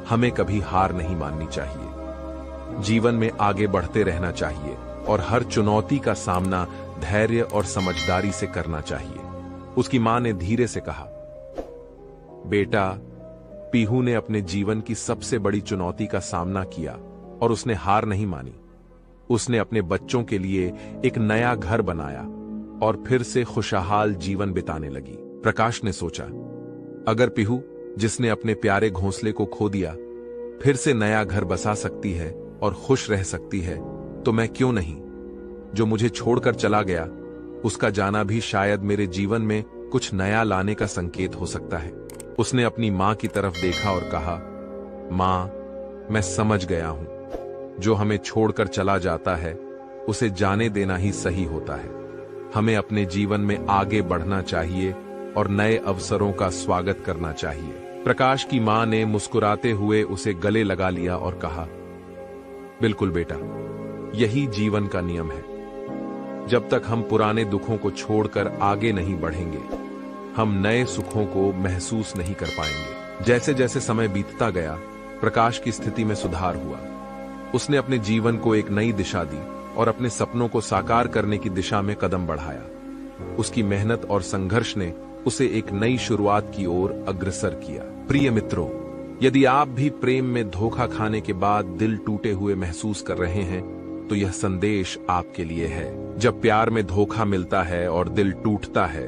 हमें कभी हार नहीं माननी चाहिए। जीवन में आगे बढ़ते रहना चाहिए और हर चुनौती का सामना धैर्य और समझदारी से करना चाहिए। उसकी मां ने धीरे से कहा, बेटा, पीहू ने अपने जीवन की सबसे बड़ी चुनौती का सामना किया और उसने हार नहीं मानी। उसने अपने बच्चों के लिए एक नया घर बनाया और फिर से खुशहाल जीवन बिताने लगी। प्रकाश ने सोचा, अगर पीहू, जिसने अपने प्यारे घोंसले को खो दिया, फिर से नया घर बसा सकती है और खुश रह सकती है, तो मैं क्यों नहीं? जो मुझे छोड़कर चला गया, उसका जाना भी शायद मेरे जीवन में कुछ नया लाने का संकेत हो सकता है। उसने अपनी मां की तरफ देखा और कहा, मां, मैं समझ गया हूं। जो हमें छोड़कर चला जाता है, उसे जाने देना ही सही होता है। हमें अपने जीवन में आगे बढ़ना चाहिए और नए अवसरों का स्वागत करना चाहिए। प्रकाश की मां ने मुस्कुराते हुए उसे गले लगा लिया और कहा, बिल्कुल बेटा, यही जीवन का नियम है। जब तक हम पुराने दुखों को छोड़कर आगे नहीं बढ़ेंगे, हम नए सुखों को महसूस नहीं कर पाएंगे। जैसे जैसे समय बीतता गया, प्रकाश की स्थिति में सुधार हुआ। उसने अपने जीवन को एक नई दिशा दी और अपने सपनों को साकार करने की दिशा में कदम बढ़ाया। उसकी मेहनत और संघर्ष ने उसे एक नई शुरुआत की ओर अग्रसर किया। प्रिय मित्रों, यदि आप भी प्रेम में धोखा खाने के बाद दिल टूटे हुए महसूस कर रहे हैं, तो यह संदेश आपके लिए है। जब प्यार में धोखा मिलता है और दिल टूटता है,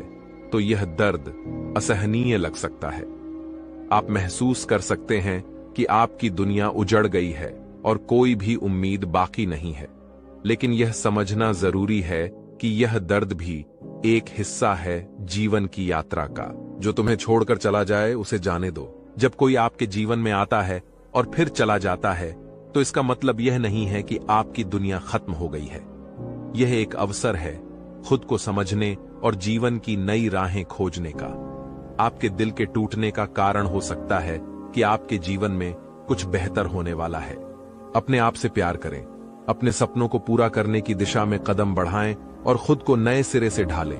तो यह दर्द असहनीय लग सकता है। आप महसूस कर सकते हैं कि आपकी दुनिया उजड़ गई है और कोई भी उम्मीद बाकी नहीं है। लेकिन यह समझना जरूरी है कि यह दर्द भी एक हिस्सा है जीवन की यात्रा का। जो तुम्हें छोड़कर चला जाए, उसे जाने दो। जब कोई आपके जीवन में आता है और फिर चला जाता है, तो इसका मतलब यह नहीं है कि आपकी दुनिया खत्म हो गई है। यह एक अवसर है खुद को समझने और जीवन की नई राहें खोजने का। आपके दिल के टूटने का कारण हो सकता है कि आपके जीवन में कुछ बेहतर होने वाला है। अपने आप से प्यार करें, अपने सपनों को पूरा करने की दिशा में कदम बढ़ाएं और खुद को नए सिरे से ढालें।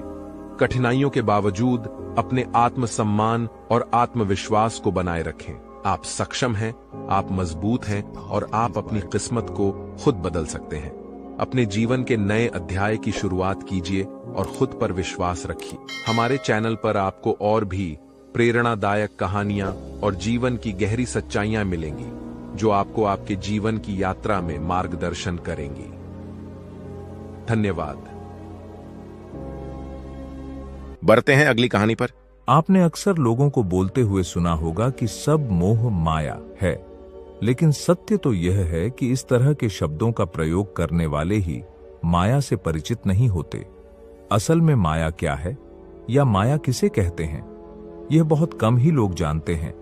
कठिनाइयों के बावजूद अपने आत्मसम्मान और आत्मविश्वास को बनाए रखें। आप सक्षम हैं, आप मजबूत हैं और आप अपनी किस्मत को खुद बदल सकते हैं। अपने जीवन के नए अध्याय की शुरुआत कीजिए और खुद पर विश्वास रखिए। हमारे चैनल पर आपको और भी प्रेरणादायक कहानियां और जीवन की गहरी सच्चाइयां मिलेंगी, जो आपको आपके जीवन की यात्रा में मार्गदर्शन करेंगी। धन्यवाद। बढ़ते हैं अगली कहानी पर। आपने अक्सर लोगों को बोलते हुए सुना होगा कि सब मोह माया है, लेकिन सत्य तो यह है कि इस तरह के शब्दों का प्रयोग करने वाले ही माया से परिचित नहीं होते। असल में माया क्या है या माया किसे कहते हैं, यह बहुत कम ही लोग जानते हैं।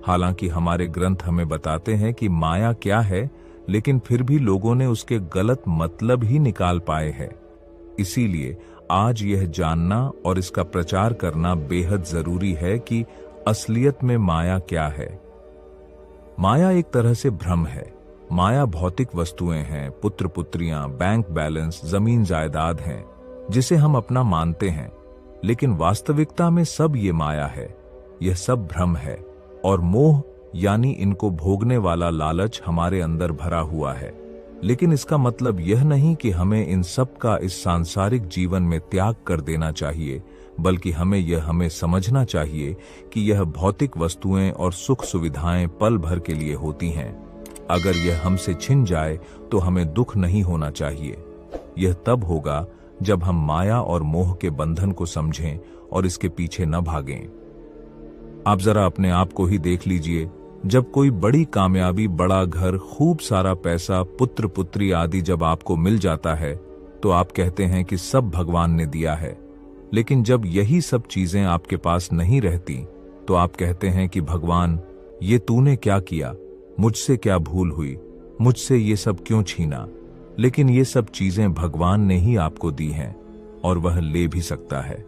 हालांकि हमारे ग्रंथ हमें बताते हैं कि माया क्या है, लेकिन फिर भी लोगों ने उसके गलत मतलब ही निकाल पाए हैं। इसीलिए आज यह जानना और इसका प्रचार करना बेहद जरूरी है कि असलियत में माया क्या है। माया एक तरह से भ्रम है। माया भौतिक वस्तुएं हैं, पुत्र पुत्रियां, बैंक बैलेंस, जमीन जायदाद हैं, जिसे हम अपना मानते हैं। लेकिन वास्तविकता में सब ये माया है, यह सब भ्रम है। और मोह यानी इनको भोगने वाला लालच हमारे अंदर भरा हुआ है। लेकिन इसका मतलब यह नहीं कि हमें इन सब का इस सांसारिक जीवन में त्याग कर देना चाहिए, बल्कि हमें समझना चाहिए कि यह भौतिक वस्तुएं और सुख सुविधाएं पल भर के लिए होती हैं। अगर यह हमसे छिन जाए तो हमें दुख नहीं होना चाहिए। यह तब होगा जब हम माया और मोह के बंधन को समझें और इसके पीछे न भागें। आप जरा अपने आप को ही देख लीजिए। जब कोई बड़ी कामयाबी, बड़ा घर, खूब सारा पैसा, पुत्र पुत्री आदि जब आपको मिल जाता है तो आप कहते हैं कि सब भगवान ने दिया है। लेकिन जब यही सब चीजें आपके पास नहीं रहती तो आप कहते हैं कि भगवान, ये तूने क्या किया, मुझसे क्या भूल हुई, मुझसे ये सब क्यों छीना। लेकिन ये सब चीजें भगवान ने ही आपको दी हैं और वह ले भी सकता है।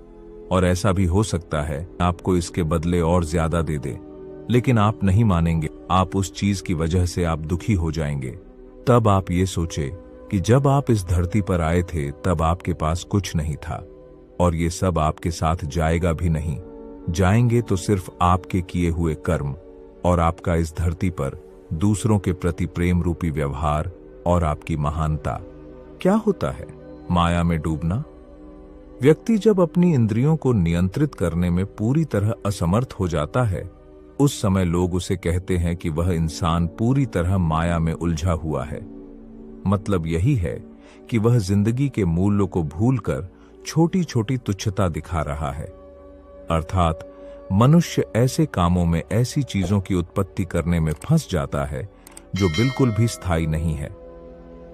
और ऐसा भी हो सकता है आपको इसके बदले और ज्यादा दे दे, लेकिन आप नहीं मानेंगे। आप उस चीज की वजह से आप दुखी हो जाएंगे। तब आप ये सोचे कि जब आप इस धरती पर आए थे तब आपके पास कुछ नहीं था और ये सब आपके साथ जाएगा भी नहीं। जाएंगे तो सिर्फ आपके किए हुए कर्म और आपका इस धरती पर दूसरों के प्रति प्रेम रूपी व्यवहार और आपकी महानता। क्या होता है माया में डूबना? व्यक्ति जब अपनी इंद्रियों को नियंत्रित करने में पूरी तरह असमर्थ हो जाता है, उस समय लोग उसे कहते हैं कि वह इंसान पूरी तरह माया में उलझा हुआ है। मतलब यही है कि वह जिंदगी के मूल्यों को भूलकर छोटी छोटी तुच्छता दिखा रहा है। अर्थात मनुष्य ऐसे कामों में, ऐसी चीजों की उत्पत्ति करने में फंस जाता है जो बिल्कुल भी स्थायी नहीं है।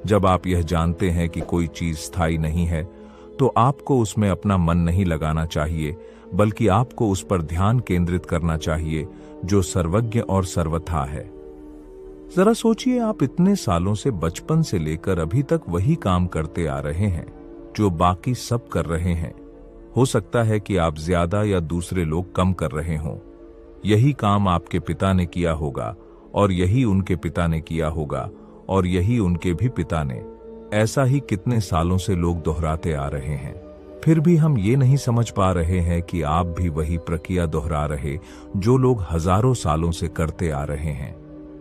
जब आप यह जानते हैं कि कोई चीज स्थायी नहीं है तो आपको उसमें अपना मन नहीं लगाना चाहिए, बल्कि आपको उस पर ध्यान केंद्रित करना चाहिए जो सर्वज्ञ और सर्वथा है। जरा सोचिए, आप इतने सालों से, बचपन से लेकर अभी तक वही काम करते आ रहे हैं जो बाकी सब कर रहे हैं। हो सकता है कि आप ज्यादा या दूसरे लोग कम कर रहे हों। यही काम आपके पिता ने किया होगा और यही उनके पिता ने किया होगा और यही उनके भी पिता ने। ऐसा ही कितने सालों से लोग दोहराते आ रहे हैं। फिर भी हम ये नहीं समझ पा रहे हैं कि आप भी वही प्रक्रिया दोहरा रहे जो लोग हजारों सालों से करते आ रहे हैं।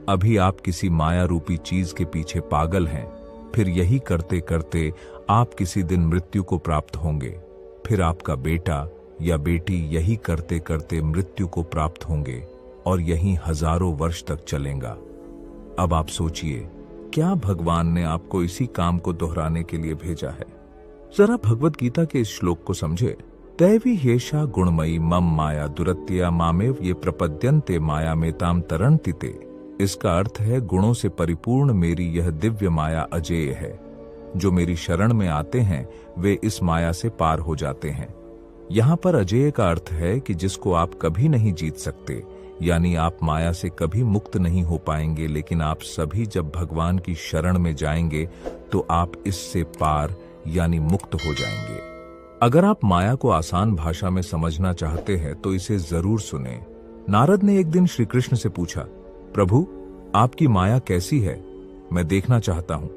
अभी आप किसी माया रूपी चीज के पीछे पागल हैं। फिर यही करते करते आप किसी दिन मृत्यु को प्राप्त होंगे। फिर आपका बेटा या बेटी यही करते करते मृत्यु को प्राप्त होंगे और यही हजारों वर्ष तक चलेगा। अब आप सोचिए, क्या भगवान ने आपको इसी काम को दोहराने के लिए भेजा है? जरा भगवत गीता के इस श्लोक को समझे। दैवी हेषा गुणमयी मम माया दुरत्या मामेव ये प्रपद्यन्ते माया में ताम तरणतिते। इसका अर्थ है, गुणों से परिपूर्ण मेरी यह दिव्य माया अजेय है। जो मेरी शरण में आते हैं वे इस माया से पार हो जाते हैं। यहाँ पर अजेय का अर्थ है कि जिसको आप कभी नहीं जीत सकते, यानी आप माया से कभी मुक्त नहीं हो पाएंगे। लेकिन आप सभी जब भगवान की शरण में जाएंगे तो आप इससे पार यानी मुक्त हो जाएंगे। अगर आप माया को आसान भाषा में समझना चाहते हैं तो इसे जरूर सुनें। नारद ने एक दिन श्री कृष्ण से पूछा, प्रभु आपकी माया कैसी है, मैं देखना चाहता हूं।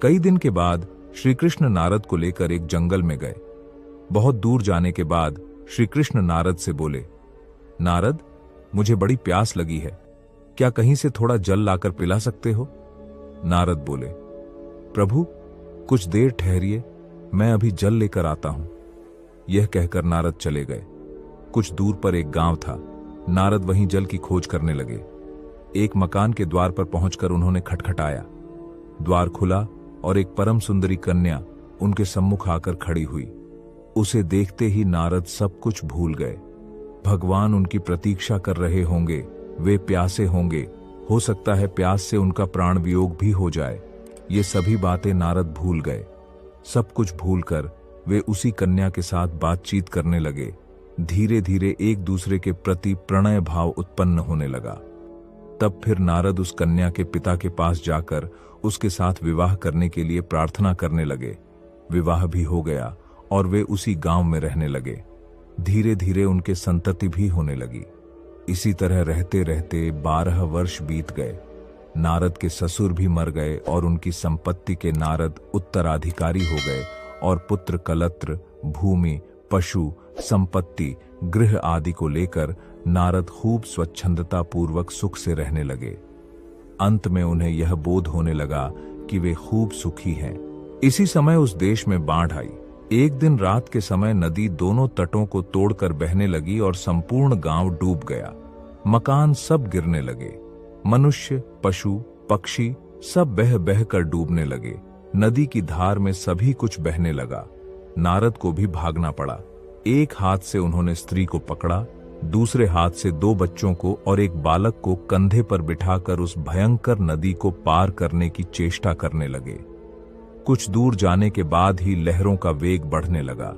कई दिन के बाद श्री कृष्ण नारद को लेकर एक जंगल में गए। बहुत दूर जाने के बाद श्री कृष्ण नारद से बोले, नारद मुझे बड़ी प्यास लगी है, क्या कहीं से थोड़ा जल लाकर पिला सकते हो? नारद बोले, प्रभु कुछ देर ठहरिए, मैं अभी जल लेकर आता हूं। यह कहकर नारद चले गए। कुछ दूर पर एक गांव था। नारद वहीं जल की खोज करने लगे। एक मकान के द्वार पर पहुंचकर उन्होंने खटखटाया। द्वार खुला और एक परम सुंदरी कन्या उनके सम्मुख आकर खड़ी हुई। उसे देखते ही नारद सब कुछ भूल गए। भगवान उनकी प्रतीक्षा कर रहे होंगे, वे प्यासे होंगे, हो सकता है प्यास से उनका प्राण वियोग भी हो जाए। ये सभी बातें नारद भूल गए। सब कुछ भूलकर वे उसी कन्या के साथ बातचीत करने लगे। धीरे धीरे एक दूसरे के प्रति प्रणय भाव उत्पन्न होने लगा। तब फिर नारद उस कन्या के पिता के पास जाकर उसके साथ विवाह करने के लिए प्रार्थना करने लगे। विवाह भी हो गया और वे उसी गांव में रहने लगे। धीरे धीरे उनके संतति भी होने लगी। इसी तरह रहते रहते 12 वर्ष बीत गए। नारद के ससुर भी मर गए और उनकी संपत्ति के नारद उत्तराधिकारी हो गए और पुत्र कलत्र, भूमि, पशु, संपत्ति, गृह आदि को लेकर नारद खूब स्वच्छंदता पूर्वक सुख से रहने लगे। अंत में उन्हें यह बोध होने लगा कि वे खूब सुखी हैं। इसी समय उस देश में बाढ़ आई। एक दिन रात के समय नदी दोनों तटों को तोड़कर बहने लगी और संपूर्ण गांव डूब गया। मकान सब गिरने लगे। मनुष्य, पशु, पक्षी सब बह बह कर डूबने लगे। नदी की धार में सभी कुछ बहने लगा। नारद को भी भागना पड़ा। एक हाथ से उन्होंने स्त्री को पकड़ा, दूसरे हाथ से 2 बच्चों को और एक बालक को कंधे पर बिठाकर उस भयंकर नदी को पार करने की चेष्टा करने लगे। कुछ दूर जाने के बाद ही लहरों का वेग बढ़ने लगा।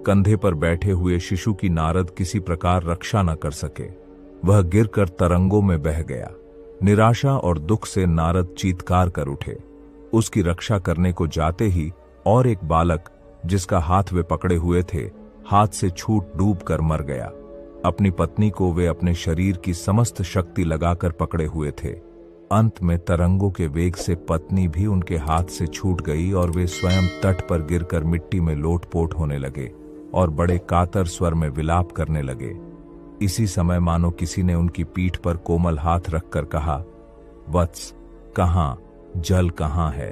कंधे पर बैठे हुए शिशु की नारद किसी प्रकार रक्षा न कर सके। वह गिरकर तरंगों में बह गया। निराशा और दुख से नारद चीत्कार कर उठे। उसकी रक्षा करने को जाते ही और एक बालक, जिसका हाथ वे पकड़े हुए थे, हाथ से छूट डूबकर मर गया। अपनी पत्नी को वे अपने शरीर की समस्त शक्ति लगाकर पकड़े हुए थे। अंत में तरंगों के वेग से पत्नी भी उनके हाथ से छूट गई और वे स्वयं तट पर गिरकर मिट्टी में लोटपोट होने लगे और बड़े कातर स्वर में विलाप करने लगे। इसी समय मानो किसी ने उनकी पीठ पर कोमल हाथ रखकर कहा, वत्स, कहाँ, जल कहाँ है?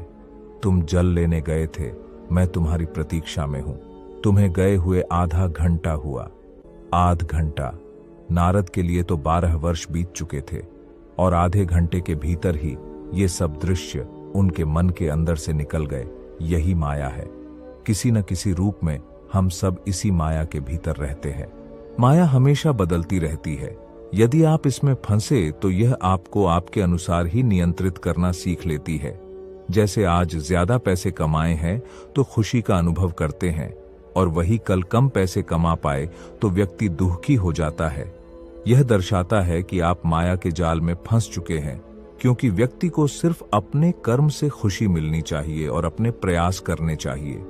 तुम जल लेने गए थे, मैं तुम्हारी प्रतीक्षा में हूं। तुम्हें गए हुए आधा घंटा हुआ। आध घंटा? नारद के लिए तो 12 वर्ष बीत चुके थे और आधे घंटे के भीतर ही ये सब दृश्य उनके मन के अंदर से निकल गए। यही माया है। किसी न किसी रूप में हम सब इसी माया के भीतर रहते हैं। माया हमेशा बदलती रहती है। यदि आप इसमें फंसे तो यह आपको आपके अनुसार ही नियंत्रित करना सीख लेती है। जैसे आज ज्यादा पैसे कमाए हैं तो खुशी का अनुभव करते हैं और वही कल कम पैसे कमा पाए तो व्यक्ति दुखी हो जाता है। यह दर्शाता है कि आप माया के जाल में फंस चुके हैं, क्योंकि व्यक्ति को सिर्फ अपने कर्म से खुशी मिलनी चाहिए और अपने प्रयास करने चाहिए।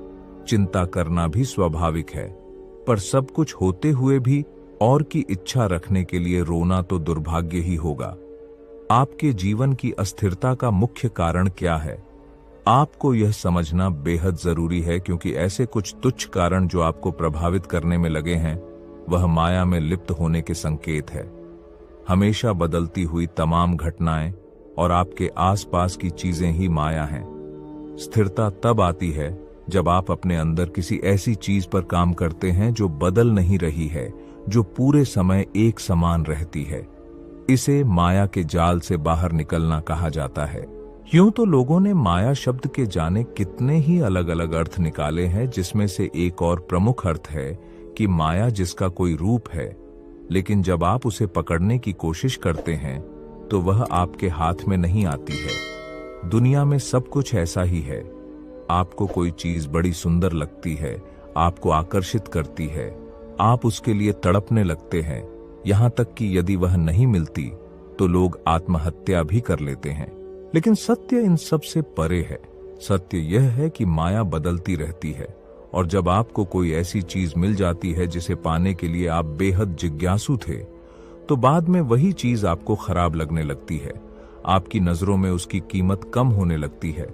चिंता करना भी स्वाभाविक है, पर सब कुछ होते हुए भी और की इच्छा रखने के लिए रोना तो दुर्भाग्य ही होगा। आपके जीवन की अस्थिरता का मुख्य कारण क्या है? आपको यह समझना बेहद जरूरी है, क्योंकि ऐसे कुछ तुच्छ कारण जो आपको प्रभावित करने में लगे हैं, वह माया में लिप्त होने के संकेत है। हमेशा बदलती हुई तमाम घटनाएं और आपके आसपास की चीजें ही माया हैं। स्थिरता तब आती है जब आप अपने अंदर किसी ऐसी चीज पर काम करते हैं जो बदल नहीं रही है, जो पूरे समय एक समान रहती है। इसे माया के जाल से बाहर निकलना कहा जाता है। यूं तो लोगों ने माया शब्द के जाने कितने ही अलग अलग अर्थ निकाले हैं, जिसमें से एक और प्रमुख अर्थ है कि माया जिसका कोई रूप है, लेकिन जब आप उसे पकड़ने की कोशिश करते हैं तो वह आपके हाथ में नहीं आती है। दुनिया में सब कुछ ऐसा ही है। आपको कोई चीज बड़ी सुंदर लगती है, आपको आकर्षित करती है, आप उसके लिए तड़पने लगते हैं, यहां तक कि यदि वह नहीं मिलती तो लोग आत्महत्या भी कर लेते हैं। लेकिन सत्य इन सब से परे है। सत्य यह है कि माया बदलती रहती है और जब आपको कोई ऐसी चीज मिल जाती है जिसे पाने के लिए आप बेहद जिज्ञासु थे, तो बाद में वही चीज आपको खराब लगने लगती है। आपकी नजरों में उसकी कीमत कम होने लगती है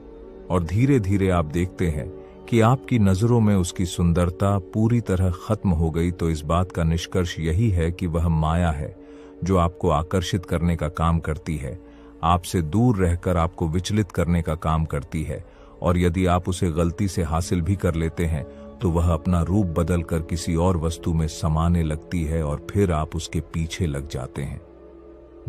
और धीरे धीरे आप देखते हैं कि आपकी नजरों में उसकी सुंदरता पूरी तरह खत्म हो गई। तो इस बात का निष्कर्ष यही है कि वह माया है जो आपको आकर्षित करने का काम करती है, आपसे दूर रहकर आपको विचलित करने का काम करती है, और यदि आप उसे गलती से हासिल भी कर लेते हैं तो वह अपना रूप बदलकर किसी और वस्तु में समाने लगती है और फिर आप उसके पीछे लग जाते हैं।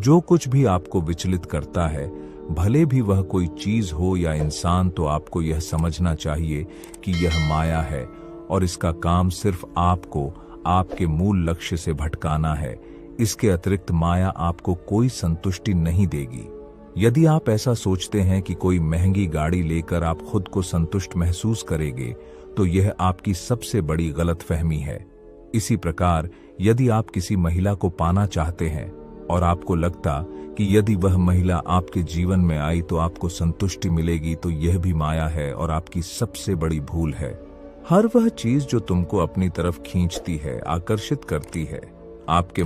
जो कुछ भी आपको विचलित करता है, भले भी वह कोई चीज हो या इंसान, तो आपको यह समझना चाहिए कि यह माया है और इसका काम सिर्फ आपको आपके मूल लक्ष्य से भटकाना है। इसके अतिरिक्त माया आपको कोई संतुष्टि नहीं देगी। यदि आप ऐसा सोचते हैं कि कोई महंगी गाड़ी लेकर आप खुद को संतुष्ट महसूस करेंगे, तो यह आपकी सबसे बड़ी गलतफहमी है। इसी प्रकार यदि आप किसी महिला को पाना चाहते हैं और आपको लगता कि यदि वह महिला आपके जीवन में आई तो आपको संतुष्टि मिलेगी, तो यह भी माया है और आपकी सबसे बड़ी भूल है। हर वह चीज जो तुमको अपनी तरफ खींचती है, आकर्षित करती है, आपके